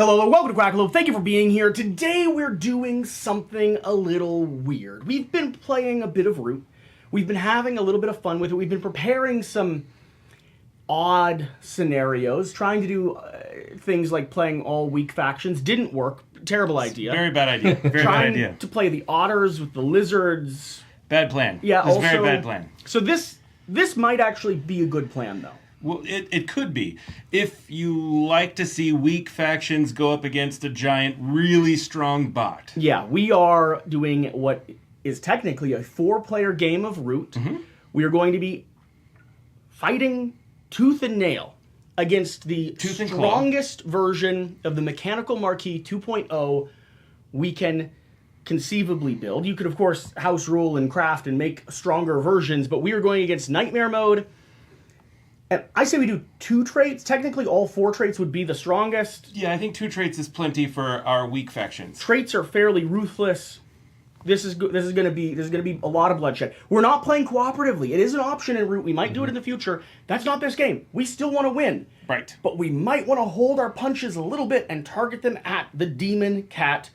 Hello, welcome to Quackalope. Thank you for being here. Today we're doing something a little weird. We've been playing a bit of Root. We've been having a little bit of fun with it. We've been preparing some odd scenarios, trying to do things like playing all weak factions. Didn't work. Terrible idea. Very bad idea. Very bad idea. To play the otters with the lizards. Bad plan. Yeah, this also, is a very bad plan. So this might actually be a good plan, though. Well, it could be. If you like to see weak factions go up against a giant, really strong bot. Yeah, we are doing what is technically a 4-player game of Root. Mm-hmm. We are going to be fighting tooth and nail against the strongest version of the Mechanical Marquis 2.0 we can conceivably build. You could, of course, house rule and craft and make stronger versions, but we are going against Nightmare Mode. And I say we do 2 traits. Technically, all 4 traits would be the strongest. Yeah, I think 2 traits is plenty for our weak factions. Traits are fairly ruthless. This is going to be a lot of bloodshed. We're not playing cooperatively. It is an option in Root. We might do it in the future. That's not this game. We still want to win. Right. But we might want to hold our punches a little bit and target them at the demon cat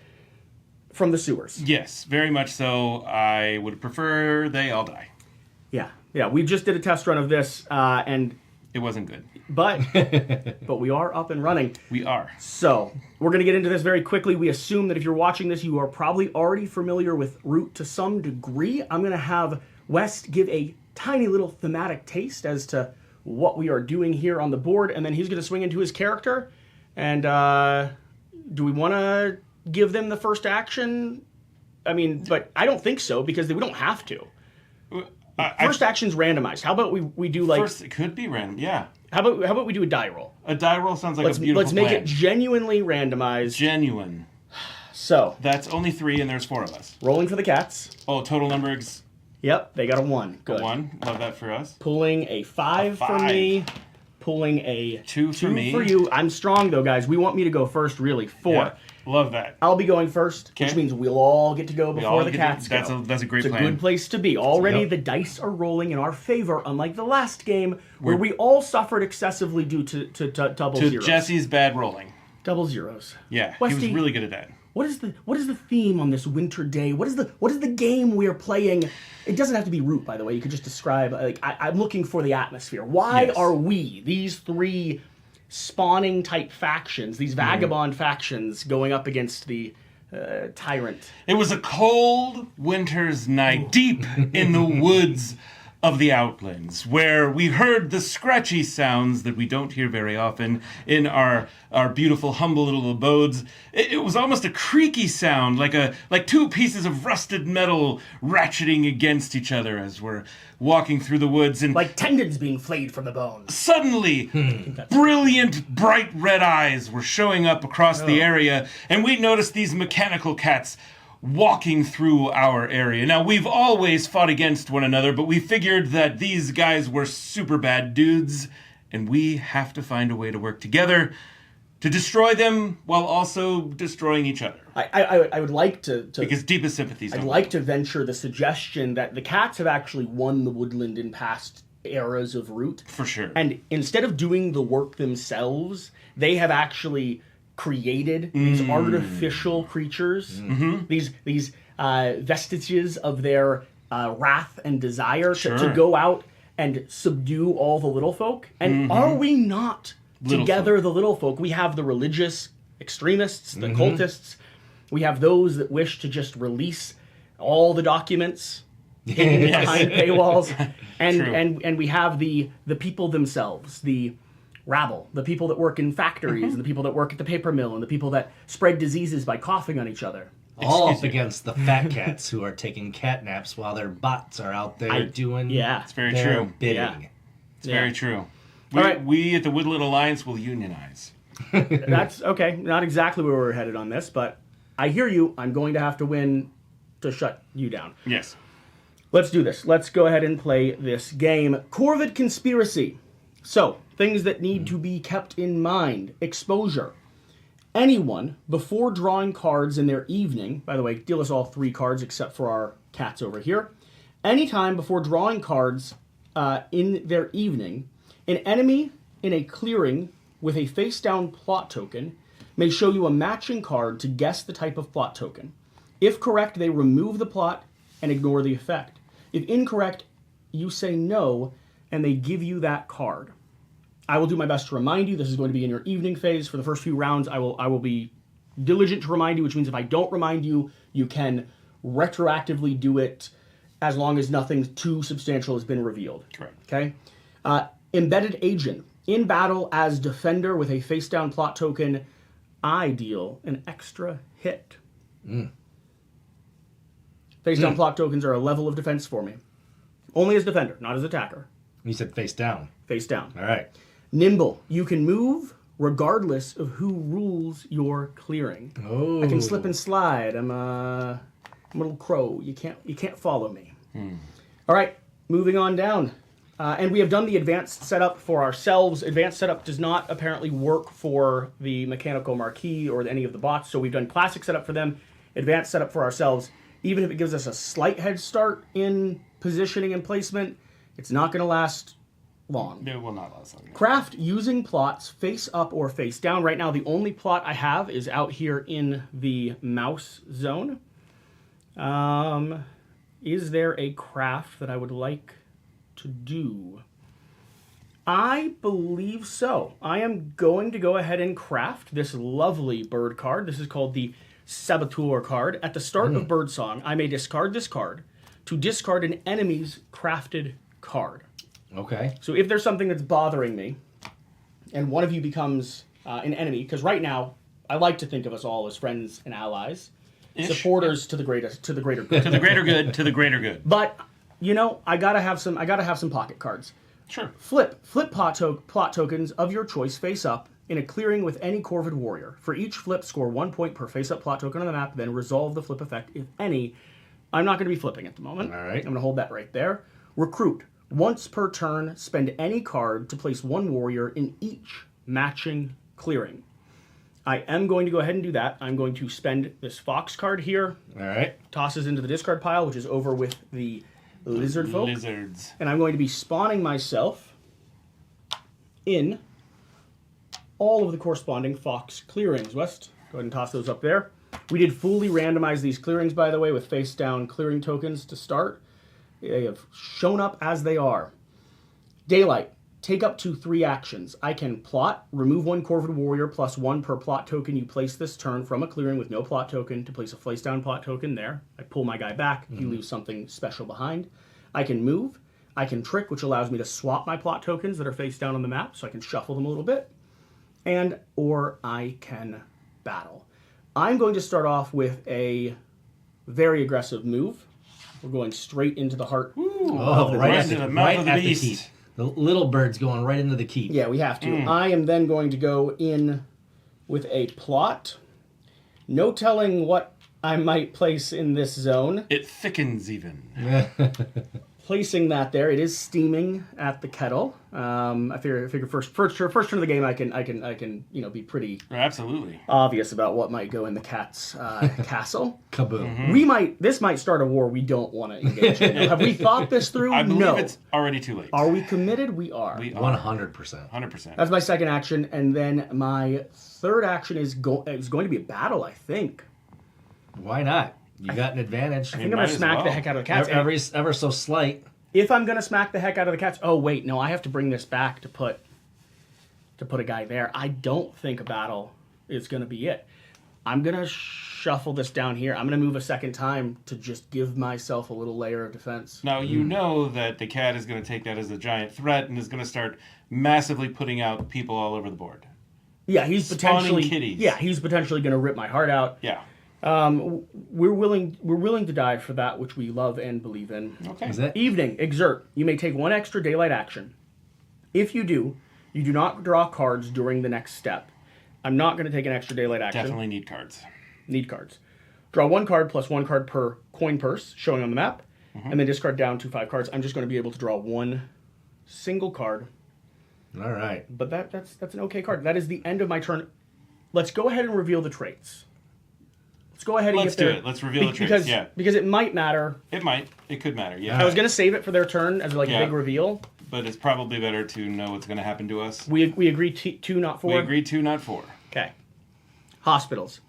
from the sewers. Yes, very much so. I would prefer they all die. Yeah. We just did a test run of this, and it wasn't good. But we are up and running. We are. So, we're going to get into this very quickly. We assume that if you're watching this, you are probably already familiar with Root to some degree. I'm going to have West give a tiny little thematic taste as to what we are doing here on the board, and then he's going to swing into his character. And do we want to give them the first action? I mean, but I don't think so, because we don't have to. First action's randomized. How about we do like... First, it could be random, yeah. How about we do a die roll? A die roll sounds like a beautiful Let's make plan. it genuinely randomized. Genuine. So. That's only 3 and there's 4 of us. Rolling for the cats. Oh, total number is... Yep, they got a 1. Good. A 1. Love that for us. Pulling a 5 for me. Pulling a 2 for me. for you. I'm strong, though, guys. We want me to go first, really. 4. Yeah, love that. I'll be going first, which means we'll all get to go before the cats go. That's a great plan. It's a good place to be. Already the dice are rolling in our favor, unlike the last game, where we all suffered excessively due to double zeros. To Jesse's bad rolling. Double zeros. Yeah, Westy, he was really good at that. What is the theme on this winter day? What is the game we are playing? It doesn't have to be Root, by the way. You could just describe. I'm looking for the atmosphere. Why are we, these 3 spawning type factions, these vagabond factions, going up against the tyrant? It was a cold winter's night, deep in the woods of the Outlands, where we heard the scratchy sounds that we don't hear very often in our beautiful, humble little abodes. It was almost a creaky sound, like 2 pieces of rusted metal ratcheting against each other as we're walking through the woods. And like tendons being flayed from the bones. Suddenly, brilliant, bright red eyes were showing up across the area, and we noticed these mechanical cats walking through our area. Now, we've always fought against one another, but we figured that these guys were super bad dudes, and we have to find a way to work together to destroy them while also destroying each other. I would like to because deepest sympathies. I'd like to venture the suggestion that the cats have actually won the woodland in past eras of Root. For sure. And instead of doing the work themselves, they have actually created these artificial creatures, these vestiges of their wrath and desire to go out and subdue all the little folk. And are we not together, the little folk? We have the religious extremists, the cultists. We have those that wish to just release all the documents hidden behind paywalls. And we have the people themselves, the rabble, the people that work in factories, and the people that work at the paper mill, and the people that spread diseases by coughing on each other. All up against the fat cats who are taking cat naps while their bots are out there doing it's very their true. bidding. Yeah. It's very true. All We at the Woodland Alliance will unionize. That's okay. Not exactly where we're headed on this, but I hear you. I'm going to have to win to shut you down. Yes. Let's do this. Let's go ahead and play this game. Corvid Conspiracy. So, things that need to be kept in mind. Exposure. Anyone, before drawing cards in their evening, by the way, deal us all 3 cards except for our cats over here. Anytime before drawing cards in their evening, an enemy in a clearing with a face-down plot token may show you a matching card to guess the type of plot token. If correct, they remove the plot and ignore the effect. If incorrect, you say no, and they give you that card. I will do my best to remind you. This is going to be in your evening phase. For the first few rounds, I will be diligent to remind you, which means if I don't remind you, you can retroactively do it as long as nothing too substantial has been revealed. Correct. Okay? Embedded Agent. In battle as defender with a face-down plot token, I deal an extra hit. Face-down plot tokens are a level of defense for me. Only as defender, not as attacker. You said face down. Face down. All right. Nimble. You can move regardless of who rules your clearing. Oh. I can slip and slide. I'm a little crow. You can't follow me. All right, moving on down. And we have done the advanced setup for ourselves. Advanced setup does not apparently work for the mechanical marquee or any of the bots, so we've done classic setup for them, advanced setup for ourselves. Even if it gives us a slight head start in positioning and placement, it's not going to last long. It will not last long. Craft using plots face up or face down. Right now, the only plot I have is out here in the mouse zone. Is there a craft that I would like to do? I believe so. I am going to go ahead and craft this lovely bird card. This is called the Saboteur card. At the start of Birdsong, I may discard this card to discard an enemy's crafted card. Okay. So if there's something that's bothering me, and one of you becomes an enemy, because right now I like to think of us all as friends and allies, supporters to the greater good. To the greater good. To the greater good. But I gotta have some pocket cards. Sure. Flip plot tokens of your choice face up in a clearing with any Corvid warrior. For each flip, score 1 point per face-up plot token on the map, then resolve the flip effect, if any. I'm not going to be flipping at the moment. All right. I'm going to hold that right there. Recruit. Once per turn, spend any card to place one warrior in each matching clearing. I am going to go ahead and do that. I'm going to spend this fox card here. All right. Tosses into the discard pile, which is over with the lizard folk. Lizards. And I'm going to be spawning myself in all of the corresponding fox clearings. West, go ahead and toss those up there. We did fully randomize these clearings, by the way, with face-down clearing tokens to start. They have shown up as they are. Daylight. Take up to 3 actions. I can plot, remove 1 Corvid warrior plus 1 per plot token you place this turn from a clearing with no plot token to place a face-down plot token there. I pull my guy back. He leaves something special behind. I can move. I can trick, which allows me to swap my plot tokens that are face-down on the map, so I can shuffle them a little bit. Or I can battle. I'm going to start off with a very aggressive move. We're going straight into the heart. Right into the mouth of the at beast. the keep. The little bird's going right into the keep. Yeah, we have to. I am then going to go in with a plot. No telling what I might place in this zone. It thickens even. Placing that there, it is steaming at the kettle. I figure first turn of the game, I can be pretty Absolutely. obvious about what might go in the cat's castle. Kaboom. This might start a war we don't want to engage in. Have we thought this through? I believe No. it's already too late. Are we committed? We are. We are. 100%. 100%. That's my second action, and then my third action is going to be a battle. I think. Why not? You got an advantage. I think I'm going to smack the heck out of the cats. Ever so slight. If I'm going to smack the heck out of the cats... Oh, wait. No, I have to bring this back to put a guy there. I don't think a battle is going to be it. I'm going to shuffle this down here. I'm going to move a second time to just give myself a little layer of defense. Now, you know that the cat is going to take that as a giant threat and is going to start massively putting out people all over the board. Yeah, he's Spawning potentially... kitties. Yeah, he's potentially going to rip my heart out. Yeah. We're willing to die for that which we love and believe in. Okay. Is that? Evening, exert. You may take 1 extra daylight action. If you do not draw cards during the next step. I'm not going to take an extra daylight action. Definitely need cards. Need cards. Draw 1 card plus 1 card per coin purse showing on the map, and then discard down to 5 cards. I'm just going to be able to draw 1 single card. All right. But that's an okay card. That is the end of my turn. Let's go ahead and reveal the traits. Let's go ahead and Let's get there. do it. Let's reveal the traits. Yeah. Because it might matter. It might. It could matter. Yeah. I was going to save it for their turn as like a big reveal. But it's probably better to know what's going to happen to us. We agreed 2, not 4. We agreed 2, not 4. Okay. Hospitals.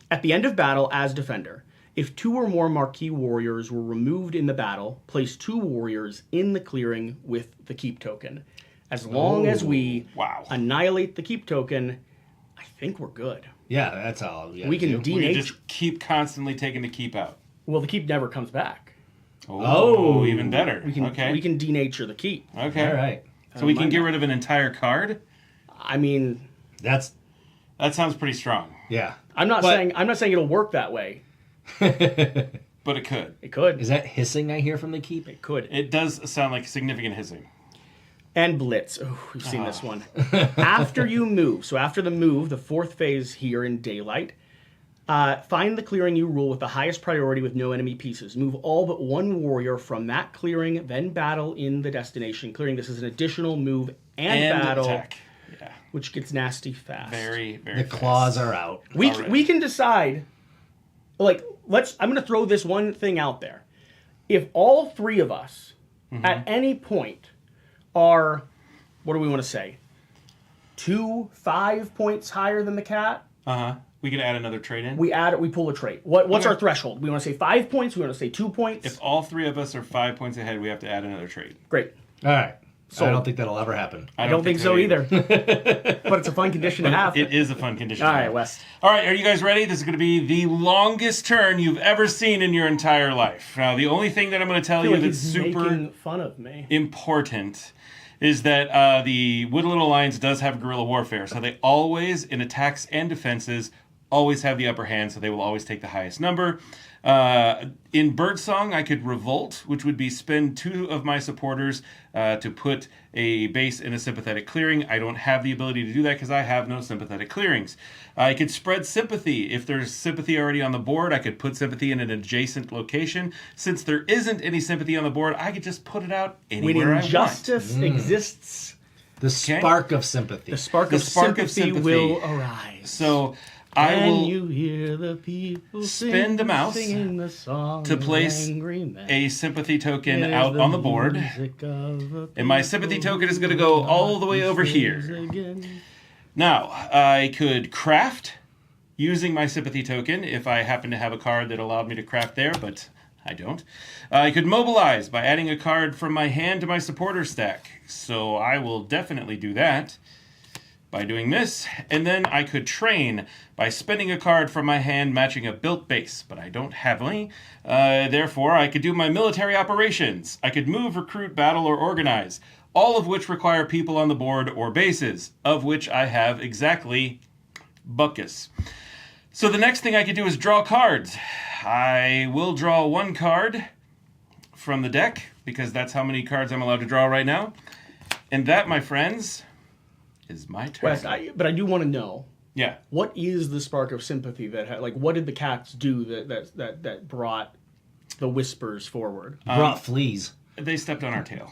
At the end of battle as defender, if 2 or more marquee warriors were removed in the battle, place 2 warriors in the clearing with the keep token. As long as we annihilate the keep token, I think we're good. Yeah, that's all. We can We just keep constantly taking the keep out. Well, the keep never comes back. Oh, even better. We can denature the keep. Okay. All right. So we can get rid of an entire card? I mean, that sounds pretty strong. Yeah. I'm not saying it'll work that way. But it could. It could. Is that hissing I hear from the keep? It could. It does sound like significant hissing. And Blitz. Oh, we've seen this one. After you move, so after the move, the 4th phase here in Daylight, find the clearing you rule with the highest priority with no enemy pieces. Move all but 1 warrior from that clearing, then battle in the destination clearing. This is an additional move and battle, attack. Yeah. which gets nasty fast. Very, very The claws are out. We can decide, like, I'm going to throw this one thing out there. If all 3 of us, at any point, are, what do we want to say, 5 points higher than the cat? We could add another trait in. We pull a trait. What's our threshold? We want to say 5 points. We want to say 2 points. If all 3 of us are 5 points ahead, we have to add another trait. Great. All right. So I don't think that'll ever happen. I don't think so either. But it's a fun condition to have. It is a fun condition. All right, West. All right, are you guys ready? This is going to be the longest turn you've ever seen in your entire life. Now, the only thing that I'm going to tell you that's super making fun of me. important is that the Woodland Alliance does have guerrilla warfare, so they always, in attacks and defenses, always have the upper hand, so they will always take the highest number. In Birdsong, I could revolt, which would be spend 2 of my supporters to put a base in a sympathetic clearing. I don't have the ability to do that because I have no sympathetic clearings. I could spread sympathy. If there's sympathy already on the board, I could put sympathy in an adjacent location. Since there isn't any sympathy on the board, I could just put it out anywhere When I injustice exists, The spark of sympathy. the spark of sympathy will arise. So I will you hear the people spend a mouse singing the song to place a sympathy token out on the board. And my sympathy token is going to go all the way over here. Now, I could craft using my sympathy token if I happen to have a card that allowed me to craft there, but I don't. I could mobilize by adding a card from my hand to my supporter stack. So I will definitely do that by doing this. And then I could train by spending a card from my hand matching a built base, but I don't have any. Therefore, I could do my military operations. I could move, recruit, battle, or organize, all of which require people on the board or bases, of which I have exactly buckus. So the next thing I could do is draw cards. I will draw 1 card from the deck, because that's how many cards I'm allowed to draw right now. And that, my friends, is my turn. West, but I do want to know. Yeah. What is the spark of sympathy that what did the cats do that brought the whispers forward? Brought fleas. They stepped on our tail.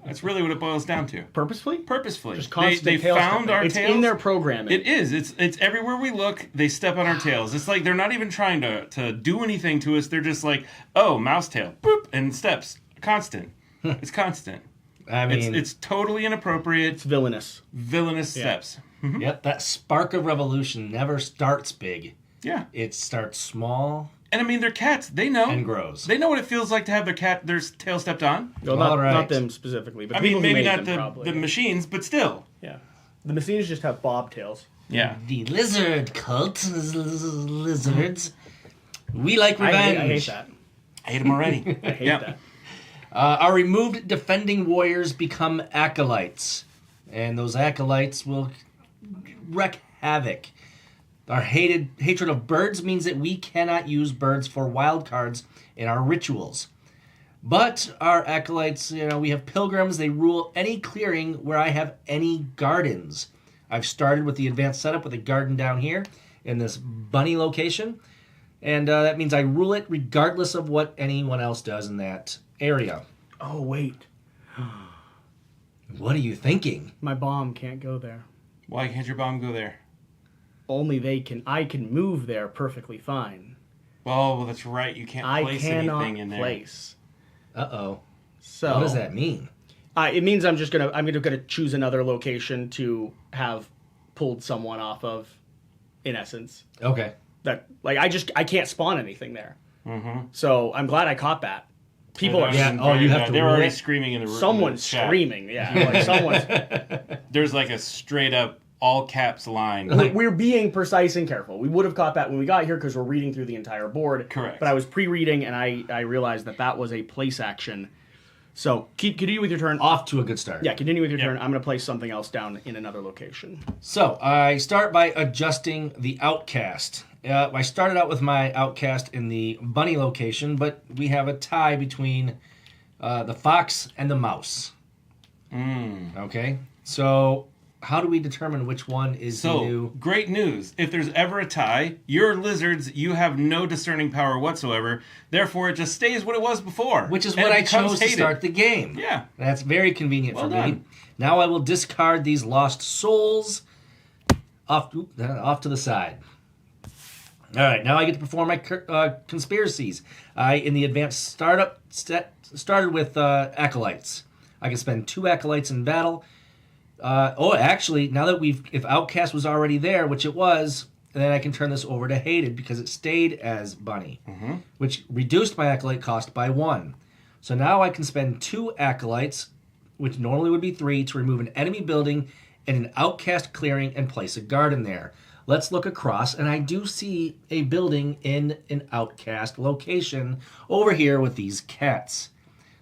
That's really what it boils down to. Purposefully? Purposefully. Just constant they tail found stepping. our It's tails. in their programming. It is. It's everywhere we look, they step on our tails. It's like they're not even trying to do anything to us. They're just like, oh, mouse tail, boop, and steps. Constant. It's constant. I mean, it's totally inappropriate. It's villainous. Villainous steps. Yep, that spark of revolution never starts big. Yeah. It starts small And I mean, they're cats. They know. and grows. They know what it feels like to have their tail stepped on. Well, not them specifically, but I people mean, who maybe made not them, probably. the machines, but still. Yeah. The machines just have bobtails. Yeah. The lizard cult, lizards. We like revenge. I hate that. I hate them already. I hate that. Our removed defending warriors become acolytes. And those acolytes will wreak havoc. Our hatred of birds means that we cannot use birds for wild cards in our rituals. But our acolytes, we have pilgrims. They rule any clearing where I have any gardens. I've started with the advanced setup with a garden down here in this bunny location. And that means I rule it regardless of what anyone else does in that area. Oh, wait. What are you thinking? My bomb can't go there. Why can't your bomb go there? Only they can. I can move there perfectly fine. Well, that's right. You can't place anything in there. Place. Uh-oh. So What does that mean? It means I'm gonna choose another location to have pulled someone off of in essence. Okay. That like I can't spawn anything there. So I'm glad I caught that. People are Yeah. Oh, you have to. They're already rip. screaming in the room. someone's screaming. Yeah, like someone's. There's like a straight up all caps line. We're being precise and careful. We would have caught that when we got here because we're reading through the entire board. Correct. But I was pre-reading and I realized that was a place action. So continue with your turn. Off to a good start. Yeah, continue with your turn. I'm going to place something else down in another location. So I start by adjusting the outcast. I started out with my outcast in the bunny location, but we have a tie between the fox and the mouse. Okay, so how do we determine which one is the new? Great news. If there's ever a tie, you're lizards, you have no discerning power whatsoever. Therefore, it just stays what it was before. Which is and what I becomes chose to hated. start the game. Yeah. That's very convenient Well for me. done. Now I will discard these lost souls off to the side. All right, now I get to perform my conspiracies. In the advanced startup started with acolytes. I can spend 2 acolytes in battle. Actually, now that if Outcast was already there, which it was, then I can turn this over to Hated because it stayed as Bunny, which reduced my acolyte cost by 1. So now I can spend 2 acolytes, which normally would be 3, to remove an enemy building in an Outcast clearing and place a guard in there. Let's look across, and I do see a building in an Outcast location over here with these cats.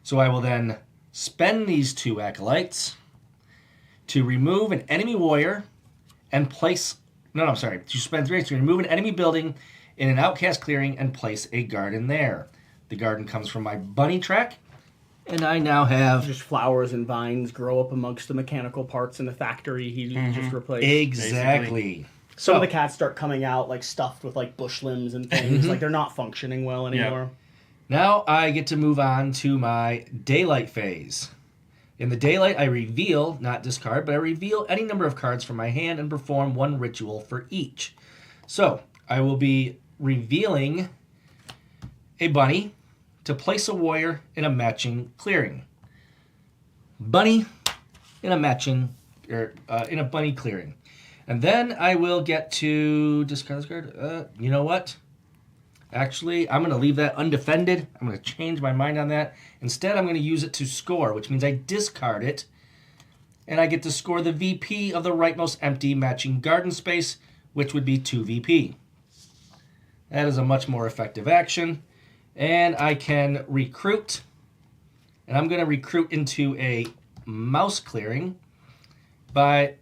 So I will then spend these 2 acolytes to remove an enemy warrior and place... to spend 3 to remove an enemy building in an Outcast clearing and place a garden there. The garden comes from my bunny track, and I now have... Just flowers and vines grow up amongst the mechanical parts in the factory he just replaced. Exactly. Some of the cats start coming out like stuffed with like bush limbs and things. Like they're not functioning well anymore. Now I get to move on to my daylight phase. In the daylight, I reveal, not discard, but I reveal any number of cards from my hand and perform 1 ritual for each. So I will be revealing a bunny to place a warrior in a matching clearing. Bunny in a matching, in a bunny clearing. And then I will get to discard this card. You know what? Actually, I'm going to leave that undefended. I'm going to change my mind on that. Instead, I'm going to use it to score, which means I discard it. And I get to score the VP of the rightmost empty matching garden space, which would be 2 VP. That is a much more effective action. And I can recruit. And I'm going to recruit into a mouse clearing by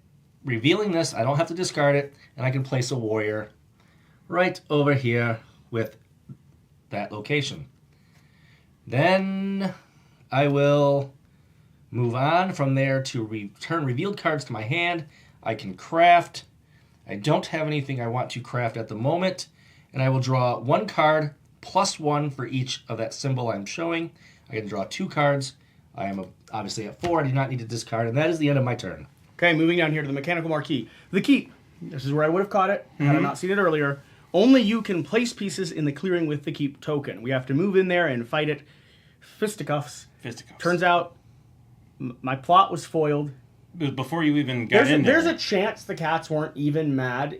revealing this. I don't have to discard it. And I can place a warrior right over here with that location. Then I will move on from there to return revealed cards to my hand. I can craft. I don't have anything I want to craft at the moment. And I will draw 1 card plus 1 for each of that symbol I'm showing. I can draw 2 cards. I am obviously at 4. I do not need to discard. And that is the end of my turn. Okay, moving down here to the mechanical marquee. The keep. This is where I would have caught it had I not seen it earlier. Only you can place pieces in the clearing with the keep token. We have to move in there and fight it. Fisticuffs. Turns out my plot was foiled. Before you even got in there. There's a chance the cats weren't even mad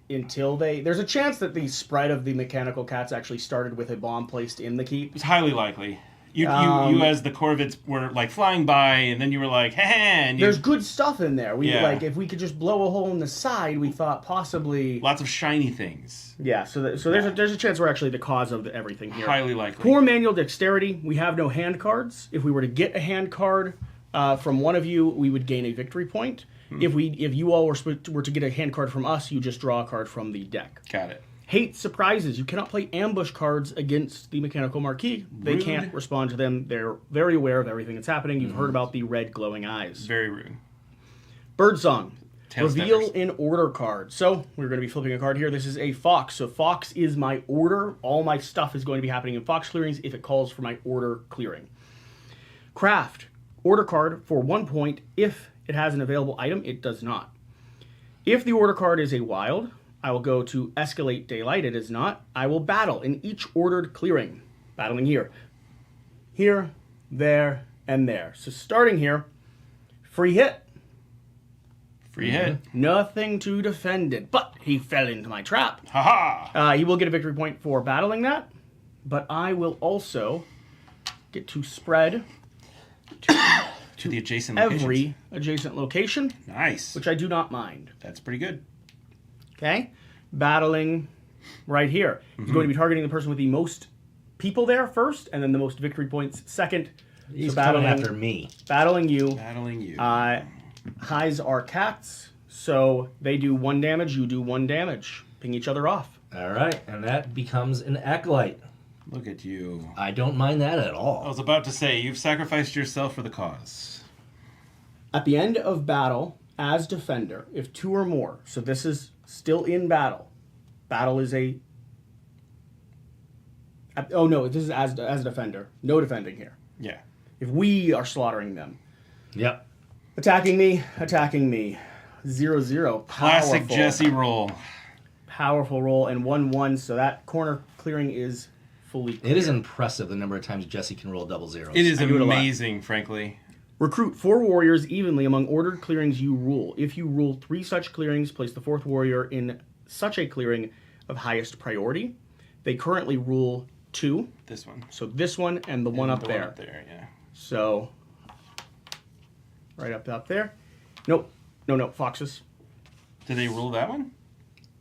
until they... There's a chance that the spread of the mechanical cats actually started with a bomb placed in the keep. It's highly likely. You as the Corvids were like flying by, and then you were like, "Hey!" There's good stuff in there. Like if we could just blow a hole in the side, we thought possibly lots of shiny things. Yeah, so there's a chance we're actually the cause of everything here. Highly likely. Poor manual dexterity. We have no hand cards. If we were to get a hand card from one of you, we would gain a victory point. If you all were to get a hand card from us, you just draw a card from the deck. Got it. Hate surprises. You cannot play ambush cards against the mechanical marquee. They Rude. can't respond to them. They're very aware of everything that's happening. You've heard about the red glowing eyes. Very rude. Birdsong. Tail Reveal steppers. in order card. So we're going to be flipping a card here. This is a fox. So fox is my order. All my stuff is going to be happening in fox clearings if it calls for my order clearing. Craft. Order card for 1 point. If it has an available item, it does not. If the order card is a wild, I will go to escalate daylight. It is not. I will battle in each ordered clearing. Battling here. Here, there, and there. So starting here, free hit. Free hit. Nothing to defend it, but he fell into my trap. Haha. He will get a victory point for battling that, but I will also get to spread To the adjacent locations. every adjacent location, Nice. which I do not mind. That's pretty good. Okay? Battling right here. He's going to be targeting the person with the most people there first, and then the most victory points second. He's So coming after me. Battling you. Battling you. Highs are cats, so they do 1 damage, you do 1 damage. Ping each other off. All right, and that becomes an acolyte. Look at you. I don't mind that at I all. was about to say, you've sacrificed yourself for the cause. At the end of battle, as defender, if 2 or more, so this is still in battle. Battle is a... Oh no, this is as defender. No defending here. Yeah. If we are slaughtering them. Yep. Attacking me. 0-0. Classic Powerful. Jesse roll. Powerful roll, and 1-1, so that corner clearing is fully clear. It is impressive the number of times Jesse can roll double zeros. It is I do it a lot. amazing, frankly. Recruit 4 warriors evenly among ordered clearings you rule. If you rule 3 such clearings, place the 4th warrior in such a clearing of highest priority. They currently rule 2. This one. So this one and the one up The there. one up there, yeah. So, right up there. Nope. No, foxes. Did they rule that one?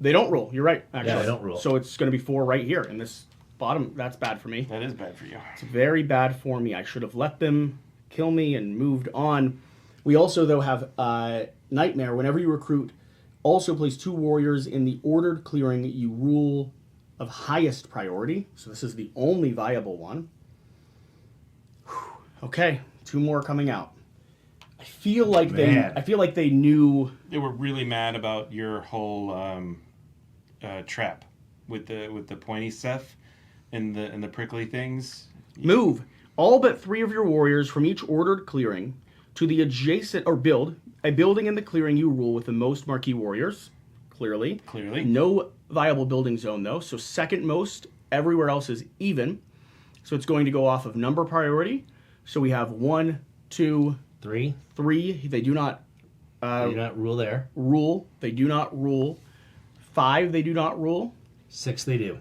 They don't rule. You're right, actually. Yeah, they don't rule. So it's going to be 4 right here in this bottom. That's bad for me. That is bad for you. It's very bad for me. I should have let them kill me and moved on. We also, though, have Nightmare. Whenever you recruit, also place 2 warriors in the ordered clearing you rule of highest priority. So this is the only viable one. Whew. Okay, 2 more coming out. I feel like they knew. They were really mad about your whole trap with the pointy stuff and the prickly things. Move all but 3 of your warriors from each ordered clearing to the adjacent, or build a building in the clearing you rule with the most marquee warriors. Clearly. No viable building zone, though, so second most. Everywhere else is even. So it's going to go off of number priority. So we have 1, 2, 3. 3. They do not You do not rule there. rule. They do not rule. 5, they do not rule. 6 they do.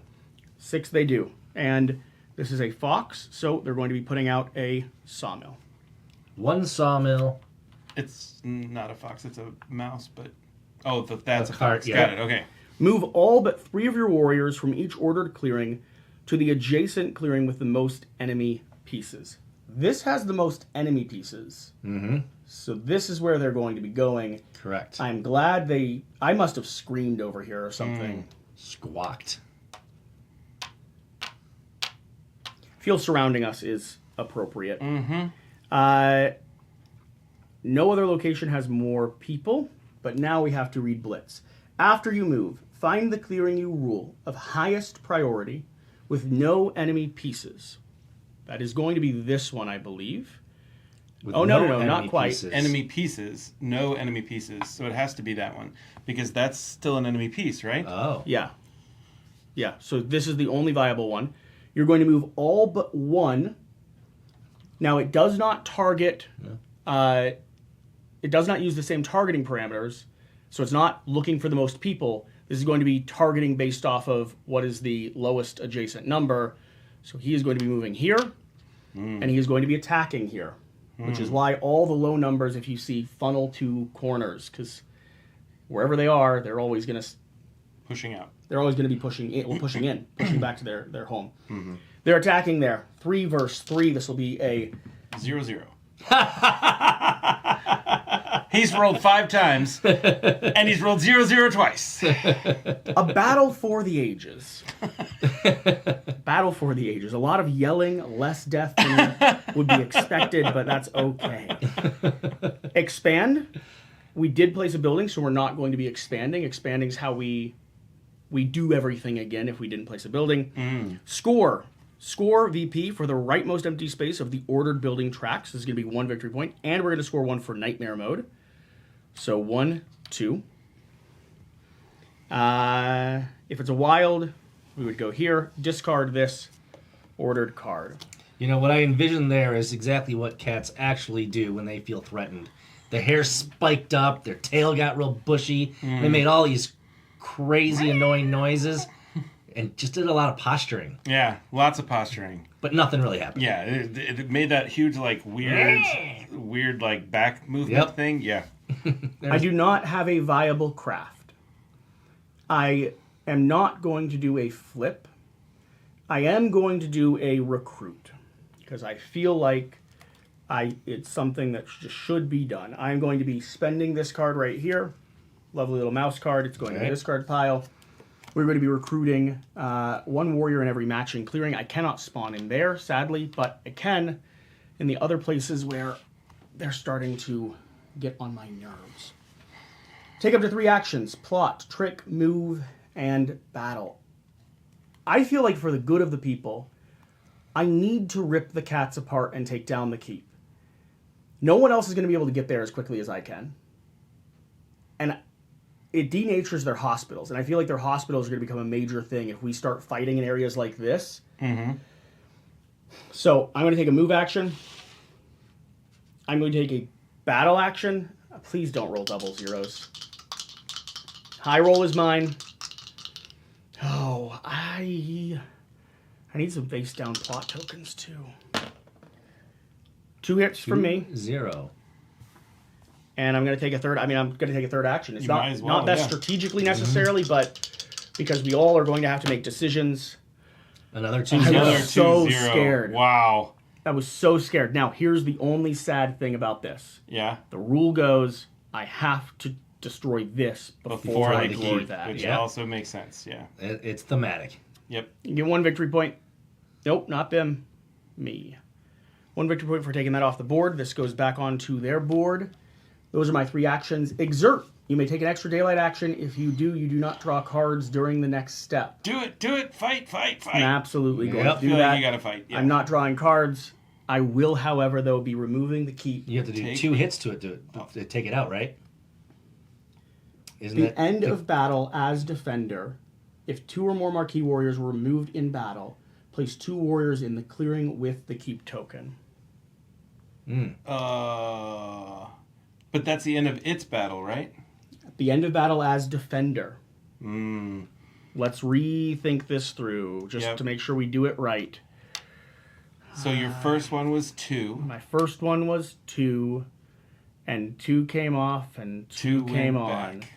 6, they do. And this is a fox, so they're going to be putting out a sawmill. 1 sawmill. It's not a fox, it's a mouse, but... Oh, that's a cart, fox. yeah. Got it, okay. Move all but 3 of your warriors from each ordered clearing to the adjacent clearing with the most enemy pieces. This has the most enemy pieces. Mm-hmm. So this is where they're going to be going. Correct. I'm glad I must have screamed over here or something. Squawked. Feel surrounding us is appropriate. Mm-hmm. No other location has more people, but now we have to read Blitz. After you move, find the clearing you rule of highest priority with no enemy pieces. That is going to be this one, I believe. With No, enemy not quite. pieces. Enemy pieces. No enemy pieces. So it has to be that one. Because that's still an enemy piece, right? Oh. Yeah. So this is the only viable one. You're going to move all but 1. Now, it does not target... it does not use the same targeting parameters, so it's not looking for the most people. This is going to be targeting based off of what is the lowest adjacent number. So he is going to be moving here, and he is going to be attacking here, which is why all the low numbers, if you see, funnel to corners, because wherever they are, they're always going to... Pushing out. They're always going to be pushing pushing back to their home. Mm-hmm. They're attacking there. 3 versus 3. This will be a 0-0. He's rolled 5 times, and he's rolled 0-0 twice. a battle for the ages. Battle for the ages. A lot of yelling, less death than would be expected, but that's okay. Expand. We did place a building, so we're not going to be expanding. Expanding is how we do everything again if we didn't place a building. Score. Score VP for the rightmost empty space of the ordered building tracks. This is going to be 1 victory point, and we're going to score 1 for Nightmare mode. So 1, 2. If it's a wild, we would go here, discard this ordered card. You know, what I envision there is exactly what cats actually do when they feel threatened. their hair spiked up, their tail got real bushy. They made all these crazy, annoying noises, and just did a lot of posturing. Yeah, lots of posturing. But nothing really happened. Yeah, it made that huge, like, weird, like, back movement thing. Yeah. I do not have a viable craft. I am not going to do a flip. I am going to do a recruit because I feel like it's something that just should be done. I'm going to be spending this card right here. Lovely little mouse card. It's going in the discard pile. We're going to be recruiting one warrior in every matching clearing. I cannot spawn in there, sadly, but I can in the other places where they're starting to get on my nerves. Take up to 3 actions: plot, trick, move, and battle. I feel like for the good of the people, I need to rip the cats apart and take down the keep. No one else is going to be able to get there as quickly as I can. And it denatures their hospitals. And I feel like their hospitals are going to become a major thing if we start fighting in areas like this. Mm-hmm. So I'm going to take a move action. I'm going to take a battle action. Please don't roll double zeros. High roll is mine. Oh, I need some face down plot tokens too. 2 hits from me. 0. And I'm going to take a third. I mean, I'm going to take a third action. It's not that strategically necessarily, but because we all are going to have to make decisions. Another 2 I 0. was so scared. Wow. I was so scared. Now, here's the only sad thing about this. Yeah. The rule goes, I have to destroy this before I destroy that. Which also makes sense, yeah. It's thematic. Yep. You get 1 victory point. Nope, not them. Me. 1 victory point for taking that off the board. This goes back onto their board. Those are my 3 actions. Exert. You may take an extra daylight action. If you do not draw cards during the next step. Do it. Fight. I'm absolutely going to do feel that. Like you gotta fight. Yeah. I'm not drawing cards. I will, however, though, be removing the keep. You have to do 2 hits to it to take it out, right? The end of battle as defender. If 2 or more marquee warriors were removed in battle, place 2 warriors in the clearing with the keep token. But that's the end of its battle, right? At the end of battle as defender. Let's rethink this through, just to make sure we do it right. So your first one was 2. My first one was 2, and 2 came off, and 2 came on. Back.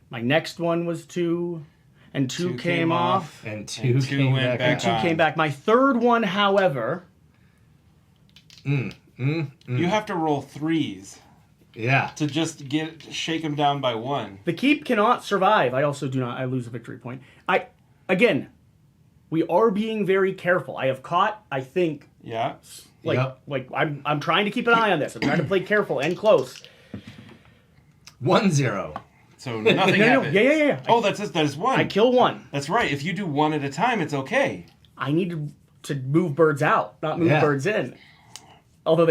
My next one was 2, and 2 came off, and 2 came went back. back. and 2 came back. My third one, however... You have to roll 3s. Yeah. To just shake them down by 1. The keep cannot survive. I also do not. I lose a victory point. Again, we are being very careful. I have caught, I think... Yeah. I'm trying to keep an eye on this. I'm trying to play careful and close. 1 0. So nothing happened. Yeah. Oh, that is 1. I kill 1. That's right. If you do 1 at a time, it's okay. I need to move birds out, not move birds in. Although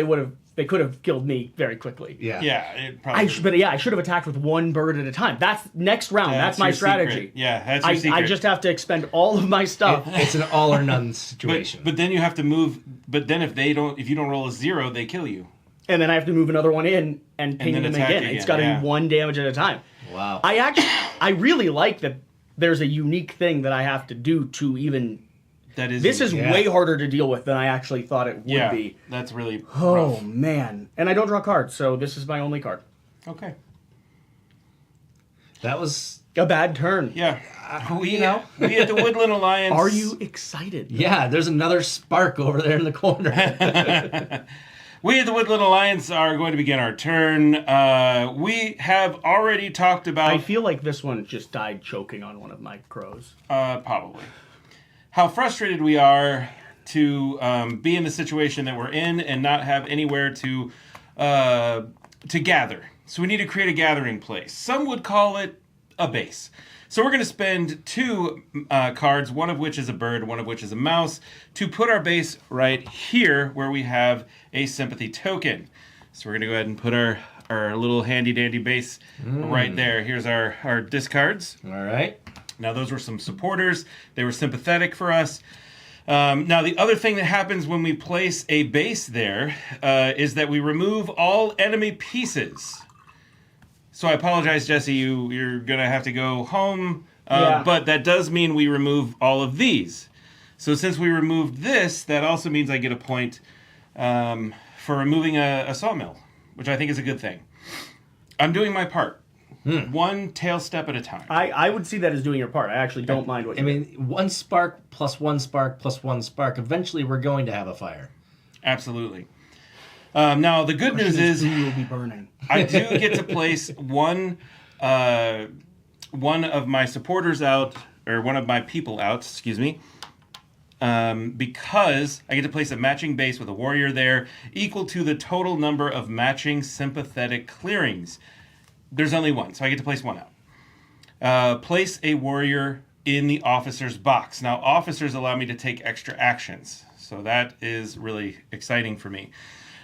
they could have killed me very quickly. Yeah. Yeah. It probably. I should have attacked with 1 bird at a time. That's next round. That's my your strategy. Secret. Yeah, that's your secret. I just have to expend all of my stuff. It's an all or none situation. But then you have to move. But then if you don't roll a 0, they kill you. And then I have to move another one in and ping them again. It's got to be 1 damage at a time. Wow. I really like that there's a unique thing that I have to do to even... This is way harder to deal with than I actually thought it would be. That's really rough. Man. And I don't draw cards, so this is my only card. Okay. That was... a bad turn. Yeah. We at the Woodland Alliance... Are you excited? Yeah, there's another spark over there in the corner. We at the Woodland Alliance are going to begin our turn. We have already talked about... I feel like this one just died choking on one of my crows. Probably. How frustrated we are to be in the situation that we're in and not have anywhere to gather. So we need to create a gathering place. Some would call it a base. So we're going to spend 2 cards, one of which is a bird, one of which is a mouse, to put our base right here where we have a sympathy token. So we're going to go ahead and put our little handy-dandy base right there. Here's our discards. All right. Now, those were some supporters. They were sympathetic for us. Now, the other thing that happens when we place a base there is that we remove all enemy pieces So I apologize, Jesse. You're going to have to go home. Yeah. But that does mean we remove all of these. So since we removed this, that also means I get a point for removing a sawmill, which I think is a good thing. I'm doing my part. One tail step at a time. I would see that as doing your part. I actually don't mind what you do. 1 spark plus 1 spark plus 1 spark. Eventually, we're going to have a fire. Absolutely. Now, the good news is you will be burning. I do get to place one of my supporters out, or one of my people out, excuse me, because I get to place a matching base with a warrior there equal to the total number of matching sympathetic clearings. There's only one, so I get to place one out. Place a warrior in the officer's box. Now, officers allow me to take extra actions, so that is really exciting for me.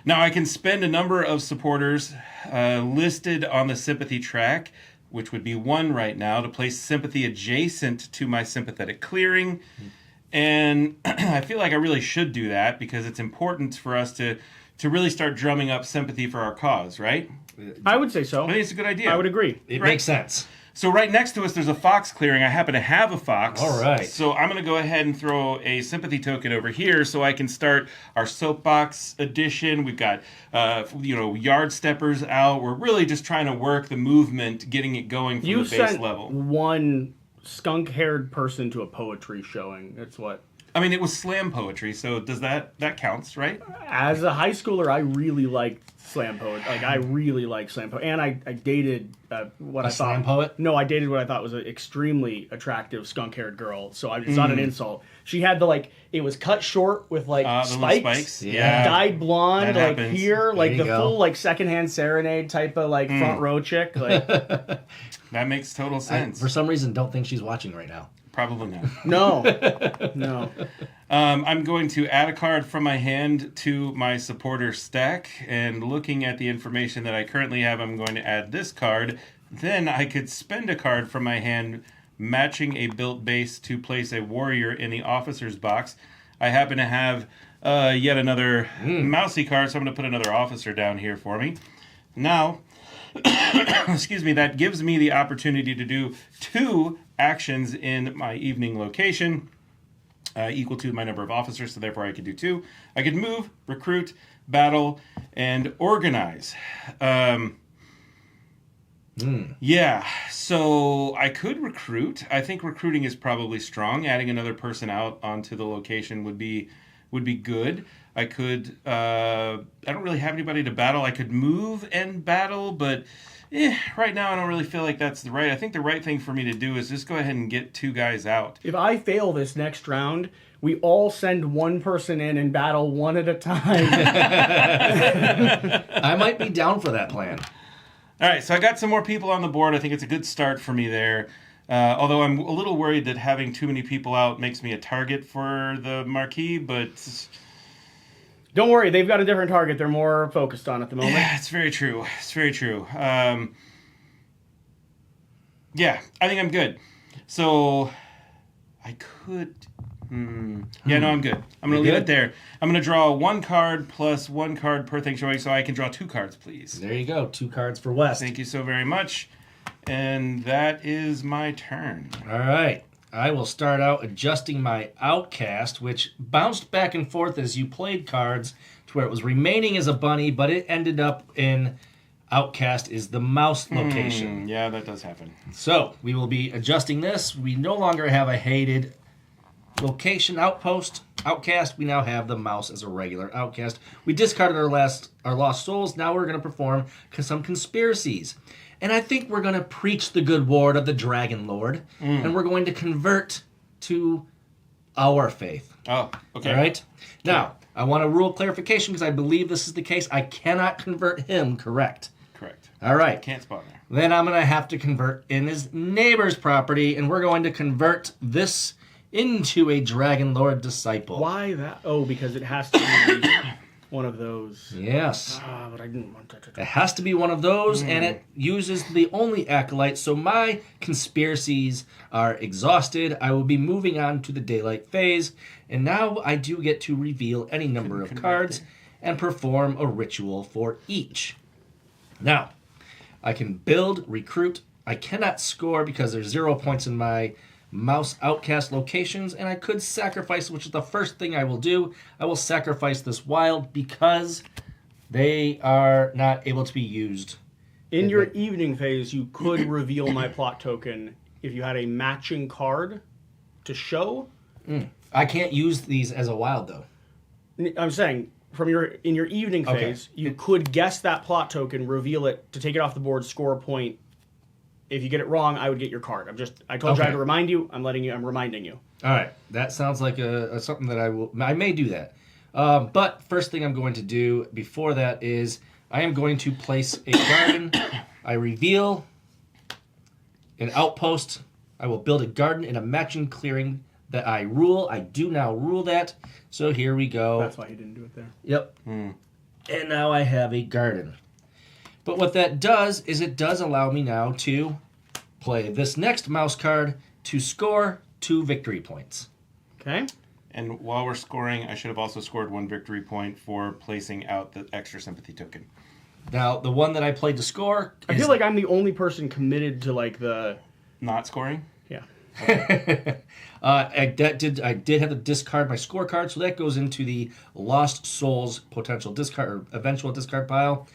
Now, I can spend a number of supporters listed on the sympathy track, which would be 1 right now, to place sympathy adjacent to my sympathetic clearing. And I feel like I really should do that because it's important for us to really start drumming up sympathy for our cause, right? I would say so. I think it's a good idea. I would agree. It makes sense. So right next to us, there's a fox clearing. I happen to have a fox. All right. So I'm going to go ahead and throw a sympathy token over here so I can start our soapbox edition. We've got, yard steppers out. We're really just trying to work the movement, getting it going from You the base sent level. one skunk-haired person to a poetry showing. That's what. I mean, it was slam poetry, so does that counts, right? As a high schooler, I really liked slam poetry. Like, I really liked slam poetry. And I dated what I thought... slam poet? No, I dated what I thought was an extremely attractive skunk-haired girl. So it's not an insult. She had it was cut short with, spikes. Yeah. Dyed blonde, That happens. here. There you The go. full, secondhand serenade type of, front row chick. That makes total sense. For some reason, don't think she's watching right now. Probably not. No. I'm going to add a card from my hand to my supporter stack, and looking at the information that I currently have, I'm going to add this card. Then I could spend a card from my hand matching a built base to place a warrior in the officer's box. I happen to have yet another mousy card, so I'm going to put another officer down here for me. Now, excuse me, that gives me the opportunity to do 2 actions in my evening location, equal to my number of officers, so therefore I could do 2. I could move, recruit, battle, and organize. Yeah, so I could recruit. I think recruiting is probably strong. Adding another person out onto the location would be good. I could, I don't really have anybody to battle. I could move and battle, but right now I don't really feel like that's I think the right thing for me to do is just go ahead and get 2 guys out. If I fail this next round, we all send one person in and battle one at a time. I might be down for that plan. All right, so I got some more people on the board. I think it's a good start for me there. Although I'm a little worried that having too many people out makes me a target for the Marquis, but... Don't worry, they've got a different target they're more focused on at the moment. Yeah, it's very true. It's very true. Yeah, I think I'm good. So, I could... Yeah, no, I'm good. I'm going to leave it there. I'm going to draw 1 card plus 1 card per thing showing, so I can draw 2 cards, please. There you go. 2 cards for West. Thank you so very much. And that is my turn. All right. I will start out adjusting my outcast, which bounced back and forth as you played cards to where it was remaining as a bunny, but it ended up in outcast is the mouse location. Yeah, that does happen. So we will be adjusting this. We no longer have a hated location outpost outcast. We now have the mouse as a regular outcast. We discarded our lost souls. Now we're going to perform some conspiracies. And I think we're going to preach the good word of the Dragon Lord. And we're going to convert to our faith. Oh, okay. All right? Now, I want a rule clarification because I believe this is the case. I cannot convert him, correct? Correct. All right. Can't spawn there. Then I'm going to have to convert in his neighbor's property, and we're going to convert this into a Dragon Lord disciple. Why that? Oh, because it has to be one of those. Yes. But I didn't want to. It has to be one of those, and it uses the only acolyte, so my conspiracies are exhausted. I will be moving on to the daylight phase, and now I do get to reveal any number of cards and perform a ritual for each. Now, I can build, recruit. I cannot score because there's 0 points in my mouse outcast locations, and I could sacrifice, which is the first thing I will do. I will sacrifice this wild because they are not able to be used. In your evening phase, you could reveal my plot token if you had a matching card to show. I can't use these as a wild, though. I'm saying, in your evening phase, you could guess that plot token, reveal it, to take it off the board, score a point. If you get it wrong, I would get your card. I told you I had to remind you. I'm reminding you. All right, that sounds like something that I may do that. But first thing I'm going to do before that is I am going to place a garden. I reveal an outpost. I will build a garden in a matching clearing that I rule. I do now rule that. So here we go. That's why he didn't do it there. Yep. And now I have a garden. But what that does is it does allow me now to play this next mouse card to score 2 victory points. Okay. And while we're scoring, I should have also scored 1 victory point for placing out the extra sympathy token. Now, the one that I played to score I feel like I'm the only person committed to the... Not scoring? Yeah. I did have to discard my scorecard, so that goes into the Lost Souls potential discard or eventual discard pile.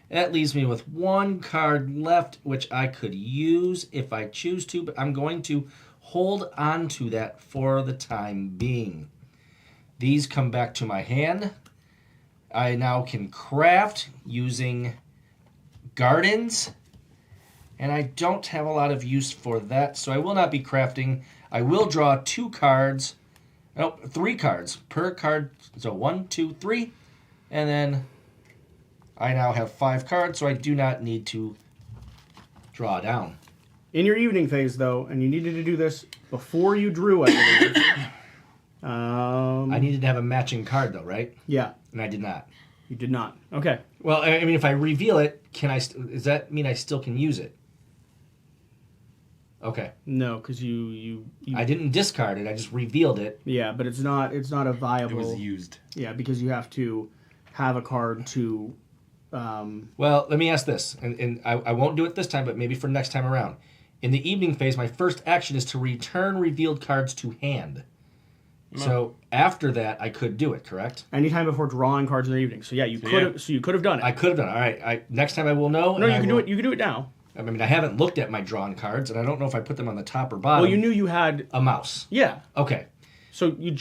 That leaves me with 1 card left, which I could use if I choose to, but I'm going to hold on to that for the time being. These come back to my hand. I now can craft using gardens, and I don't have a lot of use for that, so I will not be crafting. I will draw 2 cards, 3 cards per card, so 1, 2, 3, and then I now have 5 cards, so I do not need to draw down. In your evening phase, though, and you needed to do this before you drew, I believe. I needed to have a matching card, though, right? Yeah. And I did not. You did not. Okay. Well, I mean, if I reveal it, does that mean I still can use it? Okay. No, because you I didn't discard it. I just revealed it. Yeah, but it's not a viable... It was used. Yeah, because you have to have a card to... Well, let me ask this, and I won't do it this time, but maybe for next time around. In the evening phase, my first action is to return revealed cards to hand. No. So after that, I could do it, correct? Anytime before drawing cards in the evening. So yeah, you could have done it. I could have done it. All right. Next time I will know. No, you can do it. You can do it now. I mean, I haven't looked at my drawn cards, and I don't know if I put them on the top or bottom. Well, you knew you had a mouse. Yeah. Okay. So you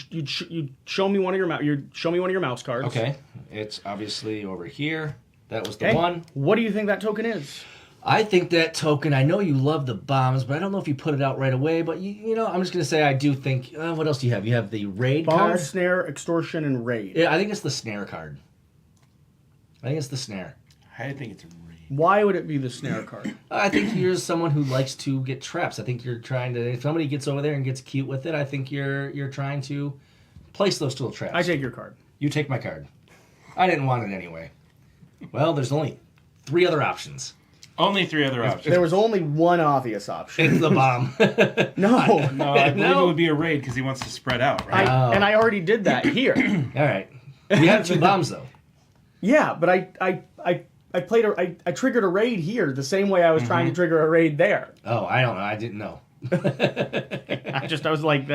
show me one of your mouse cards. Okay. It's obviously over here. That was the one. What do you think that token is? I think that token, I know you love the bombs, but I don't know if you put it out right away. But, you know, I'm just going to say I do think... what else do you have? You have the raid card? Bomb, snare, extortion, and raid. Yeah, I think it's the snare card. I think it's the snare. I think it's a raid. Why would it be the snare card? I think you're someone who likes to get traps. I think you're trying to... If somebody gets over there and gets cute with it, I think you're trying to place those little traps. I take your card. You take my card. I didn't want it anyway. Well, there's only 3 other options. Only 3 other options. There was only one obvious option. It's the bomb. No, I believe it would be a raid because he wants to spread out, right? And I already did that here. All right. We have 2 bombs, though. Yeah, but I triggered a raid here the same way I was trying to trigger a raid there. Oh, I don't know. I didn't know. I was like,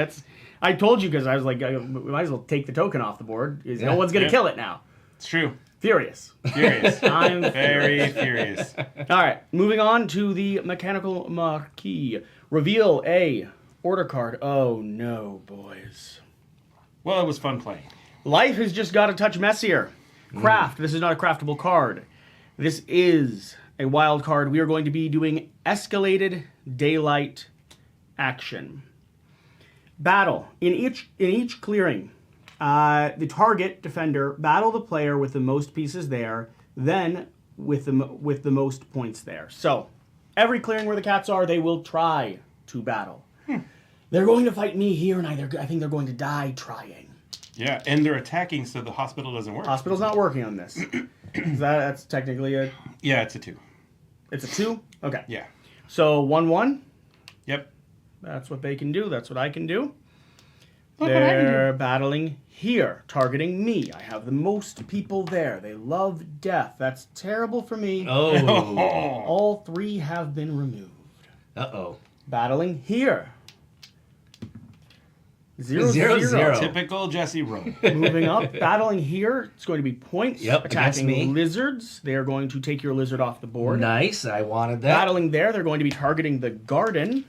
I told you because I was like, we might as well take the token off the board. No one's going to kill it now. It's true. Furious. I'm very furious. All right, moving on to the mechanical marquee. Reveal a order card. Oh no, boys. Well, it was fun playing. Life has just got a touch messier. Craft. This is not a craftable card. This is a wild card. We are going to be doing escalated daylight action. Battle. In each clearing, the target defender battle the player with the most pieces there, then with the most points there. So, every clearing where the cats are, they will try to battle. They're going to fight me here, and I think they're going to die trying. Yeah, and they're attacking, so the hospital doesn't work. Hospital's not working on this. That's technically a... Yeah, it's a 2. It's a 2? Okay. Yeah. So, 1-1? Yep. That's what they can do. That's what I can do. Look what I can do. they're battling here, targeting me. I have the most people there. They love death. That's terrible for me. Oh. All 3 have been removed. Uh-oh. Battling here. 0, 0, 0. Typical Jesse roll. Moving up, battling here. It's going to be points. Yep, against me. Attacking lizards. They are going to take your lizard off the board. Nice. I wanted that. Battling there, they're going to be targeting the garden.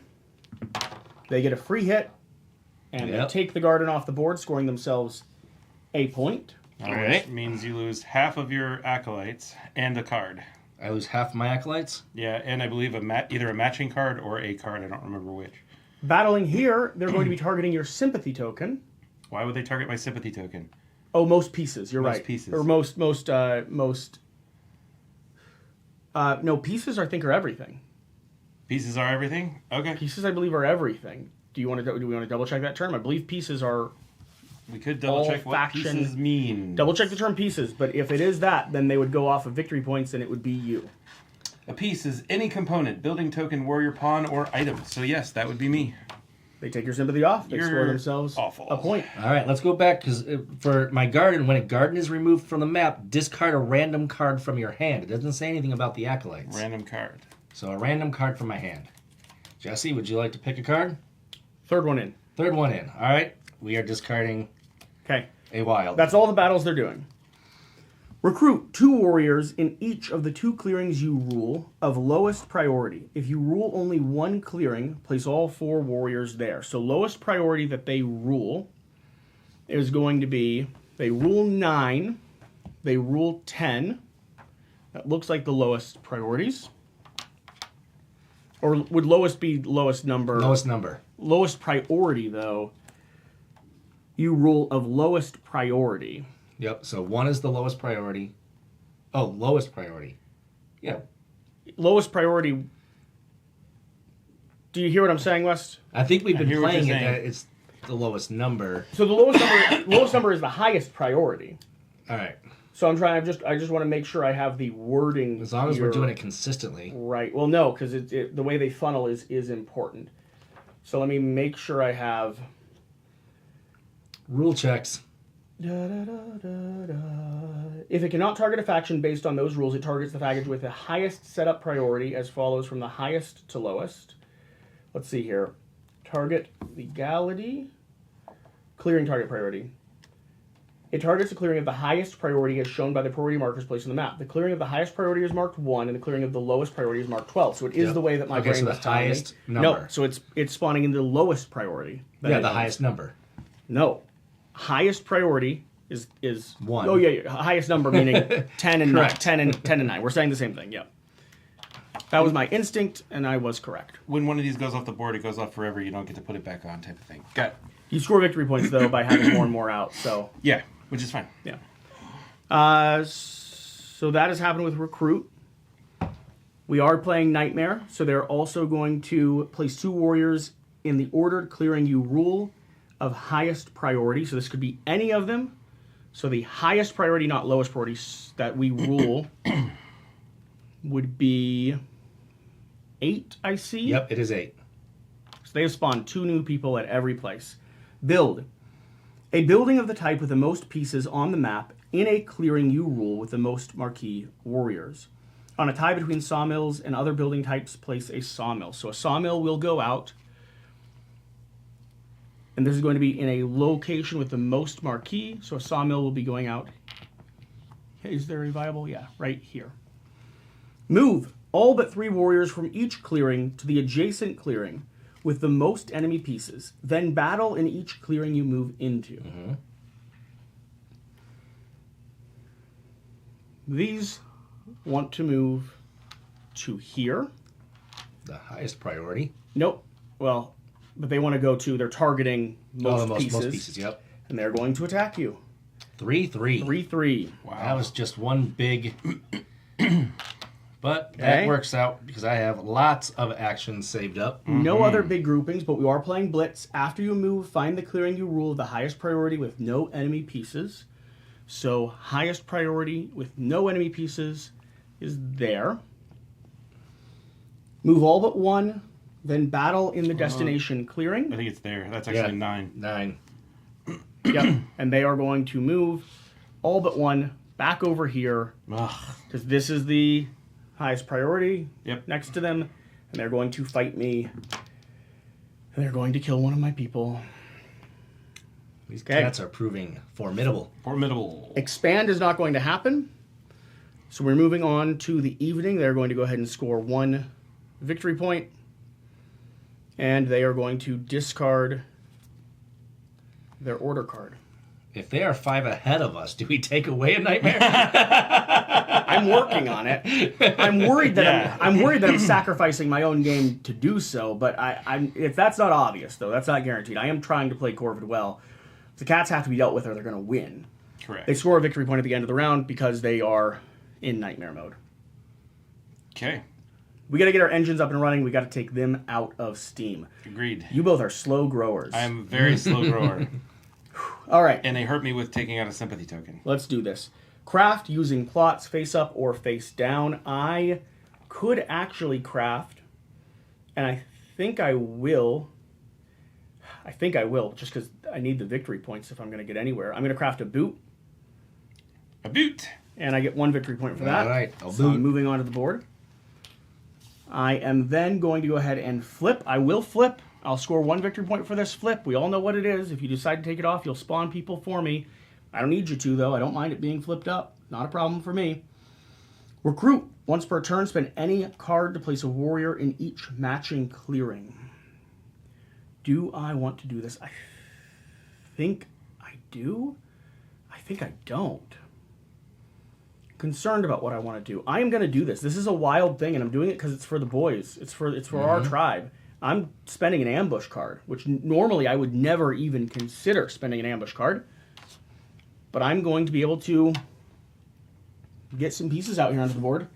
They get a free hit. And they take the garden off the board, scoring themselves a point. All right. Means you lose half of your acolytes and a card. I lose half my acolytes? Yeah, and I believe either a matching card or a card. I don't remember which. Battling here, they're going to be targeting your sympathy token. Why would they target my sympathy token? Oh, most pieces. You're right. Most pieces. Or most. No, pieces I think are everything. Pieces are everything? Okay. Pieces I believe are everything. Do we want to double check that term? I believe pieces are. We could double check what pieces mean. Double check the term pieces, but if it is that, then they would go off of victory points, and it would be you. A piece is any component, building token, warrior pawn, or item. So yes, that would be me. They take your sympathy off. They score themselves awful. a point. All right, let's go back, because for my garden, when a garden is removed from the map, discard a random card from your hand. It doesn't say anything about the acolytes. Random card. So a random card from my hand. Jesse, would you like to pick a card? Third one in. Third one in. All right, we are discarding Okay. a wild. That's all the battles they're doing. Recruit 2 warriors in each of the 2 clearings you rule of lowest priority. If you rule only 1 clearing, place all 4 warriors there. So lowest priority that they rule is going to be, they rule 9, they rule 10. That looks like the lowest priorities. Or would lowest be lowest number? Lowest number. Lowest priority, though, you rule of lowest priority. Yep, so 1 is the lowest priority. Oh, lowest priority. Yeah. Lowest priority. Do you hear what I'm saying, West? I think we've been hear what playing you're it saying. that it's the lowest number. So the lowest number is the highest priority. All right. So I'm trying. I just want to make sure I have the wording. As long as we're here doing it consistently. right. Well, no, because the way they funnel is important. So let me make sure I have. Rule checks. Da, da, da, da, da. If it cannot target a faction based on those rules, it targets the faction with the highest setup priority as follows from the highest to lowest. Let's see here. Target legality. Clearing target priority. It targets the clearing of the highest priority as shown by the priority markers placed on the map. The clearing of the highest priority is marked 1, and the clearing of the lowest priority is marked 12. So it is the way that my brain so was the telling me. highest number. No, so it's spawning in the lowest priority. Yeah, the highest number. No. Highest priority is 1. Oh yeah, highest number meaning 10 and 9, Correct. 10 and 9. We're saying the same thing. Yeah. That was my instinct, and I was correct. When one of these goes off the board, it goes off forever. You don't get to put it back on, type of thing. Got it. You score victory points though by having more and more out. So Yeah, which is fine. yeah. So that has happened with recruit. We are playing Nightmare, so they're also going to place 2 warriors in the ordered clearing you rule of highest priority. So this could be any of them. So the highest priority, not lowest priority, that we rule would be 8, I see. Yep, it is 8. So they have spawned 2 new people at every place. Build. A building of the type with the most pieces on the map in a clearing you rule with the most marquee warriors. On a tie between sawmills and other building types, place a sawmill. So a sawmill will go out. And this is going to be in a location with the most marquee. So a sawmill will be going out. Is there a viable? Yeah, right here. Move all but 3 warriors from each clearing to the adjacent clearing with the most enemy pieces. Then battle in each clearing you move into. Mm-hmm. These want to move to here. The highest priority. Nope. Well, but they want to go to, they're targeting most pieces. Most pieces, yep. And they're going to attack you. 3-3. 3-3. Wow. That was just one big... But Okay. that works out because I have lots of actions saved up. No other big groupings, but we are playing Blitz. After you move, find the clearing you rule of the highest priority with no enemy pieces. So highest priority with no enemy pieces is there. Move all but 1, then battle in the destination clearing. I think it's there. That's actually 9. 9. Yep. And they are going to move all but one back over here because this is the highest priority next to them, and they're going to fight me. And they're going to kill one of my people. These cats are proving formidable. Formidable. Expand is not going to happen. So we're moving on to the evening. They're going to go ahead and score 1 victory point. And they are going to discard their order card. If they are 5 ahead of us, do we take away a nightmare? I'm working on it. I'm worried that I'm sacrificing my own game to do so, but if that's not obvious, though, that's not guaranteed. I am trying to play Corvid well. The cats have to be dealt with or they're going to win. Correct. They score a victory point at the end of the round because they are in nightmare mode. Okay. We got to get our engines up and running. We got to take them out of steam. Agreed. You both are slow growers. I'm a very slow grower. All right. And they hurt me with taking out a sympathy token. Let's do this. Craft using plots face up or face down. I could actually craft, and I think I will. Just because I need the victory points if I'm going to get anywhere. I'm going to craft a boot. A boot. And I get 1 victory point for that. All right. So I'm moving on to the board. I am then going to go ahead and flip. I will flip. I'll score 1 victory point for this flip. We all know what it is. If you decide to take it off, you'll spawn people for me. I don't need you to, though. I don't mind it being flipped up. Not a problem for me. Recruit. Once per turn, spend any card to place a warrior in each matching clearing. Do I want to do this? I think I do. I think I don't. Concerned about what I want to do. I am going to do this. This is a wild thing, and I'm doing it because it's for the boys. It's for our tribe. I'm spending an ambush card, which normally I would never even consider spending an ambush card. But I'm going to be able to get some pieces out here onto the board,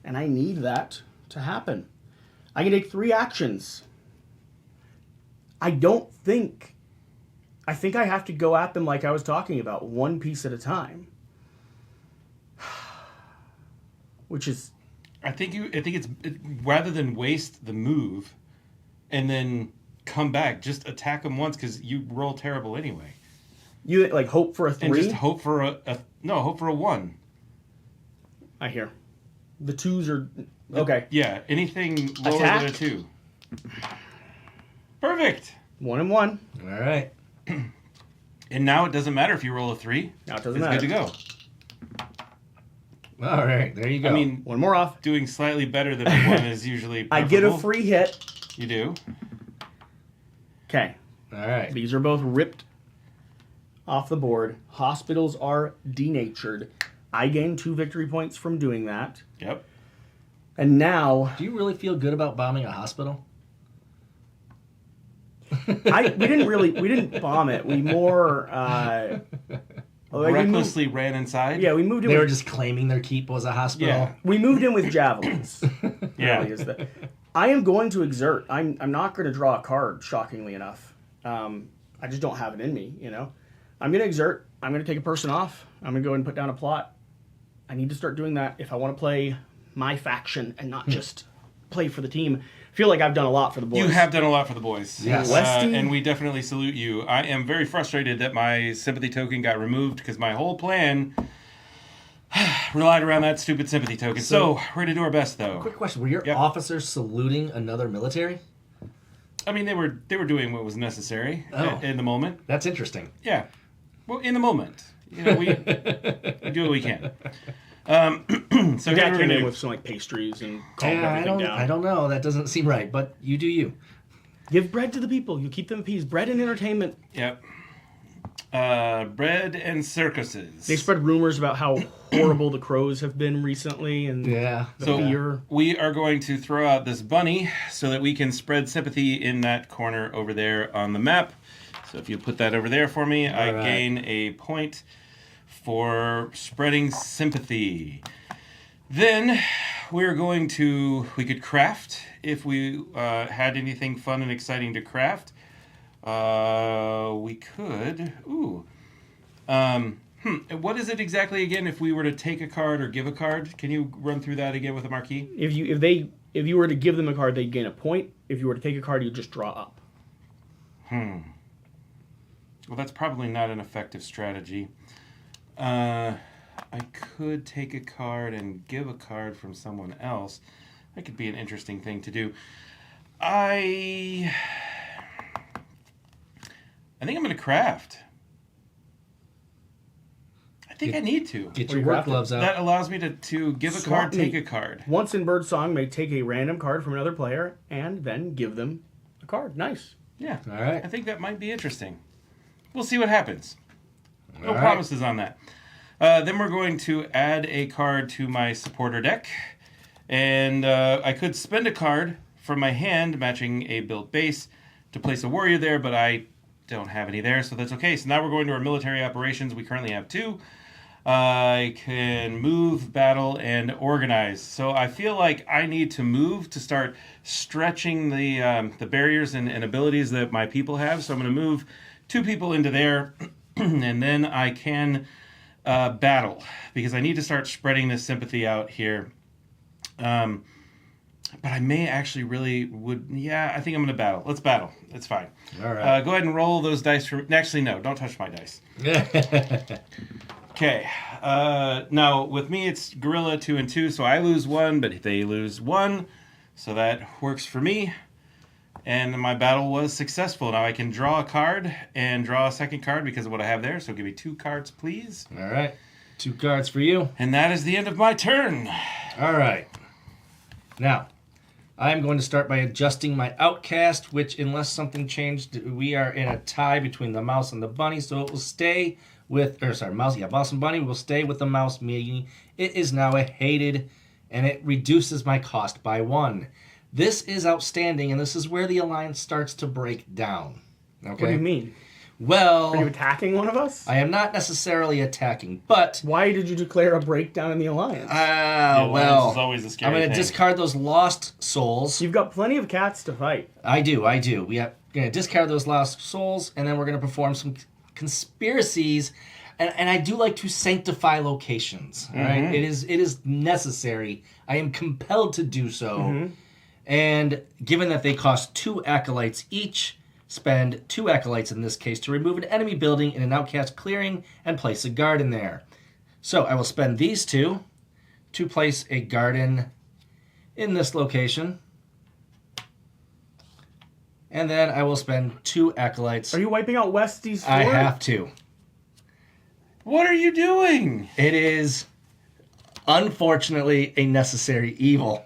and I need that to happen. I can take 3 actions. I think I have to go at them like I was talking about, 1 piece at a time. Which is... I think it's rather than waste the move and then come back, just attack them once because you roll terrible anyway. You like hope for a 3? And just hope for hope for a 1. I hear. The 2s are... Okay. Yeah, anything lower Attack? than a 2. Perfect. 1 and 1. All right. And now it doesn't matter if you roll a 3. Now it doesn't it's matter. good to go. All right, there you go. I mean, 1 more off. doing slightly better than a 1 is usually preferable. I get a free hit. You do. Okay. All right. These are both ripped off the board. Hospitals are denatured. I gain 2 victory points from doing that. Yep. And now... Do you really feel good about bombing a hospital? we didn't bomb it. We more... Recklessly ran inside. Yeah, we moved in. They were just claiming their keep was a hospital. Yeah. We moved in with javelins. Yeah. Really is the, I am going to exert. I'm not going to draw a card, shockingly enough. I just don't have it in me, you know. I'm going to exert. I'm going to take a person off. I'm going to go and put down a plot. I need to start doing that if I want to play my faction and not just play for the team. I feel like I've done a lot for the boys. You have done a lot for the boys. Yes. And we definitely salute you. I am very frustrated that my sympathy token got removed because my whole plan relied around that stupid sympathy token. So we're going to do our best, though. Quick question. Were your officers saluting another military? I mean, they were doing what was necessary in the moment. That's interesting. Yeah. Well, in the moment. You know, we do what we can. So Dad came in with some like pastries and calmed everything down. I don't know. That doesn't seem right, but you do you. Give bread to the people. You keep them appeased. Bread and entertainment. Yep. Bread and circuses. They spread rumors about how horrible the crows have been recently, and so we are going to throw out this bunny so that we can spread sympathy in that corner over there on the map. So if you put that over there for me, I gain a point for spreading sympathy. Then we could craft if we had anything fun and exciting to craft. We could. What is it exactly again? If we were to take a card or give a card, can you run through that again with the marquee? If you were to give them a card, they'd gain a point. If you were to take a card, you'd just draw up. Well, that's probably not an effective strategy. I could take a card and give a card from someone else. That could be an interesting thing to do. I think I'm going to craft. I think I need to. Get your work gloves out. That allows me to give a card, take a card. Once in Birdsong, may take a random card from another player and then give them a card. Nice. Yeah. All right. I think that might be interesting. We'll see what happens. No All right. promises on that. Then we're going to add a card to my supporter deck. And I could spend a card from my hand, matching a built base, to place a warrior there, but I don't have any there, so that's okay. So now we're going to our military operations. We currently have 2. I can move, battle, and organize. So I feel like I need to move to start stretching the barriers and abilities that my people have. So I'm going to move 2 people into there, and then I can battle, because I need to start spreading this sympathy out here. But I may actually I think I'm going to battle. Let's battle. It's fine. All right. Go ahead and roll those dice for... Actually, no. Don't touch my dice. Okay. Now, with me, it's Gorilla 2 and 2, so I lose 1, but they lose 1. So that works for me. And my battle was successful. Now I can draw a card and draw a second card because of what I have there. So give me 2 cards, please. All right. 2 cards for you. And that is the end of my turn. All right. Now, I'm going to start by adjusting my outcast, which, unless something changed, we are in a tie between the mouse and the bunny, so it will stay with... mouse and bunny will stay with the mouse, meaning it is now a hated, and it reduces my cost by 1. This is outstanding, and this is where the alliance starts to break down. Okay? What do you mean? Well... Are you attacking one of us? I am not necessarily attacking, but... Why did you declare a breakdown in the alliance? The alliance is always a scary I'm going to thing. discard those lost souls. You've got plenty of cats to fight. I do. We are going to discard those lost souls, and then we're going to perform some conspiracies. And I do like to sanctify locations. All right? It is necessary. I am compelled to do so. And given that they cost 2 acolytes each, spend 2 acolytes in this case to remove an enemy building in an outcast clearing and place a garden there. So I will spend these 2 to place a garden in this location. And then I will spend 2 acolytes. Are you wiping out Westy's fort? I have to. What are you doing? It is, unfortunately, a necessary evil.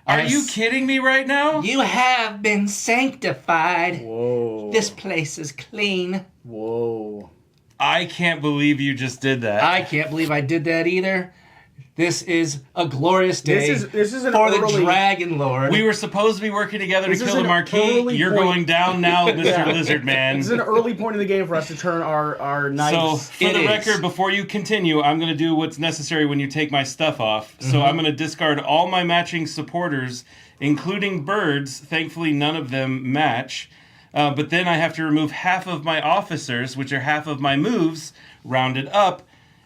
Are you kidding me right now? You have been sanctified. Whoa. This place is clean. Whoa. I can't believe you just did that. I can't believe I did that either. This is a glorious day This is an for early, the Dragon Lord. We were supposed to be working together to This is kill the an Marquis. early You're point. going down now, Mr. Yeah. Lizard Man. This is an early point in the game for us to turn our So, knights. for It the is. record, before you continue, I'm going to do what's necessary when you take my stuff off. So I'm going to discard all my matching supporters, including birds. Thankfully, none of them match. But then I have to remove half of my officers, which are half of my moves, rounded up.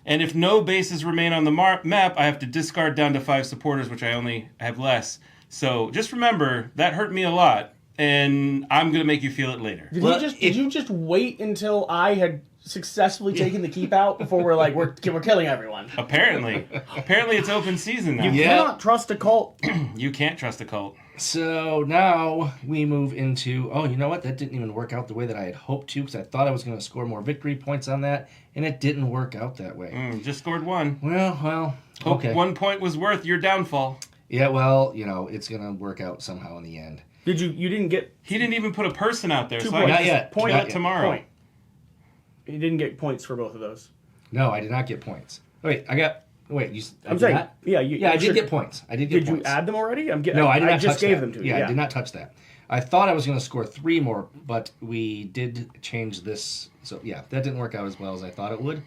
And if no bases remain on the map, I have to discard down to 5 supporters, which I only have less. So just remember, that hurt me a lot, and I'm going to make you feel it later. Did you just wait until I had successfully taken the keep out before we're like, we're killing everyone? Apparently. Apparently it's open season now. You cannot trust a cult. You can't trust a cult. So now we move into... Oh, you know what? That didn't even work out the way that I had hoped to, because I thought I was going to score more victory points on that, and it didn't work out that way. Just scored 1. Well, okay. 1 point was worth your downfall. Yeah, well, it's going to work out somehow in the end. You didn't get He didn't even put a person out there. 2 So points. Not yet. Point Not out yet. tomorrow. Point. You didn't get points for both of those. No, I did not get points. Wait, I got... Wait, you... I'm saying, not? yeah, I did get points. I did get Did points. you add them already? No, I did not just touch gave that. them to you. Yeah, I did not touch that. I thought I was going to score 3 more, but we did change this. So, yeah, that didn't work out as well as I thought it would.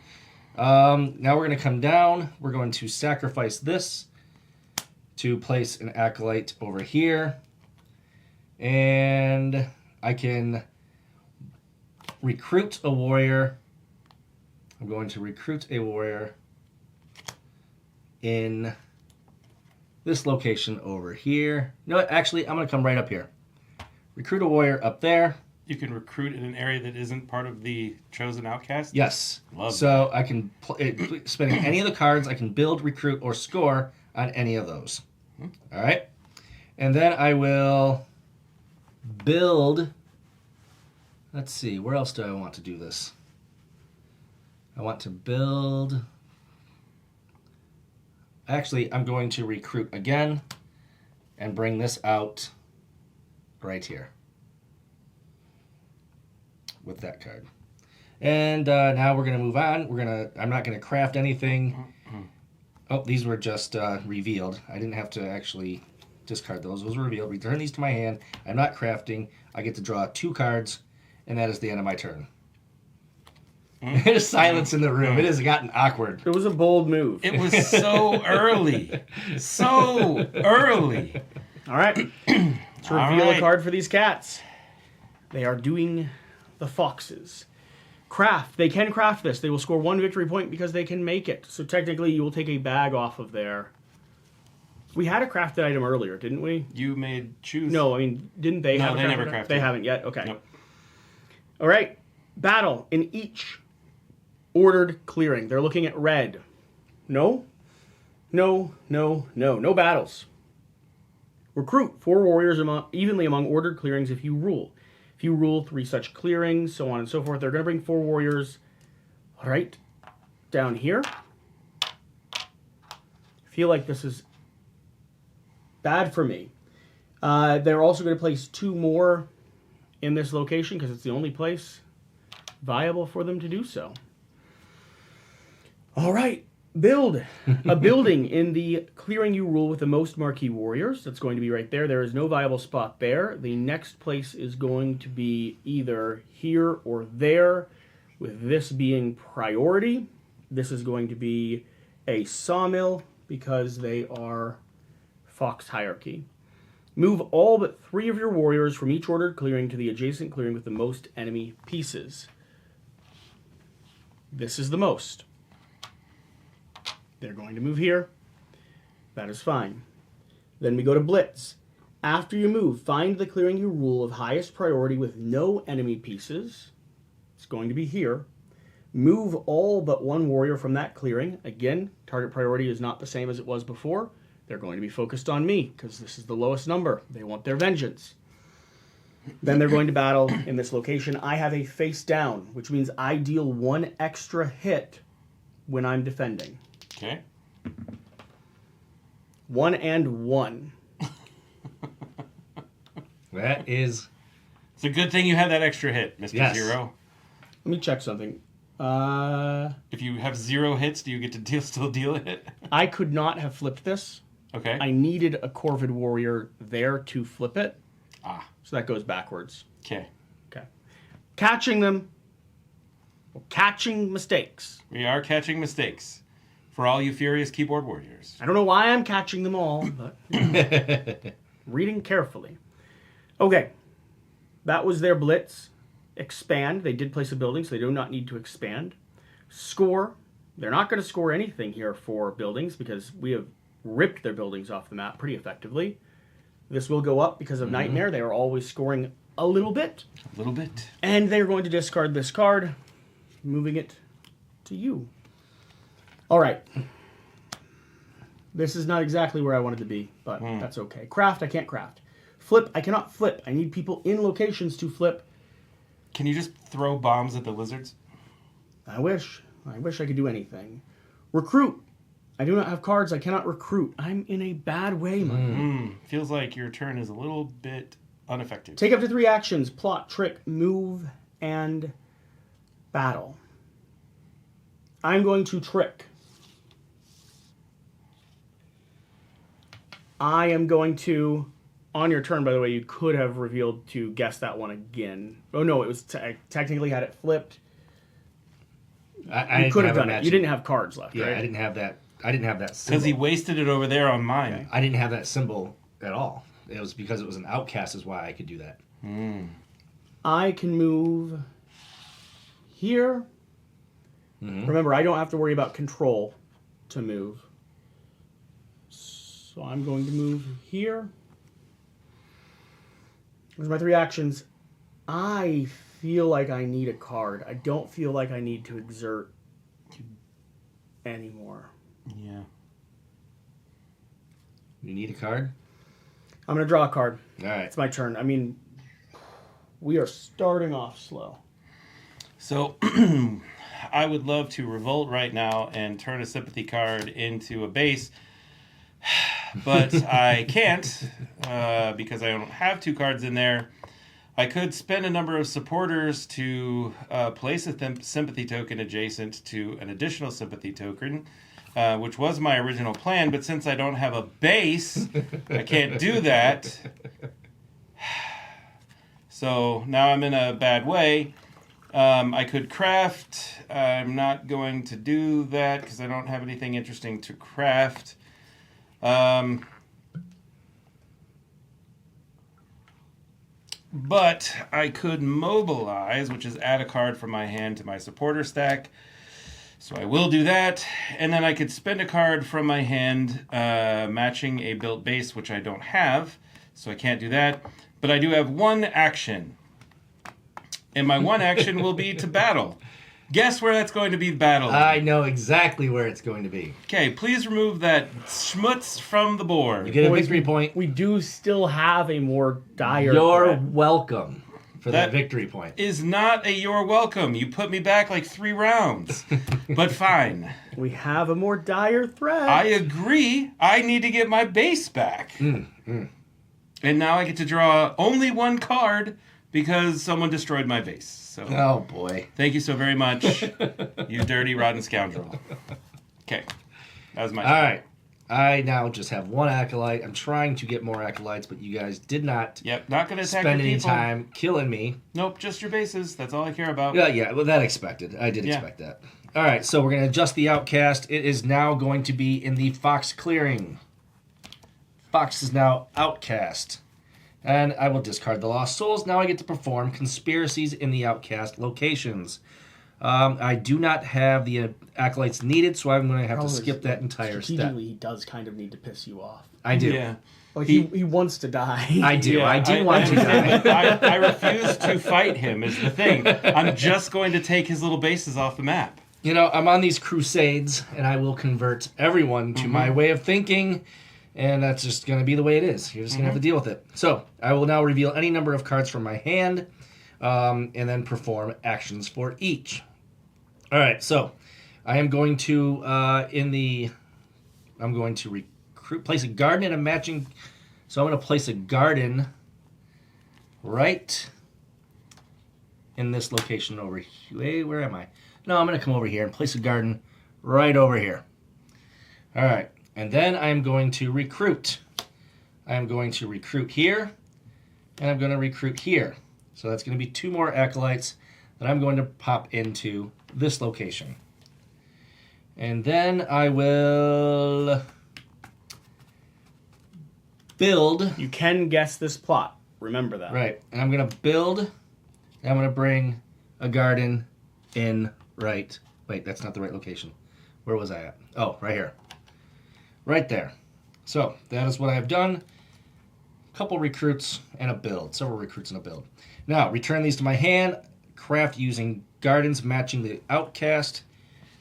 Now we're going to come down. We're going to sacrifice this to place an acolyte over here. And I can recruit a warrior. I'm going to recruit a warrior in this location over here. No, actually, I'm going to come right up here. Recruit a warrior up there. You can recruit in an area that isn't part of the chosen outcast? Yes. Love so I can, spending any of the cards, I can build, recruit, or score on any of those. All right? And then I will build... Let's see, where else do I want to do this? I want to build... Actually, I'm going to recruit again and bring this out right here with that card. And now we're going to move on. I'm not going to craft anything. Oh, these were just revealed. I didn't have to actually discard those. Those were revealed. Return these to my hand. I'm not crafting. I get to draw 2 cards, and that is the end of my turn. There's silence in the room. It has gotten awkward. It was a bold move. It was so early. So early. All right. Let's reveal a card for these cats. They are doing the foxes. Craft. They can craft this. They will score 1 victory point because they can make it. So technically, you will take a bag off of there. We had a crafted item earlier, didn't we? You made choose. No, I mean, didn't they have a crafted never item? crafted. They haven't yet? Okay. Nope. All right. Battle. In each ordered clearing. They're looking at red. No. No battles. Recruit 4 warriors evenly among ordered clearings if you rule. If you rule 3 such clearings, so on and so forth, they're going to bring 4 warriors right down here. I feel like this is bad for me. They're also going to place 2 more in this location because it's the only place viable for them to do so. All right. Build a building in the clearing you rule with the most marquee warriors. That's going to be right there. There is no viable spot there. The next place is going to be either here or there, with this being priority. This is going to be a sawmill because they are fox hierarchy. Move all but 3 of your warriors from each ordered clearing to the adjacent clearing with the most enemy pieces. This is the most. They're going to move here. That is fine. Then we go to Blitz. After you move, find the clearing you rule of highest priority with no enemy pieces. It's going to be here. Move all but 1 warrior from that clearing. Again, target priority is not the same as it was before. They're going to be focused on me because this is the lowest number. They want their vengeance. Then they're going to battle in this location. I have a face down, which means I deal 1 extra hit when I'm defending. Okay. 1 and 1. That is... It's a good thing you had that extra hit, Mr. Yes. Zero. Let me check something. If you have 0 hits, do you get to still deal a hit? I could not have flipped this. Okay. I needed a Corvid warrior there to flip it. Ah. So that goes backwards. Okay. Okay. Catching them. Catching mistakes. We are catching mistakes. For all you furious keyboard warriors. I don't know why I'm catching them all, but reading carefully. Okay. That was their blitz. Expand. They did place a building, so they do not need to expand. Score. They're not going to score anything here for buildings because we have ripped their buildings off the map pretty effectively. This will go up because of Nightmare. They are always scoring a little bit. A little bit. And they're going to discard this card, moving it to you. All right. This is not exactly where I wanted to be, but that's okay. Craft, I can't craft. Flip, I cannot flip. I need people in locations to flip. Can you just throw bombs at the lizards? I wish. I wish I could do anything. Recruit. I do not have cards. I cannot recruit. I'm in a bad way, man. Feels like your turn is a little bit ineffective. Take up to 3 actions. Plot, trick, move, and battle. I'm going to trick. I am going to... On your turn, by the way, you could have revealed to guess that one again. Oh, no, it was... I technically had it flipped. You could have done it. You didn't have cards left, Yeah, right? I didn't have that. I didn't have that symbol. Because he wasted it over there on mine. Okay. I didn't have that symbol at all. It was because it was an outcast is why I could do that. I can move here. Remember, I don't have to worry about control to move. So I'm going to move here. There's my 3 actions. I feel like I need a card. I don't feel like I need to exert anymore. Yeah. You need a card? I'm going to draw a card. All right. It's my turn. I mean, we are starting off slow. So, I would love to revolt right now and turn a sympathy card into a base, but I can't because I don't have 2 cards in there. I could spend a number of supporters to place a sympathy token adjacent to an additional sympathy token, which was my original plan, but since I don't have a base, I can't do that. So now I'm in a bad way. I could craft. I'm not going to do that because I don't have anything interesting to craft. But I could mobilize, which is add a card from my hand to my supporter stack. So I will do that. And then I could spend a card from my hand matching a built base, which I don't have. So I can't do that. But I do have 1 action. And my 1 action will be to battle. Guess where that's going to be battled? I know exactly where it's going to be. Okay, please remove that schmutz from the board. You get a victory point. We do still have a more dire You're threat. welcome for that victory point. Is not a you're welcome. You put me back like 3 rounds. But fine. We have a more dire threat. I agree. I need to get my base back. And now I get to draw only 1 card because someone destroyed my base. So Oh, boy. thank you so very much, you dirty, rotten scoundrel. Okay. That was my All right. I now just have 1 acolyte. I'm trying to get more acolytes, but you guys did not Yep, not going to attack spend your any people. time killing me. Nope, just your bases. That's all I care about. Yeah, well, that expected. I did expect that. All right, so we're going to adjust the outcast. It is now going to be in the Fox clearing. Fox is now outcast. And I will discard the Lost Souls. Now I get to perform conspiracies in the outcast locations. I do not have the acolytes needed, so I'm going to have to skip that entire step. Strategically, he does kind of need to piss you off. I do. Yeah. Like he wants to die. I do. Yeah, I do want to die. I refuse to fight him is the thing. I'm just going to take his little bases off the map. You know, I'm on these crusades, and I will convert everyone to my way of thinking, and that's just going to be the way it is. You're just going to have to deal with it. So, I will now reveal any number of cards from my hand, and then perform actions for each. All right, so I am going to, place a garden in a matching, so I'm going to place a garden right in this location over here. Wait, where am I? No, I'm going to come over here and place a garden right over here. All right. And then I'm going to recruit. I'm going to recruit here, and I'm going to recruit here. So that's going to be 2 more acolytes that I'm going to pop into this location. And then I will build. You can guess this plot. Remember that. Right. And I'm going to build, and I'm going to bring a garden in right. Wait, that's not the right location. Where was I at? Oh, right here. Right there. So, that is what I have done. A couple recruits and a build. Several recruits and a build. Now, return these to my hand. Craft using gardens matching the outcast.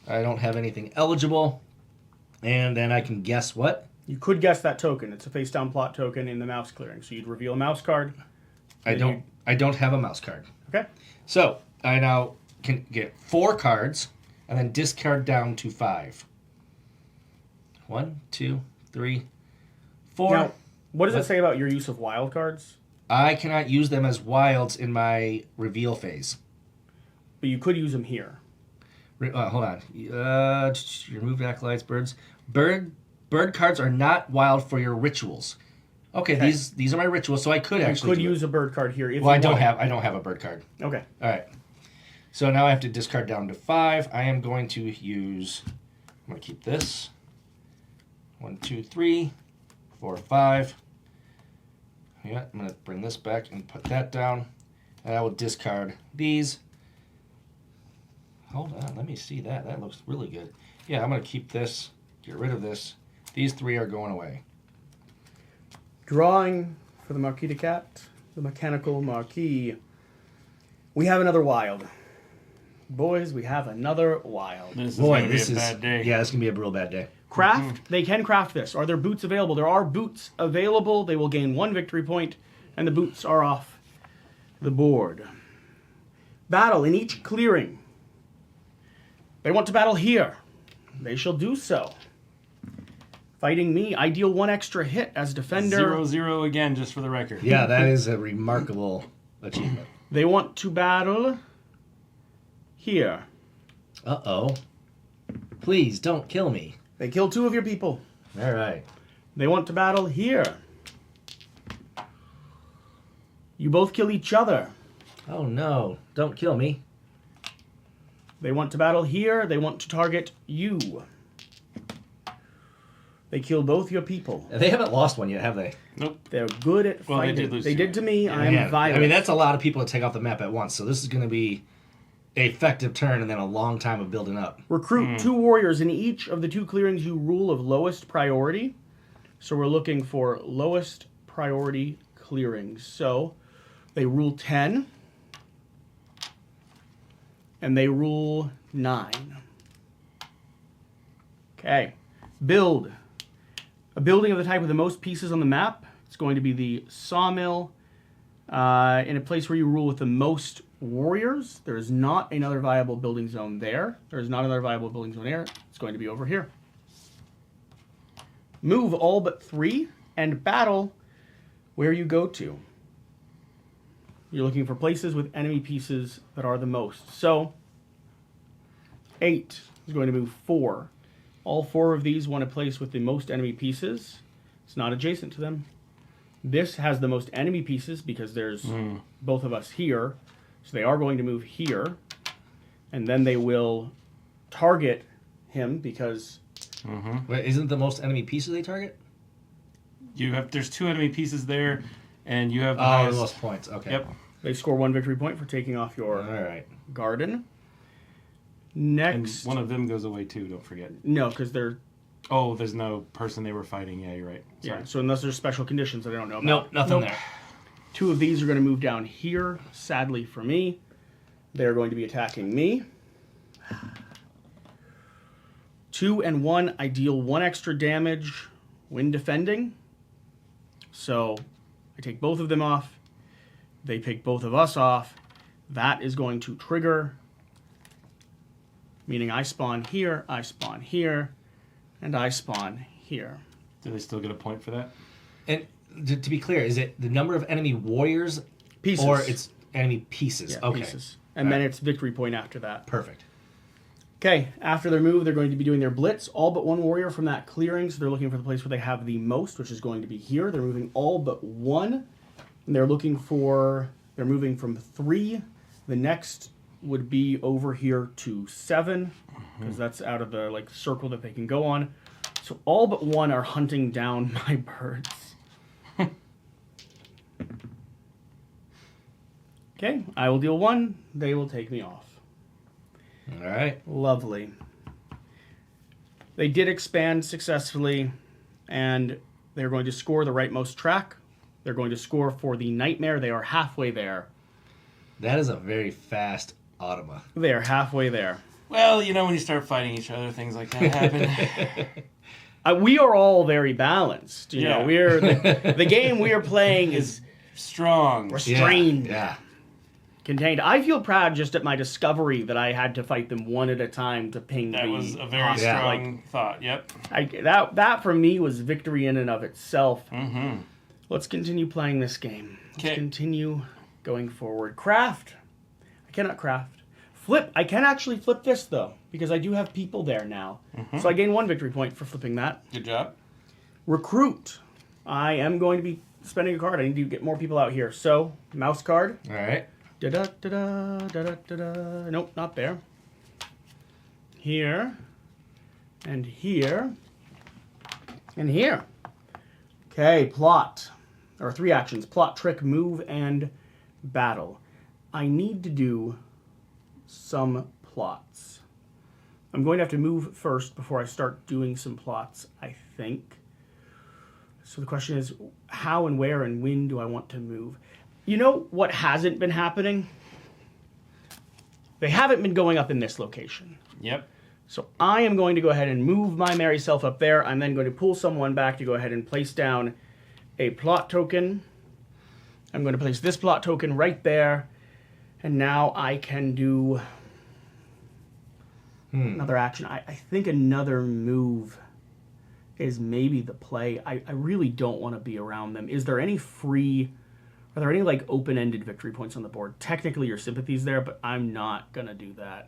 I don't have anything eligible. And then I can guess what? You could guess that token. It's a face down plot token in the mouse clearing. So you'd reveal a mouse card. I don't have a mouse card. Okay. So, I now can get 4 cards and then discard down to 5. 1, 2, 3, 4. Now, what does it say about your use of wild cards? I cannot use them as wilds in my reveal phase. But you could use them here. Hold on. Remove acolytes, birds. Bird cards are not wild for your rituals. Okay. These are my rituals, so I could actually. You could use a bird card here if I you don't wanted. have a bird card. Okay. All right. So now I have to discard down to 5. I am going to use. I'm going to keep this. 1, 2, 3, 4, 5. Yeah, I'm going to bring this back and put that down. And I will discard these. Hold on, let me see that. That looks really good. Yeah, I'm going to keep this, get rid of this. These 3 are going away. Drawing for the Marquise de Cat, the mechanical Marquis. We have another wild. Boys, we have another wild. This is going to be a bad day. Yeah, this can be a real bad day. Craft, they can craft this. Are there boots available? There are boots available. They will gain 1 victory point, and the boots are off the board. Battle in each clearing. They want to battle here. They shall do so. Fighting me, I deal 1 extra hit as defender. 0-0 again, just for the record. Yeah, that is a remarkable achievement. They want to battle here. Uh-oh. Please, don't kill me. They kill 2 of your people. All right. They want to battle here. You both kill each other. Oh, no. Don't kill me. They want to battle here. They want to target you. They kill both your people. They haven't lost one yet, have they? Nope. They're good at Well, fighting. they did lose They two. did to me. Yeah, I am violent. I mean, that's a lot of people to take off the map at once, so this is going to be an effective turn and then a long time of building up. Recruit 2 warriors in each of the 2 clearings you rule of lowest priority. So we're looking for lowest priority clearings. So they rule 10. And they rule 9. Okay. Build. A building of the type with the most pieces on the map. It's going to be the sawmill. In a place where you rule with the most warriors. There is not another viable building zone there. There is not another viable building zone there. It's going to be over here. Move all but 3 and battle where you go to. You're looking for places with enemy pieces that are the most. So, 8 is going to move 4. All 4 of these want a place with the most enemy pieces. It's not adjacent to them. This has the most enemy pieces because there's both of us here. So they are going to move here. And then they will target him because... Wait, isn't the most enemy pieces they target? There's 2 enemy pieces there, and you have the Oh, highest. the most points. Okay. Yep. they score 1 victory point for taking off your All right. garden. And Next... one of them goes away too, don't forget. No, because they're... Oh, there's no person they were fighting. Yeah, you're right. Sorry. Yeah, so unless there's special conditions that I don't know about. Nope, nothing there. 2 of these are going to move down here, sadly for me. They're going to be attacking me. 2 and 1, I deal 1 extra damage when defending. So I take both of them off. They pick both of us off. That is going to trigger, meaning I spawn here, and I spawn here. Do they still get a point for that? And to be clear, is it the number of enemy warriors Pieces. or it's enemy pieces? Yeah, Okay. pieces. And then it's victory point after that. Perfect. Okay, after their move, they're going to be doing their blitz. All but 1 warrior from that clearing, so they're looking for the place where they have the most, which is going to be here. They're moving all but 1. And they're moving from 3. The next would be over here to 7, because that's out of the circle that they can go on. So all but 1 are hunting down my birds. Okay, I will deal 1. They will take me off. All right. Lovely. They did expand successfully, and they're going to score the rightmost track. They're going to score for the nightmare. They are halfway there. That is a very fast automa. They are halfway there. Well, when you start fighting each other, things like that happen. We are all very balanced. You Yeah. know, we're the game we are playing is Strong. restrained, Yeah. contained. I feel proud just at my discovery that I had to fight them one at a time to ping That the was a very hostile. strong thought. Yep. That for me was victory in and of itself. Mm-hmm. Let's continue playing this game. Let's 'Kay. continue going forward. Craft. I cannot craft. Flip. I can actually flip this, though, because I do have people there now. So I gain 1 victory point for flipping that. Good job. Recruit. I am going to be spending a card. I need to get more people out here. So, mouse card. All right. Da-da-da-da, da-da-da-da. Nope, not there. Here. And here. And here. Okay, plot. There are 3 actions. Plot, trick, move, and battle. I need to do some plots. I'm going to have to move first before I start doing some plots, I think. So the question is, how and where and when do I want to move? You know what hasn't been happening? They haven't been going up in this location. Yep. So I am going to go ahead and move my merry self up there. I'm then going to pull someone back to go ahead and place down a plot token. I'm going to place this plot token right there. And now I can do another action. I think another move is maybe the play. I really don't want to be around them. Are there any like open-ended victory points on the board? Technically your sympathy's there, but I'm not going to do that.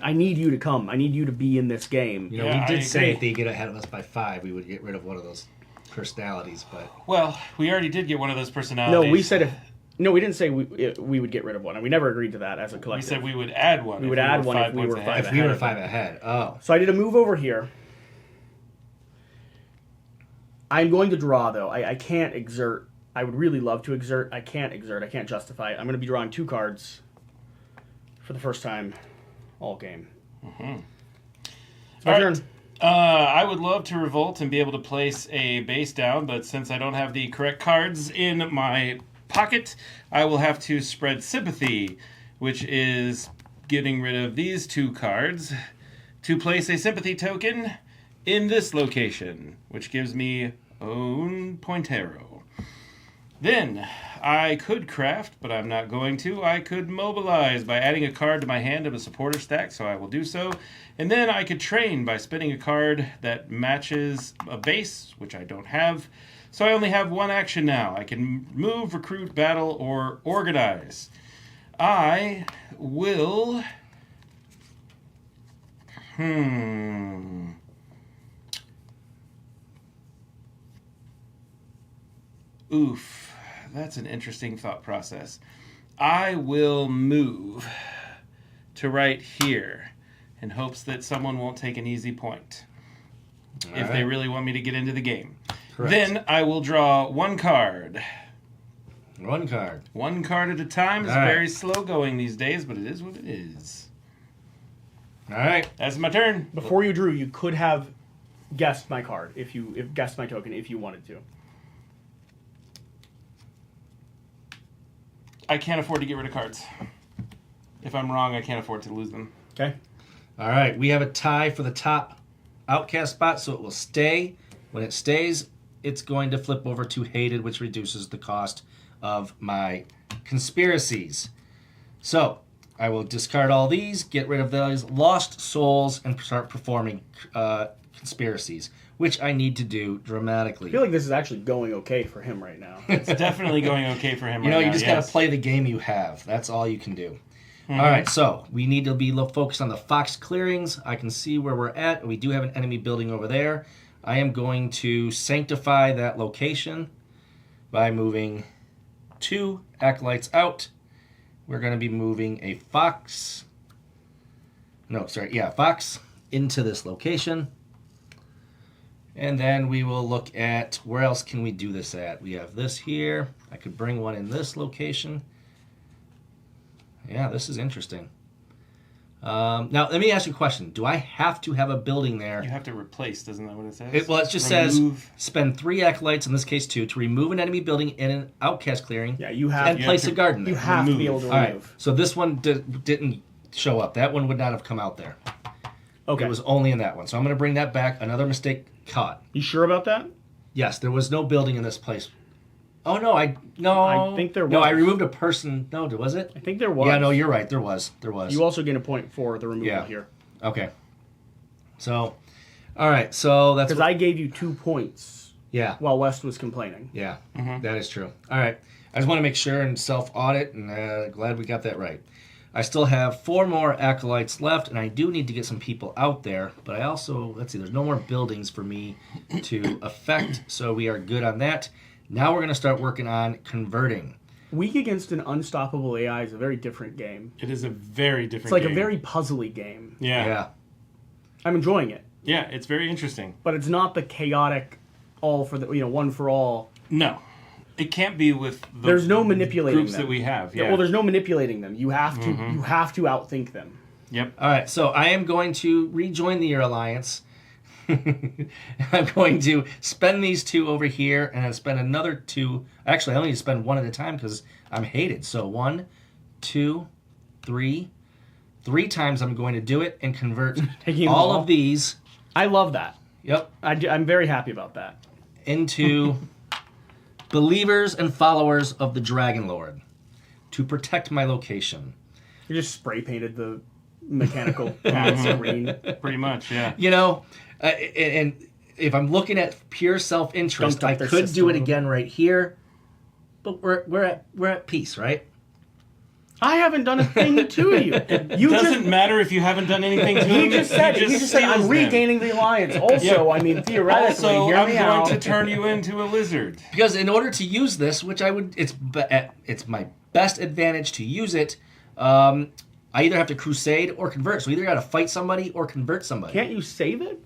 I need you to come. I need you to be in this game. You know, we did say if they get ahead of us by 5, we would get rid of one of those personalities, but... Well, we already did get one of those personalities. No, we said No, we didn't say we would get rid of one. We never agreed to that as a collective. We said we would add one. We would add one if we were 5 ahead. If we were 5 ahead, oh. So I did a move over here. I'm going to draw, though. I can't exert. I would really love to exert. I can't exert. I can't justify it. I'm going to be drawing 2 cards for the first time all game. Mm-hmm. It's my turn. I would love to revolt and be able to place a base down, but since I don't have the correct cards in my pocket, I will have to spread sympathy, which is getting rid of these 2 cards to place a sympathy token in this location, which gives me un Pointero. Then I could craft, but I'm not going to. I could mobilize by adding a card to my hand of a supporter stack, so I will do so. And then I could train by spending a card that matches a base, which I don't have. So I only have 1 action now. I can move, recruit, battle, or organize. I will... Oof. That's an interesting thought process. I will move to right here in hopes that someone won't take an easy point if they really want me to get into the game. Correct. Then I will draw 1 card. 1 card. 1 card at a time. It's very slow going these days, but it is what it is. All right. That's my turn. Before you drew, you could have guessed my card, if guessed my token, if you wanted to. I can't afford to get rid of cards. If I'm wrong, I can't afford to lose them. Okay. All right. We have a tie for the top outcast spot, so it will stay. When it stays, it's going to flip over to hated, which reduces the cost of my conspiracies. So I will discard all these, get rid of those lost souls, and start performing conspiracies, which I need to do dramatically. I feel like this is actually going okay for him right now. It's definitely going okay for him right now. You just got to play the game you have. That's all you can do. Mm-hmm. All right, so we need to be focused on the fox clearings. I can see where we're at. We do have an enemy building over there. I am going to sanctify that location by moving 2 acolytes out. We're going to be moving a fox. Fox into this location. And then we will look at where else can we do this at. We have this here. I could bring one in this location. Yeah, this is interesting. Now, let me ask you a question. Do I have to have a building there? You have to replace, doesn't that what it says? It just says spend 3 acolytes, in this case 2, to remove an enemy building in an outcast clearing. Yeah, you have and place a garden there. You have to be able to remove. All right, so this one didn't show up. That one would not have come out there. Okay. It was only in that one. So I'm going to bring that back. Another mistake caught. You sure about that? Yes, there was no building in this place. Oh, no, I think there was. No, I removed a person. No, was it? I think there was. Yeah, no, you're right. There was. You also gain a point for the removal here. Okay. So, all right. So that's because I gave you 2 points. Yeah. While West was complaining. Yeah, that is true. All right. I just want to make sure and self-audit, and glad we got that right. I still have 4 more acolytes left, and I do need to get some people out there. But I also, let's see, there's no more buildings for me to affect, so we are good on that. Now we're going to start working on converting. Weak against an unstoppable AI is a very different game. It is a very different game. It's like a very puzzly game. Yeah. I'm enjoying it. Yeah, it's very interesting. But it's not the chaotic all for the, one for all. No. It can't be with the there's no manipulating groups them. that we have. Yeah. Well, there's no manipulating them. You have to outthink them. Yep. All right, so I am going to rejoin the Year Alliance. I'm going to spend these 2 over here and then spend another 2. Actually, I only need to spend 1 at a time because I'm hated. So 1, 2, 3. 3 times I'm going to do it and convert Taking all them all? of these. I love that. Yep. I'm very happy about that. Into believers and followers of the Dragon Lord to protect my location. You just spray painted the mechanical cats green. Pretty much, yeah. You know, and if I'm looking at pure self-interest, Dunked up I their could system do a it little again right here. But we're at peace, right? I haven't done a thing to you. You Doesn't matter if you haven't done anything to him. He just said I'm steals them. regaining the alliance. Also, I mean, theoretically, Also, hear I'm me going out. to turn you into a lizard. Because in order to use this, which I would, it's my best advantage to use it. I either have to crusade or convert. So either got to fight somebody or convert somebody. Can't you save it?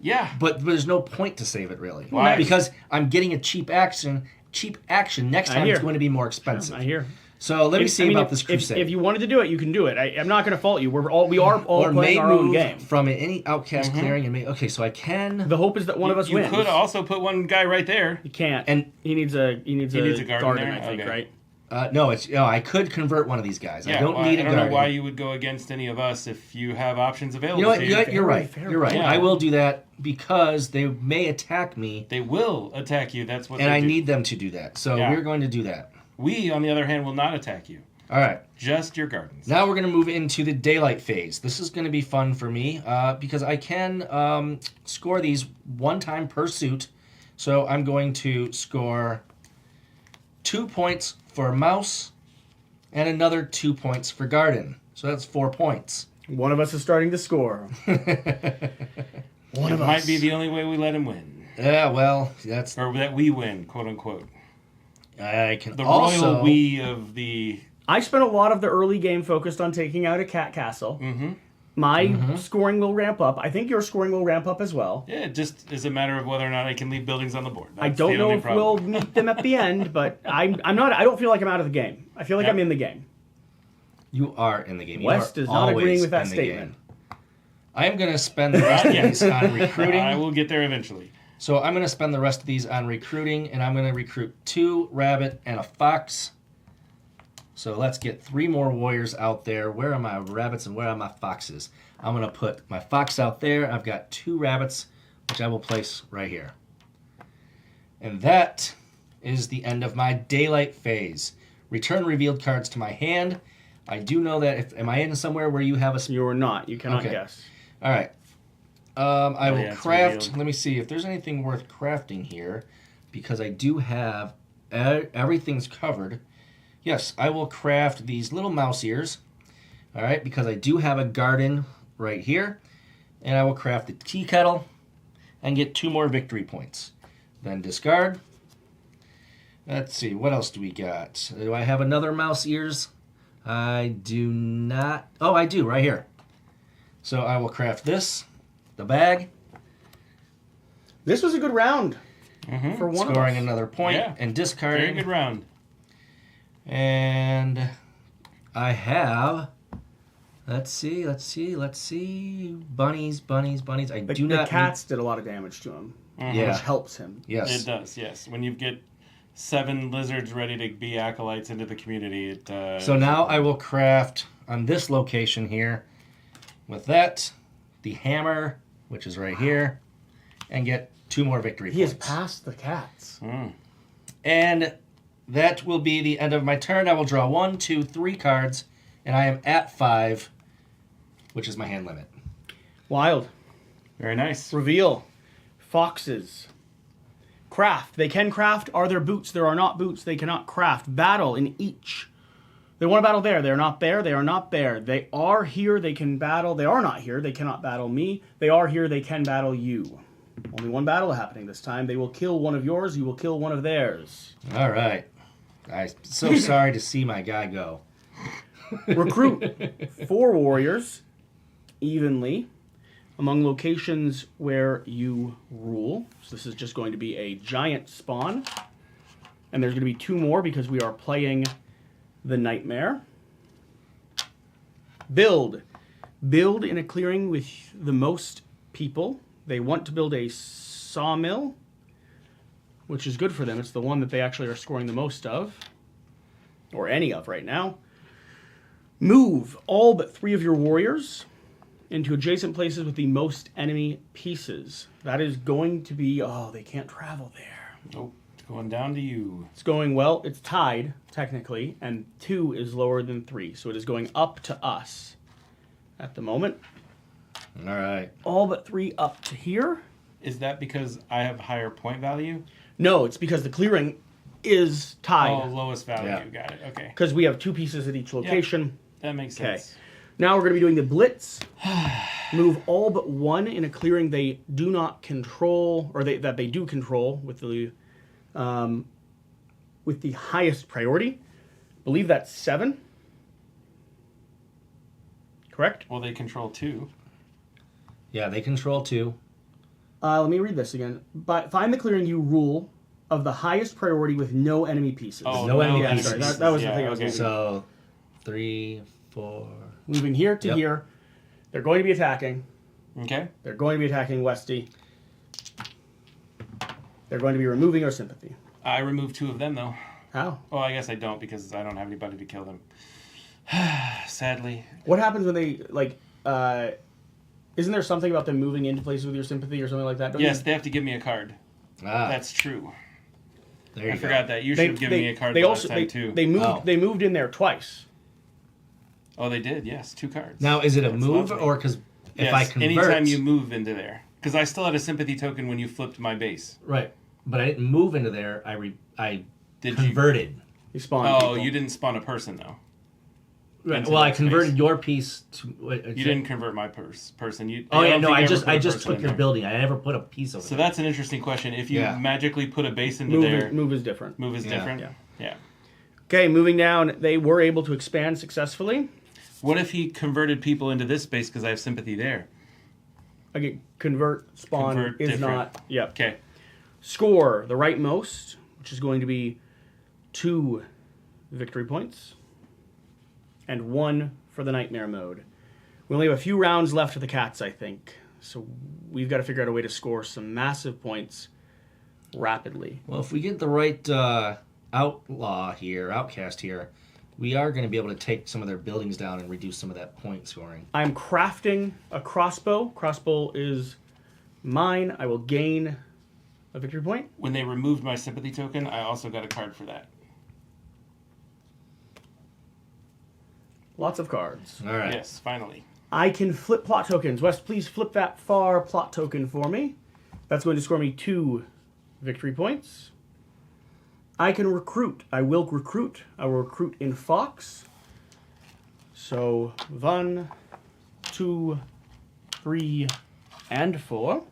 Yeah. But there's no point to save it really. Why? Because I'm getting a cheap action. Cheap action next time hear. it's going to be more expensive. I hear. So let me see about this if, crusade. if you wanted to do it, you can do it. I'm not going to fault you. We are all or playing may our own move game. from any outcast clearing and may. Okay, so I can. The hope is that one of us You wins. could also put one guy right there. You can't. And- he needs a garden there? I think, Okay. right? No, I could convert one of these guys. Yeah, I don't well, need a I don't guard. know why you would go against any of us if you have options available You know what? to You're right. Fair, You're right. yeah. I will do that because they may attack me, They will attack you. That's what and they I do. need them to do that. So Yeah. we're going to do that. We, on the other hand, will not attack you. All right. Just your gardens. Now we're going to move into the daylight phase. This is going to be fun for me because I can score these one time per suit. So I'm going to score 2 points for mouse and another 2 points for garden. So that's 4 points. One of us is starting to score. One It of might us. be the only way we let him win. Yeah, well, that's Or that we win, quote unquote. I can The also royal we of the... I spent a lot of the early game focused on taking out a cat castle. Mm-hmm. My scoring will ramp up. I think your scoring will ramp up as well. Yeah, it just is a matter of whether or not I can leave buildings on the board. I That's don't the know only if problem. we'll meet them at the end, but I'm not. I don't feel like I'm out of the game. I feel like Yeah. I'm in the game. You are in the game. You West are is not always agreeing with that in the statement. game. I am going to spend the rest of these on recruiting. I will get there eventually. So I'm going to spend the rest of these on recruiting, and I'm going to recruit 2 rabbit and a fox. So let's get 3 more warriors out there. Where are my rabbits and where are my foxes? I'm going to put my fox out there. I've got 2 rabbits, which I will place right here. And that is the end of my daylight phase. Return revealed cards to my hand. I do know that if am I in somewhere where you have a You are not. You cannot Okay. guess. all right. I will yeah, it's craft. revealed. Let me see if there's anything worth crafting here, because I do have everything's covered. Yes, I will craft these little mouse ears. All right, because I do have a garden right here, and I will craft the tea kettle and get 2 more victory points. Then discard. Let's see, what else do we got? Do I have another mouse ears? I do not. Oh, I do, right here. So I will craft this, the bag, This was a good round for one scoring of us. another point, Yeah. and Very discarding. good round. And I have. Let's see. Bunnies. I The, do the not. cats did a lot of damage to him, Yeah. which helps him. Yes. It does, yes. When you get 7 lizards ready to be acolytes into the community, it... So now I will craft on this location here, with that, the hammer, which is right here, and get 2 more victory He has points. passed the cats. And that will be the end of my turn. I will draw 1, 2, 3 cards, and I am at 5, which is my hand limit. Wild. Very nice. Reveal. Foxes. Craft. They can craft. Are there boots? There are not boots. They cannot craft. Battle in each. They want to battle there. They are not there. They are not there. They are here. They can battle. They are not here. They cannot battle me. They are here. They can battle you. Only one battle happening this time. They will kill one of yours. You will kill one of theirs. All right. I'm so sorry to see my guy go. Recruit 4 warriors evenly among locations where you rule. So this is just going to be a giant spawn. And there's going to be 2 more because we are playing the Nightmare. Build. Build in a clearing with the most people. They want to build a sawmill, which is good for them. It's the one that they actually are scoring the most of, or any of right now. Move all but 3 of your warriors into adjacent places with the most enemy pieces. That is going to be... Oh, they can't travel there. Nope. It's going down to you. It's going, well, it's tied, technically, and 2 is lower than 3. So it is going up to us at the moment. All right. All but 3 up to here. Is that because I have higher point value? No, it's because the clearing is tied. Oh, lowest value. Yeah. Got it. Okay. Because we have 2 pieces at each location. That makes sense. Now we're going to be doing the blitz. Move all but 1 in a clearing they do not control, or that they do control with the highest priority. Believe that's 7. Correct? Well, they control 2. Yeah, they control 2. Let me read this again. Find the clearing you rule of the highest priority with no enemy pieces. Oh, No enemy yeah, pieces. sorry, that was the Yeah, thing I was okay. moving. So 3, 4. Moving here to Yep. here. They're going to be attacking. Okay. They're going to be attacking Westy. They're going to be removing our sympathy. I removed 2 of them, though. How? Oh, I guess I don't because I don't have anybody to kill them. Sadly. What happens when they, like, isn't there something about them moving into places with your sympathy or something like that? Don't Yes, you- they have to give me a card. Ah, That's true. there you I go. forgot that. You should have given me a card they last also, time, too. They moved, Oh. they moved in there twice. Oh, they did. Yes, 2 cards. Now, is it a That's move lovely. or because if Yes, I convert... anytime you move into there. Because I still had a sympathy token when you flipped my base. Right. But I didn't move into there. I Did converted. You spawned. you? Oh, people. you didn't spawn a person, though. Right. Into Well, I that converted space. your piece to... You didn't convert my person. You, Oh, yeah, don't no, think I you just ever put a just person took in your there. building. I never put a piece over So there. that's an interesting question. If you Yeah. magically put a base into Move, there, move is different. move is Yeah. different? Yeah. Yeah. Okay, moving down. They were able to expand successfully. What if he converted people into this space because I have sympathy there? Again, convert spawn Convert is different. not. Yep. Okay. Score the rightmost, which is going to be 2 victory points and 1 for the nightmare mode. We only have a few rounds left of the cats, I think. So we've got to figure out a way to score some massive points rapidly. Well, if we get the right outcast here, we are going to be able to take some of their buildings down and reduce some of that point scoring. I'm crafting a crossbow. Crossbow is mine. I will gain a victory point. When they removed my sympathy token, I also got a card for that. Lots of cards. All right. Yes, finally. I can flip plot tokens. Wes, please flip that far plot token for me. That's going to score me 2 victory points. I can recruit. I will recruit. I will recruit in Fox. So 1, 2, 3, and 4.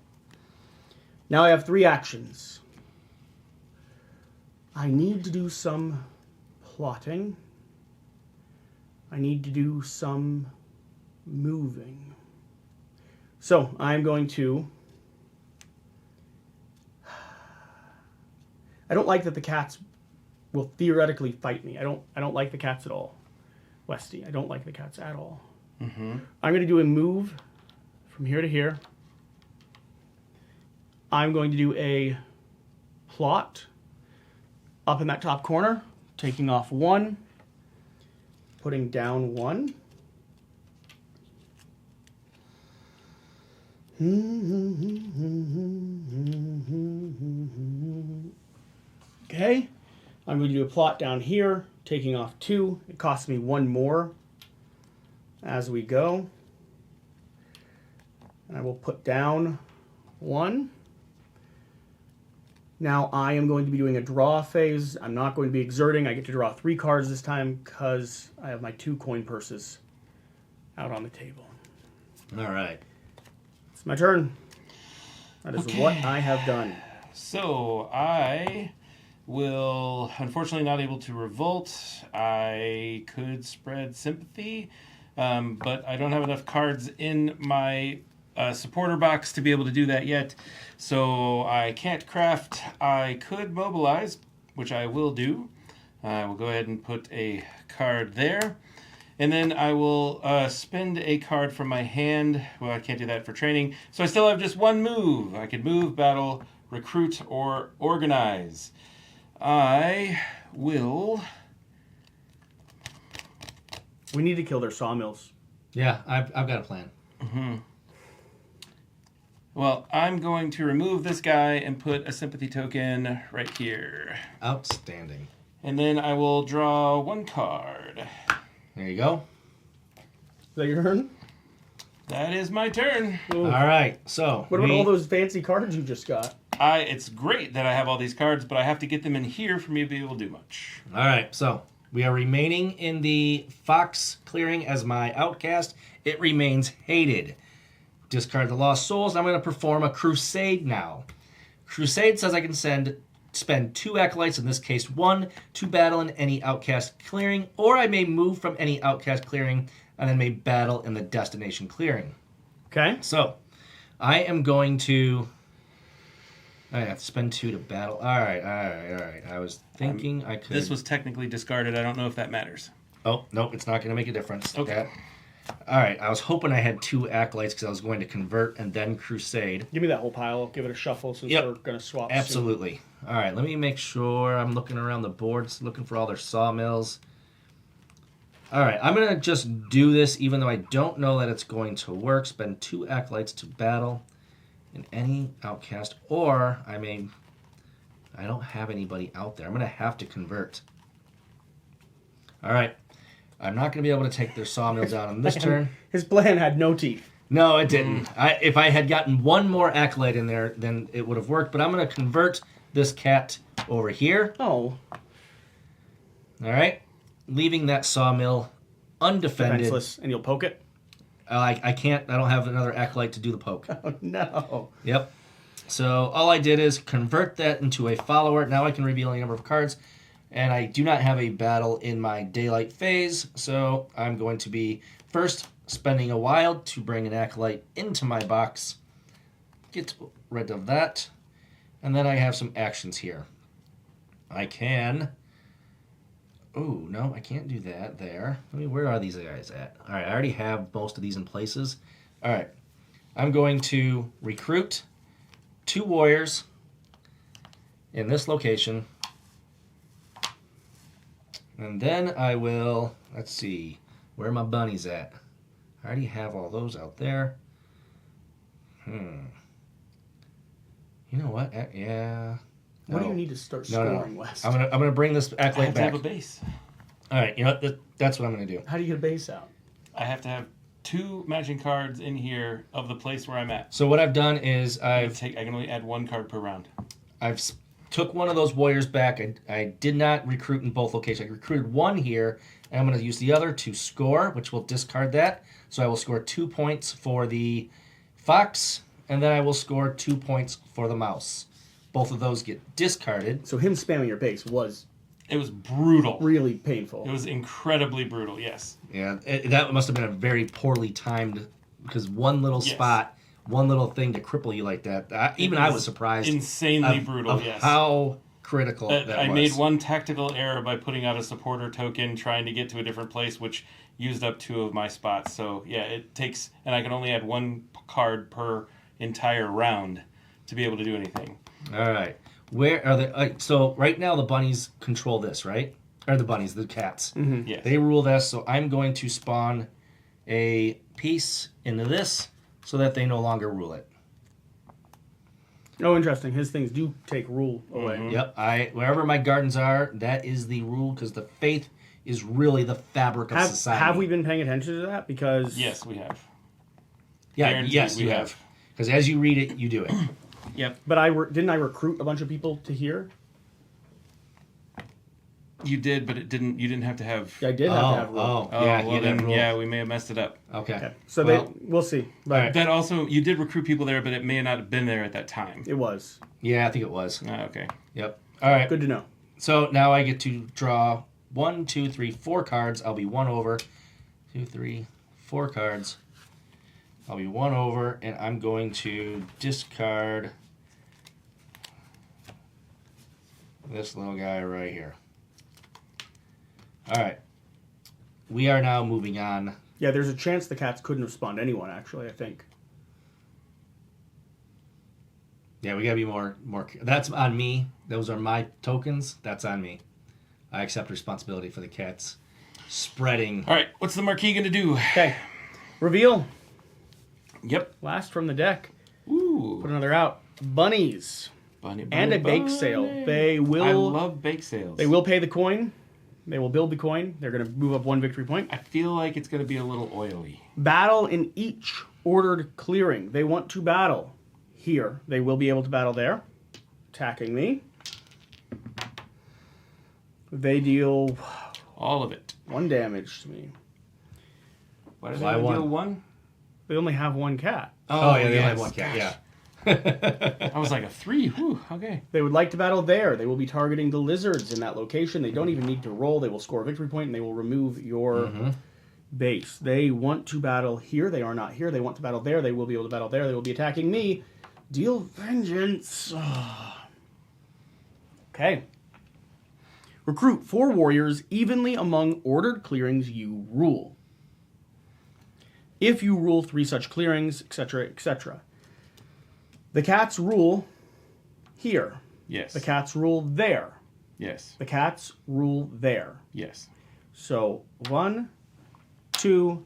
Now I have 3 actions. I need to do some plotting. I need to do some moving. So I'm going to... I don't like that the cats will theoretically fight me. I don't like the cats at all. Westy, I don't like the cats at all. Mm-hmm. I'm going to do a move from here to here. I'm going to do a plot up in that top corner, taking off 1, putting down 1. Okay, I'm going to do a plot down here, taking off 2. It costs me 1 more as we go. And I will put down 1. Now I am going to be doing a draw phase. I'm not going to be exerting. I get to draw 3 cards this time because I have my 2 coin purses out on the table. All right. It's my turn. That is what I have done. So I will, unfortunately, not able to revolt. I could spread sympathy, but I don't have enough cards in my supporter box to be able to do that yet. So I can't craft. I could mobilize, which I will do. I will go ahead and put a card there. And then I will spend a card from my hand. Well, I can't do that for training. So I still have just 1 move. I could move, battle, recruit, or organize. I will We need to kill their sawmills. Yeah, I've got a plan. Well, I'm going to remove this guy and put a sympathy token right here. Outstanding. And then I will draw 1 card. There you go. Is that your turn? That is my turn. All right, so What about all those fancy cards you just got? It's great that I have all these cards, but I have to get them in here for me to be able to do much. All right, so we are remaining in the Fox clearing as my outcast. It remains hated. Discard the Lost Souls. I'm going to perform a Crusade now. Crusade says I can spend 2 acolytes, in this case 1, to battle in any outcast clearing, or I may move from any outcast clearing and then may battle in the destination clearing. Okay. So, I am going to... I have to spend 2 to battle. All right. I was thinking I could... This was technically discarded. I don't know if that matters. Oh, no, it's not going to make a difference. Okay. All right, I was hoping I had 2 acolytes because I was going to convert and then crusade. Give me that whole pile. I'll give it a shuffle since we're going to swap. Absolutely. Soon. All right, let me make sure I'm looking around the boards, looking for all their sawmills. All right, I'm going to just do this even though I don't know that it's going to work. Spend 2 acolytes to battle in any outcast, or I don't have anybody out there. I'm going to have to convert. All right. I'm not going to be able to take their sawmill down on this turn. His plan had no teeth. No, it didn't. If I had gotten 1 more acolyte in there, then it would have worked. But I'm going to convert this cat over here. Oh. All right. Leaving that sawmill undefended. Defenseless, and you'll poke it? I can't. I don't have another acolyte to do the poke. Oh, no. Yep. So all I did is convert that into a follower. Now I can reveal any number of cards. And I do not have a battle in my daylight phase, so I'm going to be first spending a wild to bring an acolyte into my box. Get rid of that. And then I have some actions here. I can... Oh, no, I can't do that there. Where are these guys at? All right, I already have most of these in places. All right, I'm going to recruit 2 warriors in this location. And then I will, let's see, where are my bunnies at? I already have all those out there. You know what? Yeah. What do No. you need to start scoring, West? I'm gonna bring this I acolyte have to back. have a base. All right, you know what? That's what I'm gonna do. How do you get a base out? I have to have 2 matching cards in here of the place where I'm at. So what I've done is I can only add 1 card per round. took one of those warriors back. I did not recruit in both locations. I recruited 1 here, and I'm going to use the other to score, which will discard that. So I will score 2 points for the fox, and then I will score 2 points for the mouse. Both of those get discarded. So him spamming your base was It was brutal. really painful. It was incredibly brutal, yes. Yeah, that must have been a very poorly timed, because one little Yes. spot, one little thing to cripple you like that. I was surprised. Insanely of, brutal, of yes. how critical that I was. made one tactical error by putting out a supporter token trying to get to a different place, which used up 2 of my spots. So, yeah, it takes... And I can only add 1 card per entire round to be able to do anything. All right. Where are the... so, right now the bunnies control this, right? Or the bunnies, the cats. Mm-hmm. Yes. They rule this, so I'm going to spawn a piece into this so that they no longer rule it. Oh, interesting. His things do take rule away. Mm-hmm. Yep. Wherever my gardens are, that is the rule, because the faith is really the fabric of society. Have we been paying attention to that? Because Yes, we have. Yeah, Guaranteed yes, we you have. Because as you read it, you do it. Yep. But didn't I recruit a bunch of people to here? You did, but it didn't. You didn't have to have... Yeah, I did have to have rule. Oh, Oh, yeah, well you then, didn't rule. yeah, we may have messed it up. Okay. Okay. So Well, we'll see. But all right. That also, you did recruit people there, but it may not have been there at that time. it was. Yeah, I think it was. Okay. Yep. All right. Good to know. So now I get to draw 1, 2, 3, 4 cards. I'll be 1 over. 2, 3, 4 cards. I'll be 1 over, and I'm going to discard this little guy right here. All right. We are now moving on. Yeah, there's a chance the cats couldn't have spawned anyone, actually, I think. Yeah, we gotta be more. That's on me. Those are my tokens. That's on me. I accept responsibility for the cats. spreading. All right, what's the Marquis going to do? Okay. Reveal. Yep. Last from the deck. Ooh. Put another out. Bunnies. Bunny, And a bake sale. They will. I love bake sales. They will pay the coin. They will build the coin. They're going to move up 1 victory point. I feel like it's going to be a little oily. Battle in each ordered clearing. They want to battle here. They will be able to battle there. Attacking me. They deal All of it. 1 damage to me. Why does Why it one? deal 1? They only have 1 cat. Oh, yeah, they only yes. have 1 cat, yeah. I was like a 3. Whew, okay. They would like to battle there. They will be targeting the lizards in that location. They don't even need to roll. They will score a victory point and they will remove your base. They want to battle here. They are not here. They want to battle there. They will be able to battle there. They will be attacking me. Deal vengeance. Okay. Recruit 4 warriors evenly among ordered clearings you rule. If you rule 3 such clearings, etc., etc. The cats rule here. Yes. The cats rule there. Yes. The cats rule there. Yes. So 1, 2,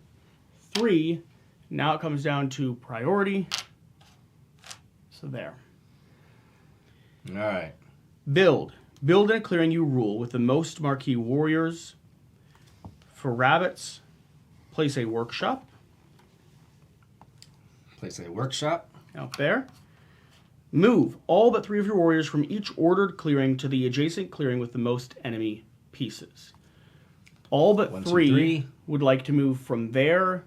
3. Now it comes down to priority. So there. All right. Build. Build in a clearing you rule with the most marquee warriors. For rabbits, place a workshop Place a workshop. out there. Move all but 3 of your warriors from each ordered clearing to the adjacent clearing with the most enemy pieces. All but 1, 2, 3 3. would like to move from there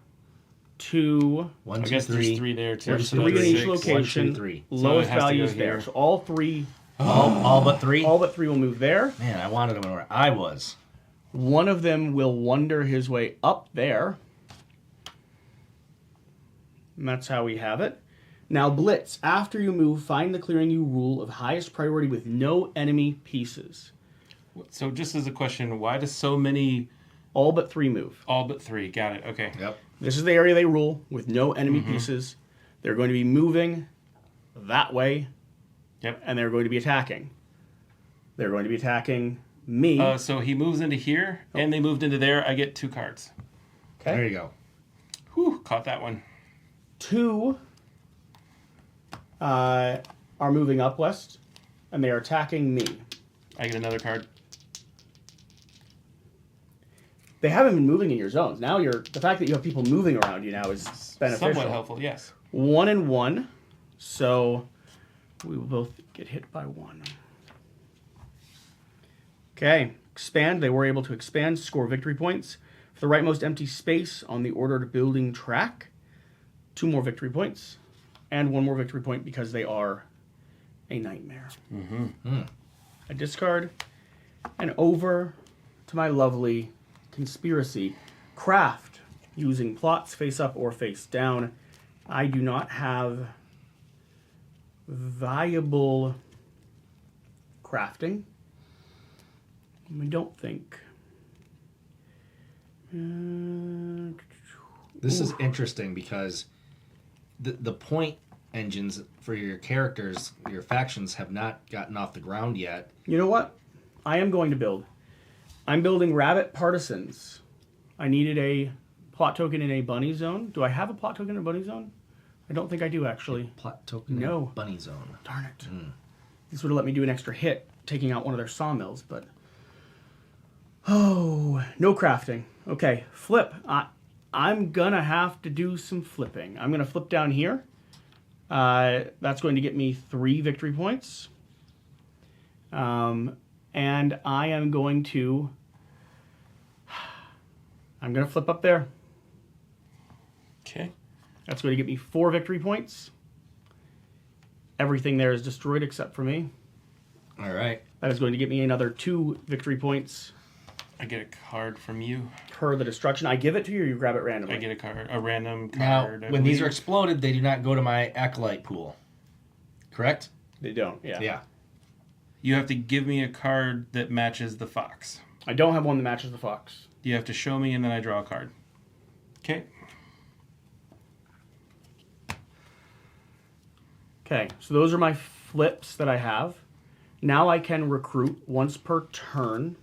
to 1, I 2, guess 3. there's 3 there too. there's two, 3 in each 6. location. 1, 2, 3. Lowest So it has to value go is there. here. So all 3 All but 3? all but 3 will move there. Man, I wanted them where I was. One of them will wander his way up there. And that's how we have it. Now blitz. After you move, find the clearing you rule of highest priority with no enemy pieces. So just as a question, why does so many All but 3 move. all but 3? Got it. Okay. Yep. This is the area they rule with no enemy pieces. They're going to be moving that way. Yep. And they're going to be attacking. They're going to be attacking me. So he moves into here, and they moved into there. I get 2 cards. Okay. There you go. Whew, caught that one. 2 are moving up west, and they are attacking me. I get another card. They haven't been moving in your zones. Now the fact that you have people moving around you now is beneficial. Somewhat helpful, yes. 1 and 1, so we will both get hit by 1. Okay, expand. They were able to expand, score victory points. For the rightmost empty space on the ordered building track, 2 more victory points, and 1 more victory point because they are a nightmare. I discard, and over to my lovely conspiracy. Craft, using plots face up or face down. I do not have viable crafting. I don't think. This is interesting because the point engines for your characters, your factions, have not gotten off the ground yet. You know what? I am going to build. I'm building rabbit partisans. I needed a plot token in a bunny zone. Do I have a plot token in a bunny zone? I don't think I do, actually. Plot token No. in bunny zone. Darn it. This would have let me do an extra hit, taking out one of their sawmills, but... Oh, no crafting. Okay, flip. I'm going to have to do some flipping. I'm going to flip down here. That's going to get me 3 victory points. And I am going to... I'm going to flip up there. Okay. That's going to get me 4 victory points. Everything there is destroyed except for me. All right. That is going to get me another 2 victory points I get a card from you. per the destruction. I give it to you or you grab it randomly? I get a random Now, card. I when these believe. are exploded, they do not go to my acolyte pool. Correct? They don't, yeah. Yeah. You have to give me a card that matches the fox. I don't have one that matches the fox. You have to show me, and then I draw a card. Okay. Okay, so those are my flips that I have. Now I can recruit once per turn.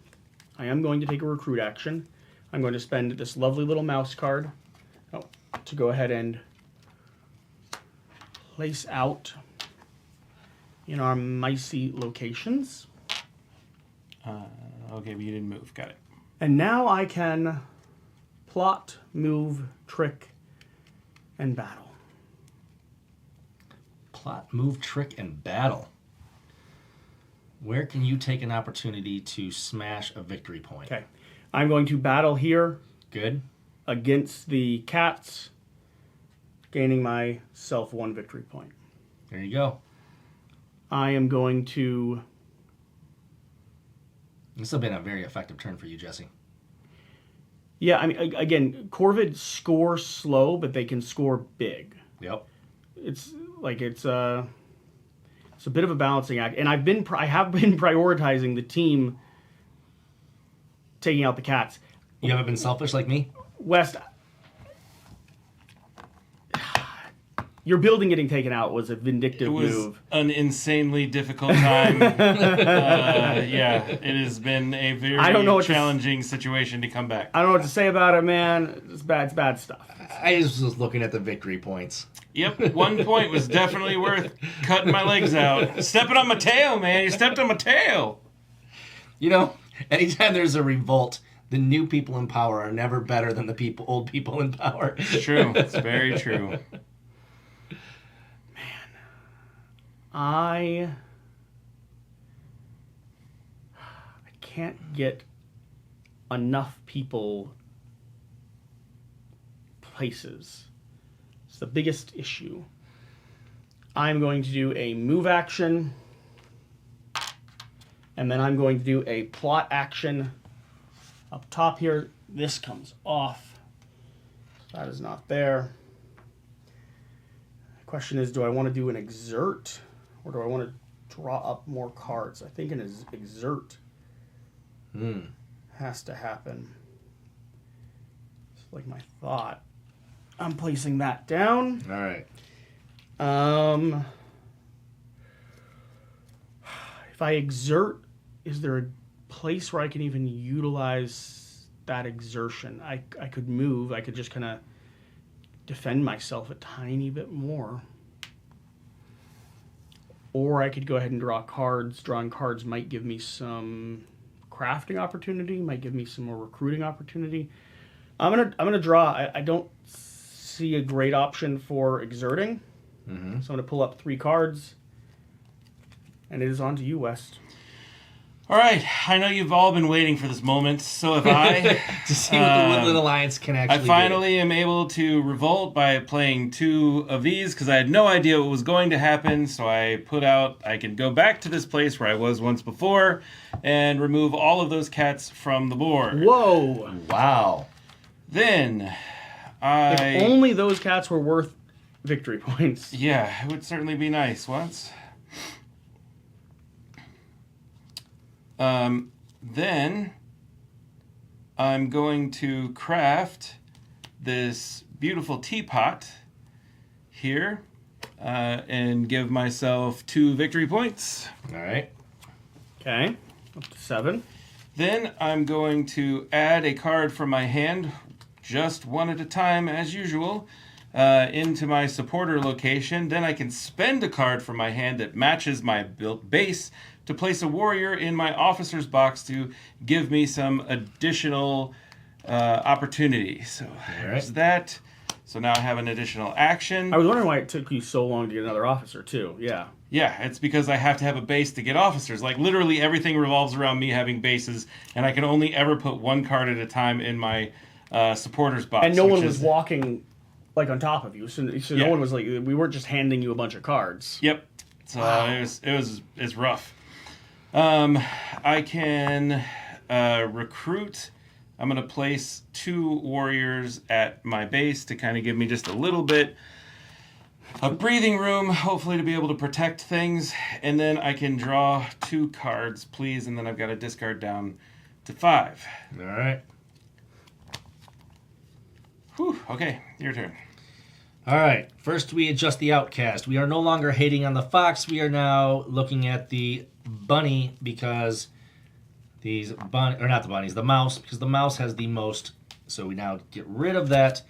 I am going to take a recruit action. I'm going to spend this lovely little mouse card to go ahead and place out in our micey locations. Okay, but you didn't move. Got it. And now I can plot, move, trick, and battle. Plot, move, trick, and battle. Where can you take an opportunity to smash a victory point? Okay. I'm going to battle here Good. against the cats, gaining myself 1 victory point. There you go. I am going to... This has been a very effective turn for you, Jesse. Yeah, I mean, again, Corvid score slow, but they can score big. Yep. It's a bit of a balancing act, and I have been prioritizing the team taking out the cats. You haven't been selfish like me? West, your building getting taken out was a vindictive move. It was an insanely difficult time. Yeah, it has been a very challenging situation to come back. I don't know what to say about it, man. It's bad stuff. I just was looking at the victory points. Yep, 1 point was definitely worth cutting my legs out. Stepping on my tail, man. You stepped on my tail. You know, anytime there's a revolt, the new people in power are never better than the old people in power. It's true. It's very true. I can't get enough people places. It's the biggest issue. I'm going to do a move action, and then I'm going to do a plot action up top here. This comes off. That is not there. The question is, do I want to do an exert, or do I want to draw up more cards? I think an exert has to happen. It's like my thought. I'm placing that down. All right. If I exert, is there a place where I can even utilize that exertion? I could move. I could just kind of defend myself a tiny bit more. Or I could go ahead and draw cards. Drawing cards might give me some crafting opportunity, might give me some more recruiting opportunity. I'm gonna draw. I don't see a great option for exerting. Mm-hmm. So I'm going to pull up 3 cards. And it is on to you, West. All right. I know you've all been waiting for this moment, so have I. To see what the Woodland Alliance can actually do. I finally am able to revolt by playing 2 of these, because I had no idea what was going to happen, so I can go back to this place where I was once before, and remove all of those cats from the board. Whoa! Wow. Then... If only those cats were worth victory points. Yeah, it would certainly be nice once. Then I'm going to craft this beautiful teapot here and give myself 2 victory points. All right. Okay, up to 7. Then I'm going to add a card from my hand, just 1 at a time as usual, into my supporter location. Then I can spend a card from my hand that matches my built base to place a warrior in my officer's box to give me some additional opportunity. So there's that. So now I have an additional action. I was wondering why it took you so long to get another officer, too. Yeah. Yeah, it's because I have to have a base to get officers. Like, literally everything revolves around me having bases, and I can only ever put 1 card at a time in my supporter's box. And no one was walking, like, on top of you. So no one was, like, we weren't just handing you a bunch of cards. Yep. So it's rough. I can recruit. I'm going to place 2 warriors at my base to kind of give me just a little bit of breathing room, hopefully to be able to protect things. And then I can draw 2 cards, please. And then I've got to discard down to 5. All right. Whew, okay, your turn. All right. First, we adjust the outcast. We are no longer hating on the fox. We are now looking at the bunny because the mouse, because the mouse has the most So we now get rid of that.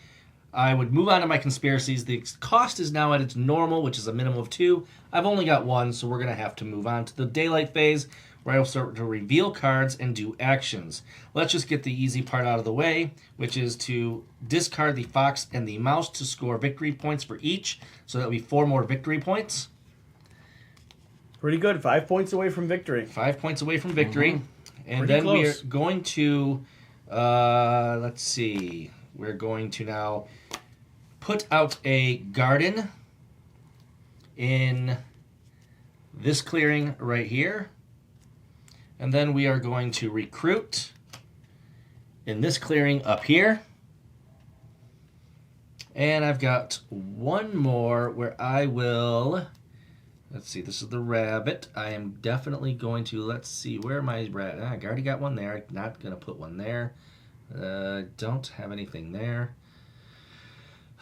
I would move on to my conspiracies. The cost is now at its normal, which is a minimum of 2. I've only got 1, so we're going to have to move on to the daylight phase, where I will start to reveal cards and do actions. Let's just get the easy part out of the way, which is to discard the fox and the mouse to score victory points for each. So that will be 4 more victory points. Pretty good. 5 points away from victory. 5 points away from victory. And Pretty then close. we are going to, let's see, we're going to now put out a garden in this clearing right here. And then we are going to recruit in this clearing up here. And I've got one more where I will... Let's see, this is the rabbit. I am definitely going to, let's see, where am I rabbit? I already got one there. I'm not going to put one there. Don't have anything there.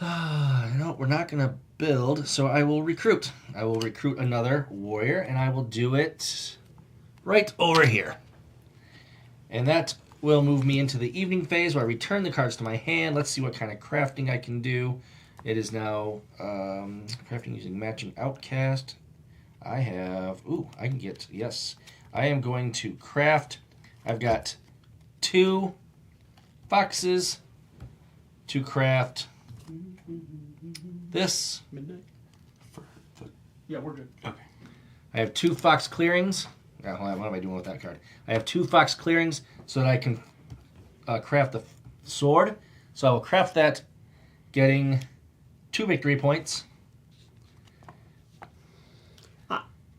No, we're not going to build, so I will recruit. I will recruit another warrior, and I will do it right over here. And that will move me into the evening phase where I return the cards to my hand. Let's see what kind of crafting I can do. It is now crafting using matching outcast. I have, I can get, yes. I am going to craft, I've got 2 foxes to craft this. Midnight? Yeah, we're good. Okay. I have 2 fox clearings. Hold on, what am I doing with that card? I have 2 fox clearings so that I can craft the sword. So I will craft that, getting 2 victory points.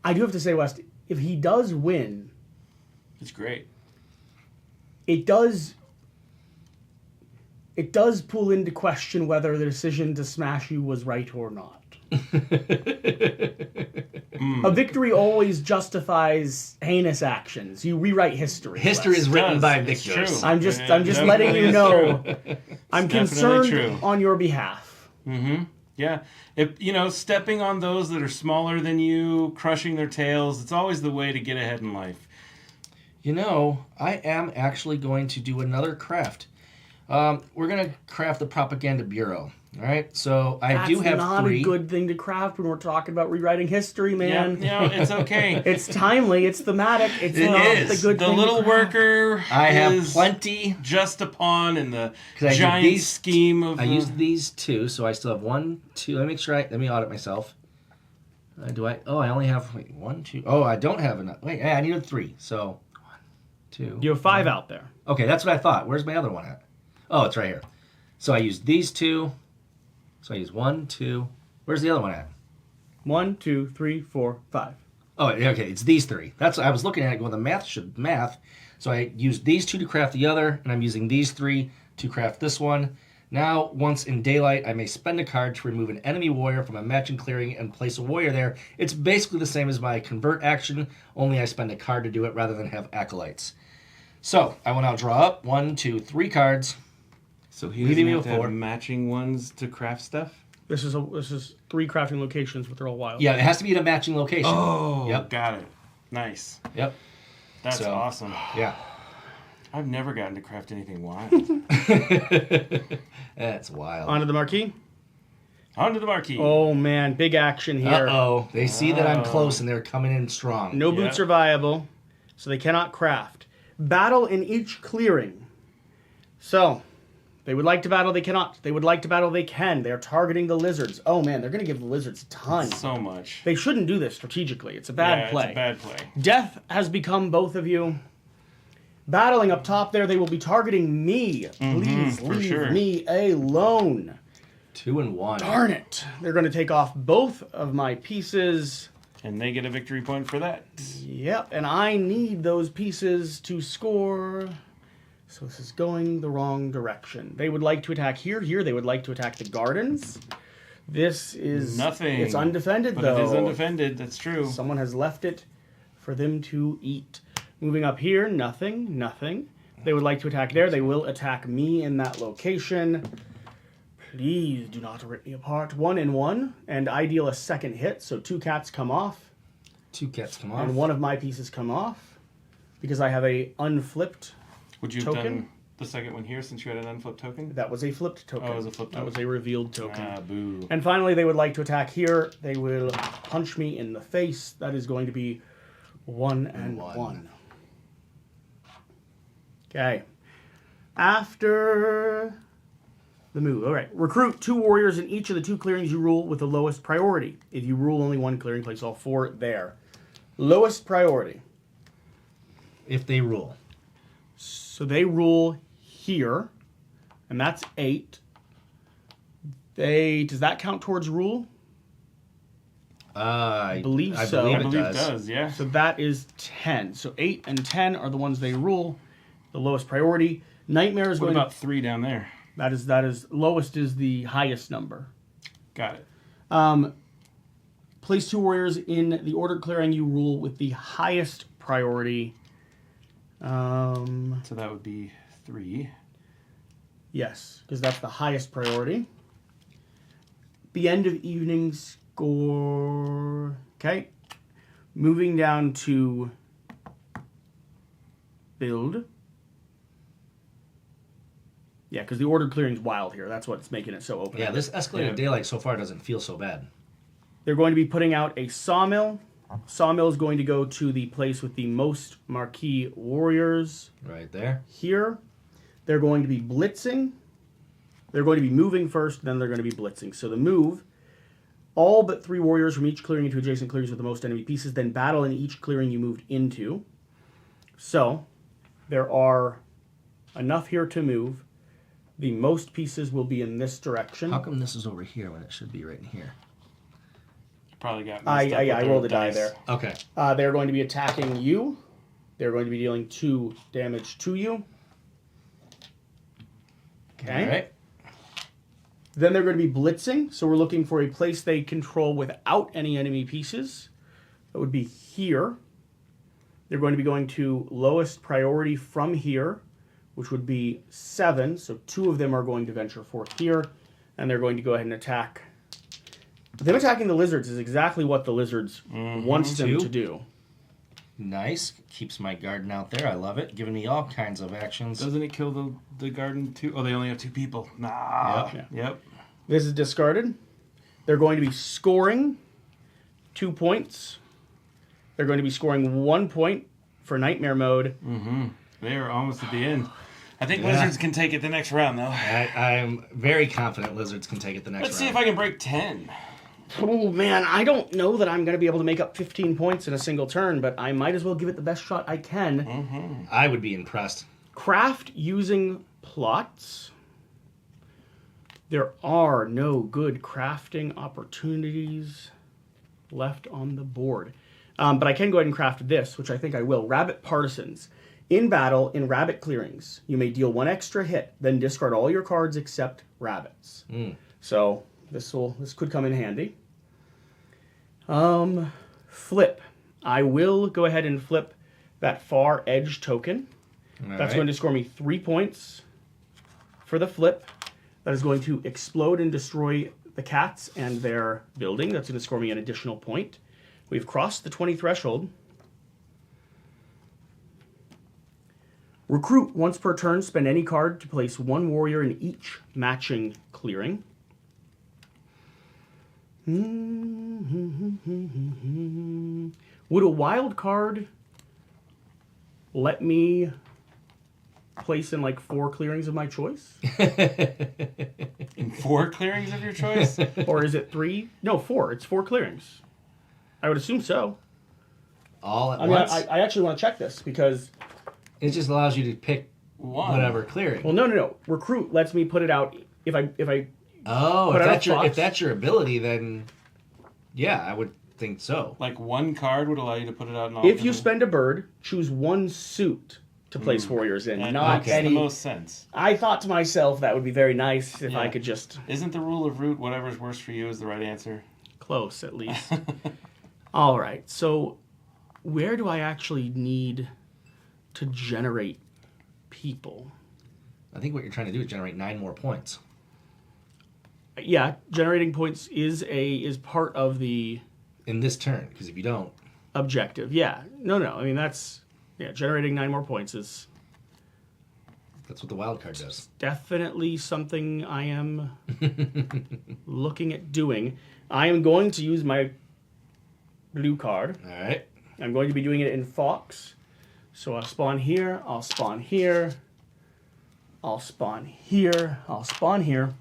I do have to say, West, if he does win, It's great. it does pull into question whether the decision to smash you was right or not. A victory always justifies heinous actions. You rewrite history. History Wes. is written by It's victors. true. I'm just It letting definitely you is know. true. I'm definitely concerned true. on your behalf. Yeah. Stepping on those that are smaller than you, crushing their tails, it's always the way to get ahead in life. You know, I am actually going to do another craft. We're going to craft the Propaganda Bureau. All right, so I do have That's not 3. a good thing to craft when we're talking about rewriting history, man. Yeah, it's okay. It's timely. It's thematic. It's It not is. the good The thing. little to craft. worker I have is plenty. just a pawn in the 'Cause I did giant these- scheme of... I used these 2, so I still have 1, 2. Let me make sure. Let me audit myself. Do I? Oh, I only have 1, 2. Oh, I don't have enough. Wait, I needed 3. So 1, 2. You have 5 out there. Okay, that's what I thought. Where's my other one at? Oh, it's right here. So I used these 2. So I use 1, 2. Where's the other one at? 1, 2, 3, 4, 5. Oh, okay, it's these 3. That's I was looking at it going, the math should math. So I used these 2 to craft the other, and I'm using these 3 to craft this one. Now, once in daylight, I may spend a card to remove an enemy warrior from a matching clearing and place a warrior there. It's basically the same as my convert action, only I spend a card to do it rather than have acolytes. So, I will now draw up 1, 2, 3 cards. So he Leaving doesn't me have with to have 4. matching ones to craft stuff? This is 3 crafting locations, but they're all wild. Yeah, it has to be in a matching location. Oh, Yep. got it. Nice. Yep. That's So- awesome. Yeah. I've never gotten to craft anything wild. That's wild. Onto the marquee. Onto the marquee. Oh man, big action here. Uh-oh. They see that I'm close and they're coming in strong. No boots Yeah. are viable, so they cannot craft. Battle in each clearing. So, they would like to battle, they cannot. They would like to battle, they can. They are targeting the lizards. Oh man, they're going to give the lizards a ton. So much. They shouldn't do this strategically. It's a bad play. It's a bad play. Death has become both of you. Battling up top there, they will be targeting me. Please for leave sure. me alone. 2 and 1. Darn it. They're going to take off both of my pieces. And they get a victory point for that. Yep, and I need those pieces to score. So this is going the wrong direction. They would like to attack here. Here, they would like to attack the gardens. This is... Nothing. It's undefended, But though. it is undefended. That's true. Someone has left it for them to eat. Moving up here, nothing, nothing. They would like to attack there. They will attack me in that location. Please do not rip me apart. 1 and 1, and I deal a second hit, so 2 cats come off, 2 cats come off. and one of my pieces come off, because I have a unflipped Would you have token. done the second one here since you had an unflipped token? That was a flipped token. Oh, it was a flipped That token. was a revealed token. Ah, boo. And finally, they would like to attack here. They will punch me in the face. That is going to be 1 and 1. Okay. After the move. All right. Recruit 2 warriors in each of the 2 clearings you rule with the lowest priority. If you rule only 1 clearing, place all 4 there. Lowest priority. If they rule. So they rule here, and that's 8. Does that count towards rule? I believe so. believe I it believe does. it does, yeah. So that is 10. So 8 and 10 are the ones they rule, the lowest priority. Nightmare is What going about 3 down there? that is lowest is the highest number. Got it. Place 2 warriors in the ordered clearing you rule with the highest priority. So that would be 3. Yes, because that's the highest priority. The end of evening score. Okay. Moving down to build. Yeah, because the ordered clearing's wild here. That's what's making it so open. Yeah, this escalated daylight so far doesn't feel so bad. They're going to be putting out a sawmill. Sawmill is going to go to the place with the most marquee warriors. Right there. Here, they're going to be blitzing. They're going to be moving first, then they're going to be blitzing. So the move, all but 3 warriors from each clearing into adjacent clearings with the most enemy pieces, then battle in each clearing you moved into. So there are enough here to move. The most pieces will be in this direction. How come this is over here when it should be right in here? Probably got I rolled a die there. Okay. They're going to be attacking you. They're going to be dealing 2 damage to you. Okay. All right. Then they're going to be blitzing. So we're looking for a place they control without any enemy pieces. That would be here. They're going to be going to lowest priority from here, which would be 7. So 2 of them are going to venture forth here. And they're going to go ahead and attack. Them attacking the lizards is exactly what the lizards wants them to do. Nice. Keeps my garden out there. I love it. Giving me all kinds of actions. Doesn't it kill the garden too? Oh, they only have 2 people. Nah. Yep. This is discarded. They're going to be scoring 2 points. They're going to be scoring 1 point for Nightmare mode. They are almost at the end. I think lizards can take it the next round, though. I'm very confident lizards can take it the next Let's round. see if I can break 10. Oh, man, I don't know that I'm going to be able to make up 15 points in a single turn, but I might as well give it the best shot I can. I would be impressed. Craft using plots. There are no good crafting opportunities left on the board. But I can go ahead and craft this, which I think I will. Rabbit Partisans. In battle, in rabbit clearings, you may deal 1 extra hit, then discard all your cards except rabbits. So this could come in handy. Flip. I will go ahead and flip that far edge token. That's going to score me 3 points for the flip. That is going to explode and destroy the cats and their building. That's going to score me an additional point. We've crossed the 20 threshold. Recruit. Once per turn, spend any card to place 1 warrior in each matching clearing. Would a wild card let me place in like 4 clearings of my choice? In 4 clearings of your choice? Or is it 3? No, 4. It's 4 clearings. I would assume so. All at I mean, once? I actually want to check this because... It just allows you to pick whatever clearing. Well, no. Recruit lets me put it out if I Oh, put out if that's your ability, then yeah, I would think so. Like 1 card would allow you to put it out in all If you spend a bird, choose 1 suit to place warriors in, that not makes any. the most sense. I thought to myself that would be very nice if I Yeah. could just Isn't the rule of root whatever's worse for you is the right answer? close at least. All right, so where do I actually need to generate people? I think what you're trying to do is generate 9 more points. Yeah, generating points is part of the In this turn, because if you don't... objective. Yeah, no. I mean generating 9 more points is That's what the wild card does. Definitely something I am looking at doing. I am going to use my blue card. All right. I'm going to be doing it in Fox. So I'll spawn here, I'll spawn here, I'll spawn here, I'll spawn here.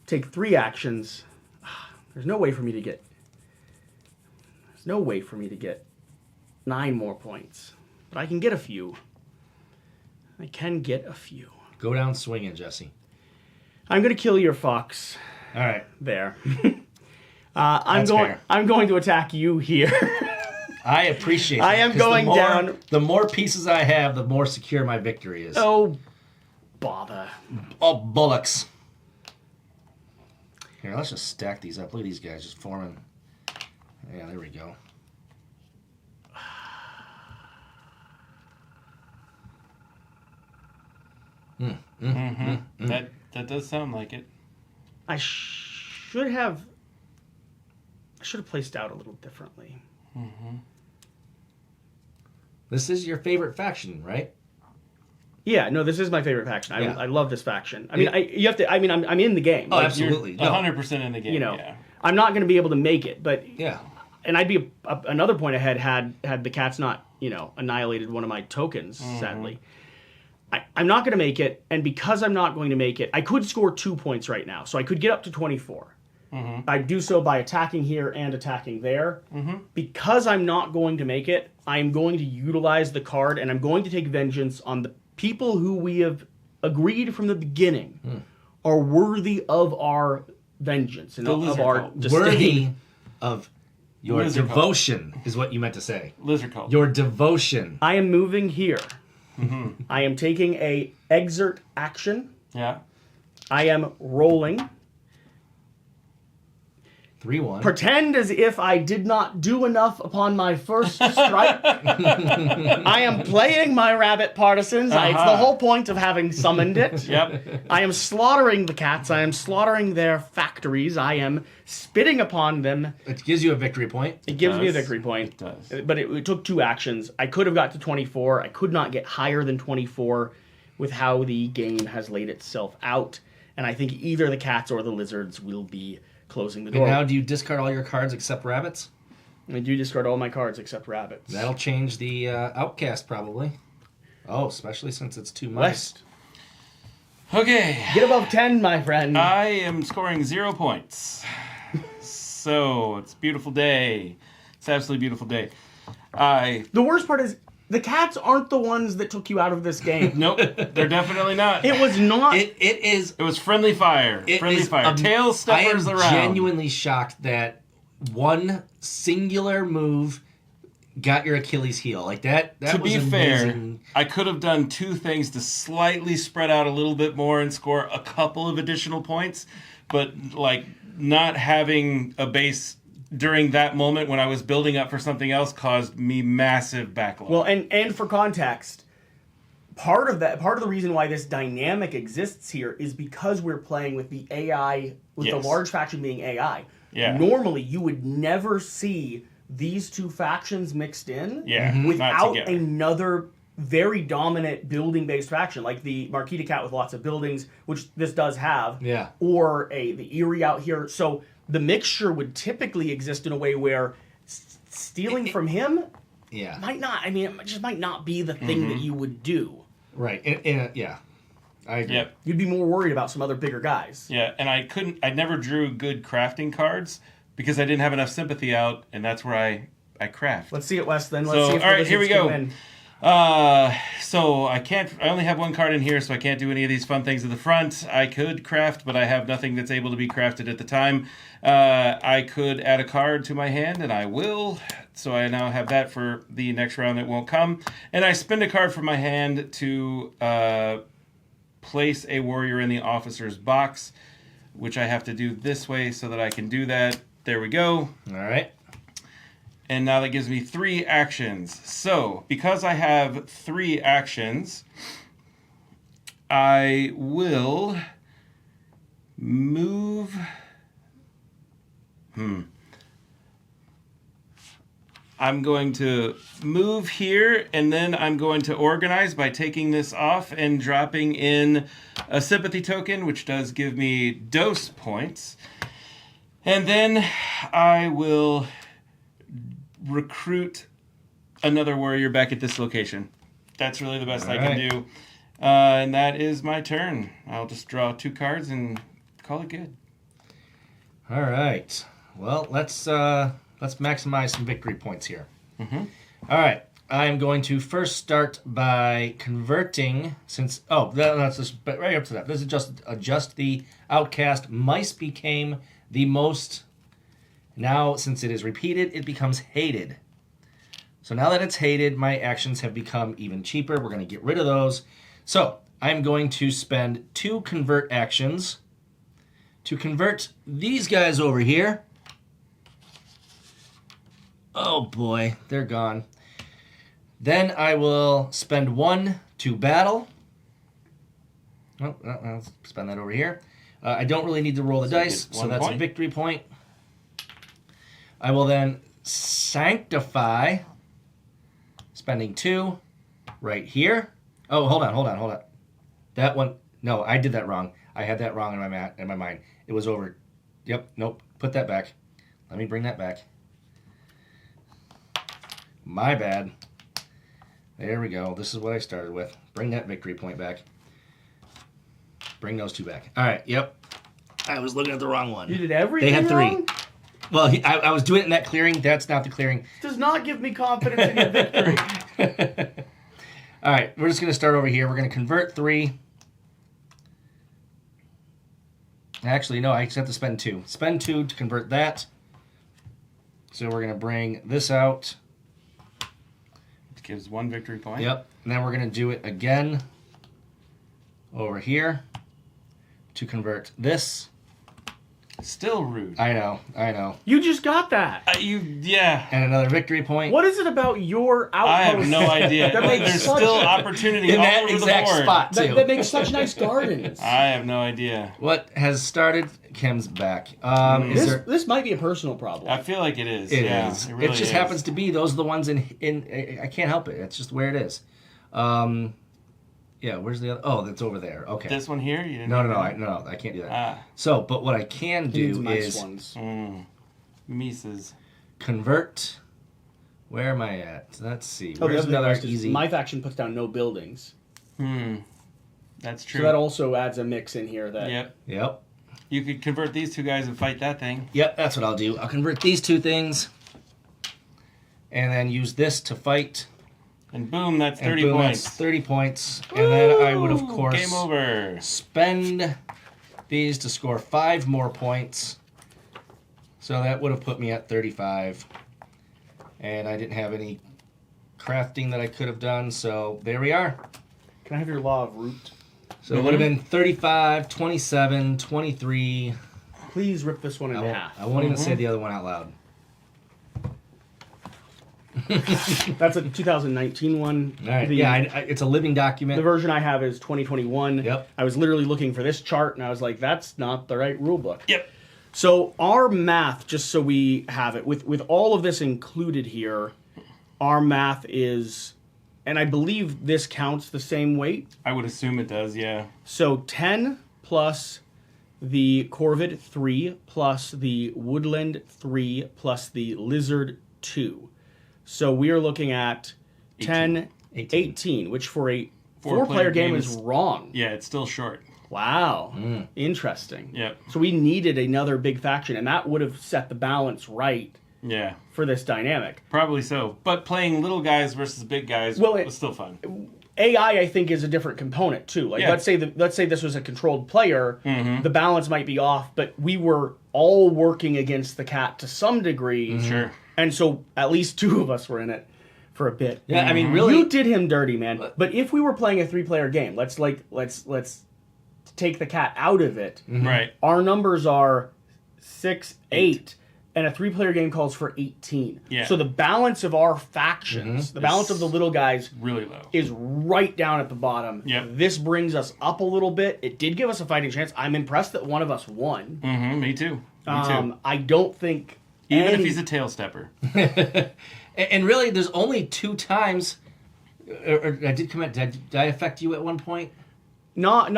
Take 3 actions. There's no way for me to get 9 more points. But I can get a few. I can get a few. Go down swinging, Jesse. I'm going to kill your Fox. All right. There. That's fair. I'm going to attack you here. I appreciate it. I am going down. The more pieces I have, the more secure my victory is. Oh, bother. Oh, bullocks. Here, let's just stack these up. Look at these guys just forming. Yeah, there we go. That does sound like it. I should have placed out a little differently. This is your favorite faction, right? Yeah, no, this is my favorite faction. I, Yeah. I love this faction. I mean, I'm in the game. Oh, Like, absolutely. You're 100% in the game. You know, yeah. I'm not going to be able to make it, but Yeah. and I'd be another point ahead had the cats not, annihilated one of my tokens, sadly. I'm not going to make it, and because I'm not going to make it, I could score 2 points right now, so I could get up to 24. I'd do so by attacking here and attacking there. Because I'm not going to make it, I'm going to utilize the card, and I'm going to take vengeance on the people who we have agreed from the beginning are worthy of our vengeance and The of lizard our cult. disdain. Worthy of your Lizard devotion is what you meant to say. Lizard cult. Your devotion. I am moving here. I am taking a exert action. Yeah. I am rolling. 3-1. Pretend as if I did not do enough upon my first strike. I am playing my rabbit partisans. It's the whole point of having summoned it. Yep. I am slaughtering the cats. I am slaughtering their factories. I am spitting upon them. It gives you a victory point. It gives me a does. victory point. It does. But it took 2 actions. I could have got to 24. I could not get higher than 24 with how the game has laid itself out. And I think either the cats or the lizards will be closing the door. And now do you discard all your cards except rabbits? I do discard all my cards except rabbits. That'll change the outcast probably. Oh, especially since it's 2 mice. West. Okay. Get above 10, my friend. I am scoring 0 points. So, it's a beautiful day. It's an absolutely beautiful day. The worst part is, the cats aren't the ones that took you out of this game. Nope, they're definitely not. It was not. It is. It was friendly fire. It Friendly is fire. Tail steppers I am around. genuinely shocked that one singular move got your Achilles heel like that. That To was be fair, amazing. I could have done 2 things to slightly spread out a little bit more and score a couple of additional points, but not having a base during that moment when I was building up for something else caused me massive backlog. Well, and for context, part of the reason why this dynamic exists here is because we're playing with the AI, with Yes. the large faction being AI. Yeah. Normally, you would never see these 2 factions mixed in not without together. another very dominant building-based faction, like the Marquise de Cat with lots of buildings, which this does have, Yeah. or the Eerie out here. So the mixture would typically exist in a way where stealing from him Yeah. might not. I mean, it just might not be the thing that you would do. Right. Yeah. I agree. Yep. You'd be more worried about some other bigger guys. Yeah, and I never drew good crafting cards because I didn't have enough sympathy out, and that's where I craft. Let's see it, Wes. Then let's So, see if all the right, here we Lizards go. can win. So I only have 1 card in here, so I can't do any of these fun things at the front. I could craft, but I have nothing that's able to be crafted at the time. I could add a card to my hand, and I will. So I now have that for the next round that won't come. And I spend a card from my hand to place a warrior in the officer's box, which I have to do this way so that I can do that. There we go. All right. And now that gives me 3 actions. So, because I have 3 actions, I will move... I'm going to move here, and then I'm going to organize by taking this off and dropping in a sympathy token, which does give me dose points. And then I will recruit another warrior back at this location. That's really the best I can do. And that is my turn. I'll just draw 2 cards and call it good. All right. Well, let's maximize some victory points here. Mm-hmm. All right. I'm going to first start by converting, since... Oh, that's just right up to that. This is just adjust the outcast. Mice became the most... Now, since it is repeated, it becomes hated. So now that it's hated, my actions have become even cheaper. We're going to get rid of those. So I'm going to spend 2 convert actions to convert these guys over here. Oh boy, they're gone. Then I will spend 1 to battle. Oh, I'll spend that over here. I don't really need to roll the dice, so that's a victory point. I will then sanctify, spending 2 right here. Oh, hold on. That one, no, I did that wrong. I had that wrong in my mind. It was over. Yep, nope, put that back. Let me bring that back. My bad. There we go. This is what I started with. Bring that victory point back. Bring those 2 back. All right, yep. I was looking at the wrong one. You did everything They had 3. wrong? Well, I was doing it in that clearing. That's not the clearing. Does not give me confidence in your victory. All right, we're just going to start over here. We're going to convert 3. Actually, no, I just have to spend 2. Spend 2 to convert that. So we're going to bring this out. It gives 1 victory point. Yep. And then we're going to do it again over here to convert this. Still rude. I know. You just got that. Yeah. And another victory point. What is it about your outpost? I have no idea. That makes There's such- still opportunity in all that over exact the board. spot, too. That makes such nice gardens. I have no idea. What has started Kim's back. This might be a personal problem. I feel like it is. It yeah, is. It, really just is. happens to be those are the ones in I can't help it. It's just where it is. Yeah, where's the other? Oh, that's over there. Okay. This one here? You didn't No, I can't do that. Ah. So, but what I can He needs do nice is ones. Mises. convert. Where am I at? Let's see. Oh, Where's the other another thing is easy? my faction puts down no buildings. That's true. So that also adds a mix in here. That Yep. You could convert these 2 guys and fight that thing. Yep, that's what I'll do. I'll convert these 2 things, and then use this to fight. And boom, that's And 30 boom, points. that's 30 points. And then I would, of course, Game over. spend these to score 5 more points. So that would have put me at 35. And I didn't have any crafting that I could have done, so there we are. Can I have your law of root? So it would have been 35, 27, 23. Please rip this one in half. I won't even say the other one out loud. That's a 2019 one. All right. The, It's a living document. the version I have is 2021. Yep. I was literally looking for this chart, and I was like, that's not the right rule book. Yep. So our math, just so we have it, with all of this included here, our math is, and I believe this counts the same weight. I would assume it does, yeah. So 10 plus the Corvid 3 plus the Woodland 3 plus the Lizard 2. So we are looking at 10, 18, which for a 4-player game is wrong. Yeah, it's still short. Wow. Interesting. Yep. So we needed another big faction, and that would have set the balance right Yeah. for this dynamic. Probably so. But playing little guys versus big guys was still fun. AI, I think, is a different component too. Like, Yeah. let's say this was a controlled player, the balance might be off, but we were all working against the cat to some degree. Sure. And so at least 2 of us were in it for a bit. Yeah, I mean, really, You did him dirty, man. But if we were playing a 3-player game, let's take the cat out of it. Right. Our numbers are 6, 8. And a 3-player game calls for 18. Yeah. So the balance of our factions, the balance of the little guys, Really low. is right down at the bottom. Yep. This brings us up a little bit. It did give us a fighting chance. I'm impressed that one of us won. Me too. Me too. I don't think Even if he's a tail stepper. And really, there's only 2 times. Or I did commit. Did I affect you at one point? Not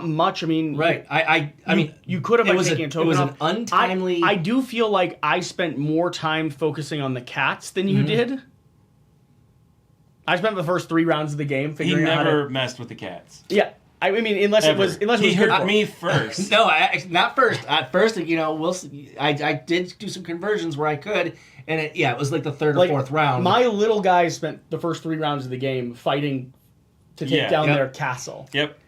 much. I mean, Right. I mean, you could have by taking a token It was off. an untimely. I do feel like I spent more time focusing on the cats than you did. I spent the first 3 rounds of the game He figuring out how to... never messed with the cats. Yeah. I mean, unless it was He good hurt for me first. No, not first. At first, we'll see. I did do some conversions where I could, and it was like the 3rd or 4th round. My little guy spent the first 3 rounds of the game fighting to take down their castle. Yep.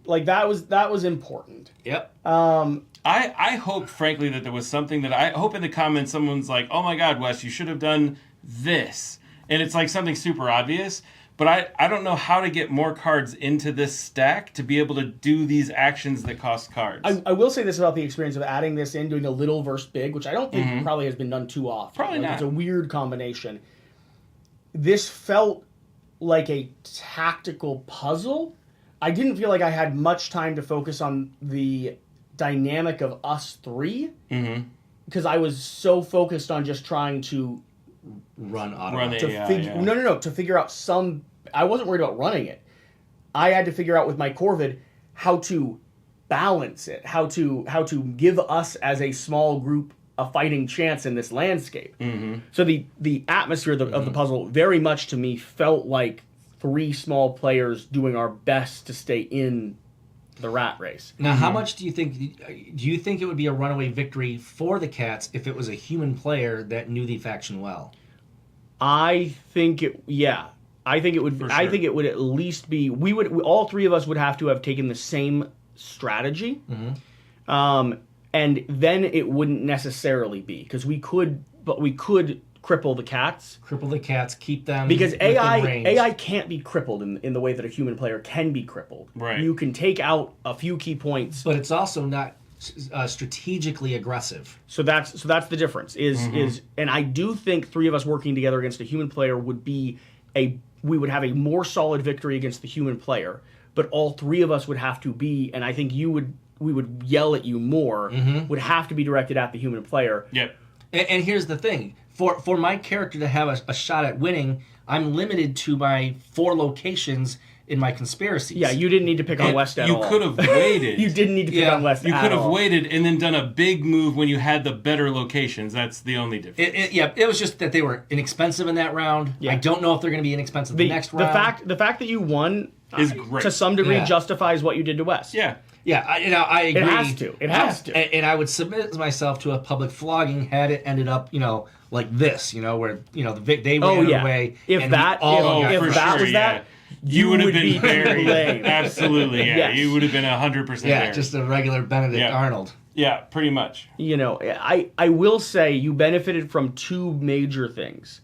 Like that was important. Yep. I hope, frankly, that there was something that I hope in the comments someone's like, "Oh my God, Wes, you should have done this," and it's like something super obvious. But I don't know how to get more cards into this stack to be able to do these actions that cost cards. I will say this about the experience of adding this in, doing a little versus big, which I don't think probably has been done too often. Probably not. It's a weird combination. This felt like a tactical puzzle. I didn't feel like I had much time to focus on the dynamic of us 3 because I was so focused on just trying to run to figure out some. I wasn't worried about running it. I had to figure out with my Corvid how to balance it, how to give us as a small group a fighting chance in this landscape. So the atmosphere of the puzzle very much to me felt like 3 small players doing our best to stay in the rat race. Now, how much do you think it would be a runaway victory for the cats if it was a human player that knew the faction well? I think it would. For I sure. think it would at least be. All 3 of us would have to have taken the same strategy, and then it wouldn't necessarily be because we could cripple the cats. Cripple the cats, keep them because within range. AI can't be crippled in the way that a human player can be crippled. Right. You can take out a few key points, but it's also not strategically aggressive. So that's the difference. And I do think 3 of us working together against a human player we would have a more solid victory against the human player. But all 3 of us would have to be, and I think we would yell at you more. Would have to be directed at the human player. Yep. And here's the thing: for my character to have a shot at winning, I'm limited to my 4 locations in my conspiracies. Yeah, you didn't need to pick on West at all. You could have waited. You didn't need to pick on West at all. You could have waited and then done a big move when you had the better locations. That's the only difference. It was just that they were inexpensive in that round. Yeah. I don't know if they're going to be inexpensive the next round. The fact that you won is great. To some degree justifies what you did to West. Yeah. Yeah, I agree. It has to. And I would submit myself to a public flogging had it ended up, like this, where, they ran away. If that was that, you would have been buried. buried. Absolutely, yeah. Yes. You would have been 100% buried. Just a regular Benedict Arnold. Yeah, pretty much. I will say you benefited from 2 major things.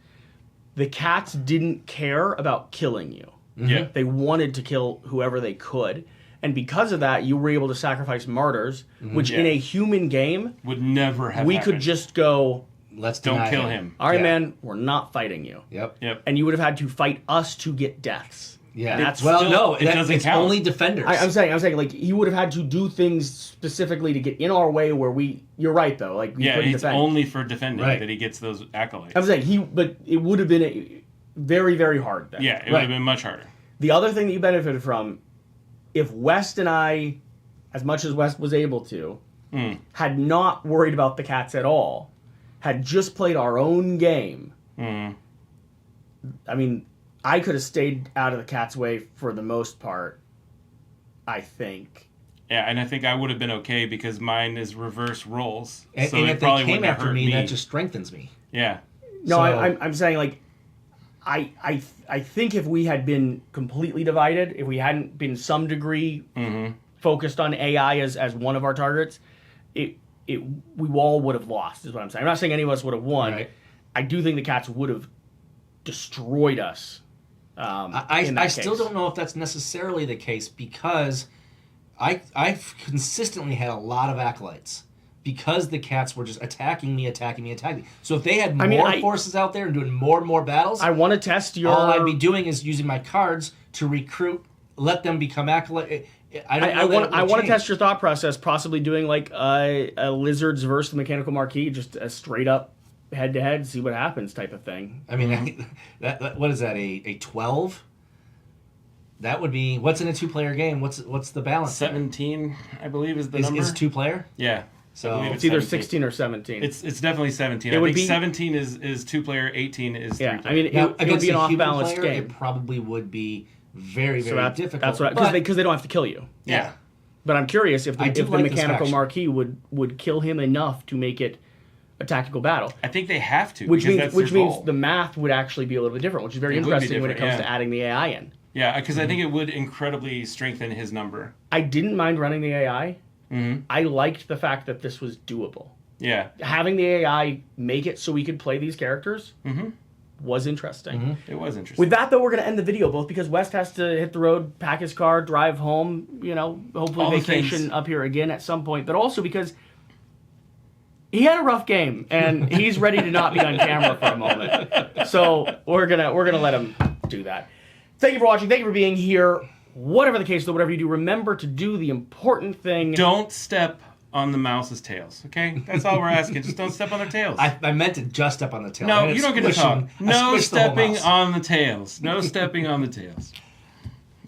The cats didn't care about killing you. Yeah. They wanted to kill whoever they could. And because of that, you were able to sacrifice martyrs, which in a human game would never have we happened. Could just go, don't kill him. All right, man, we're not fighting you. Yep. And you would have had to fight us to get deaths. Yeah. It doesn't count. Only defenders. I'm saying, like, he would have had to do things specifically to get in our way where you're right, though. Like, it's defend. only for defending that he gets those accolades. I'm saying, but it would have been very, very hard then. Yeah, it would have been much harder. The other thing that you benefited from, if West and I, as much as West was able to, had not worried about the cats at all, had just played our own game, I mean, I could have stayed out of the cat's way for the most part, I think. Yeah, and I think I would have been okay because mine is reverse rolls. And if they came after me, that just strengthens me. Yeah. No, I'm saying, like, I think if we had been completely divided, if we hadn't been some degree focused on AI as one of our targets, we all would have lost, is what I'm saying. I'm not saying any of us would have won. Right. I do think the cats would have destroyed us. I still don't know if that's necessarily the case because I've consistently had a lot of acolytes because the cats were just attacking me. So if they had more forces out there and doing more and more battles, I want to test your. All I'd be doing is using my cards to recruit, let them become acolyte. I want to test your thought process, possibly doing like a lizards versus the mechanical marquee, just a straight up head to head, see what happens type of thing. I mean, that what is that? A 12? That would be what's in a 2-player game. What's the balance? 17, I believe, is the number. Is 2-player? Yeah. So It's either 16 or 17. It's definitely 17. It I would think be- 17 is 2-player, 18 is 3-player. I mean, now, it would against be an a human off-balance player, game. It probably would be very, very difficult. That's what but- because they don't have to kill you. Yeah. But I'm curious if I the do like this mechanical faction. Marquis would kill him enough to make it a tactical battle. I think they have to. Which because means that's their goal. the math would actually be a little bit different, which is very It would be interesting when it different, comes yeah. to adding the AI in. Yeah, because I think it would incredibly strengthen his number. I didn't mind running the AI. Mm-hmm. I liked the fact that this was doable. Yeah. Having the AI make it so we could play these characters was interesting. Mm-hmm. It was interesting. With that, though, we're going to end the video, both because West has to hit the road, pack his car, drive home, hopefully All the vacation things. up here again at some point, but also because he had a rough game, and he's ready to not be on camera for a moment. So we're gonna let him do that. Thank you for watching. Thank you for being here. Whatever the case, though, whatever you do, remember to do the important thing. Don't step on the mouse's tails, okay? That's all we're asking. Just don't step on their tails. I meant to just step on the tail. No, you don't get to talk. No stepping on. on the tails. No stepping on the tails.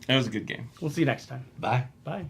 That was a good game. We'll see you next time. Bye. Bye.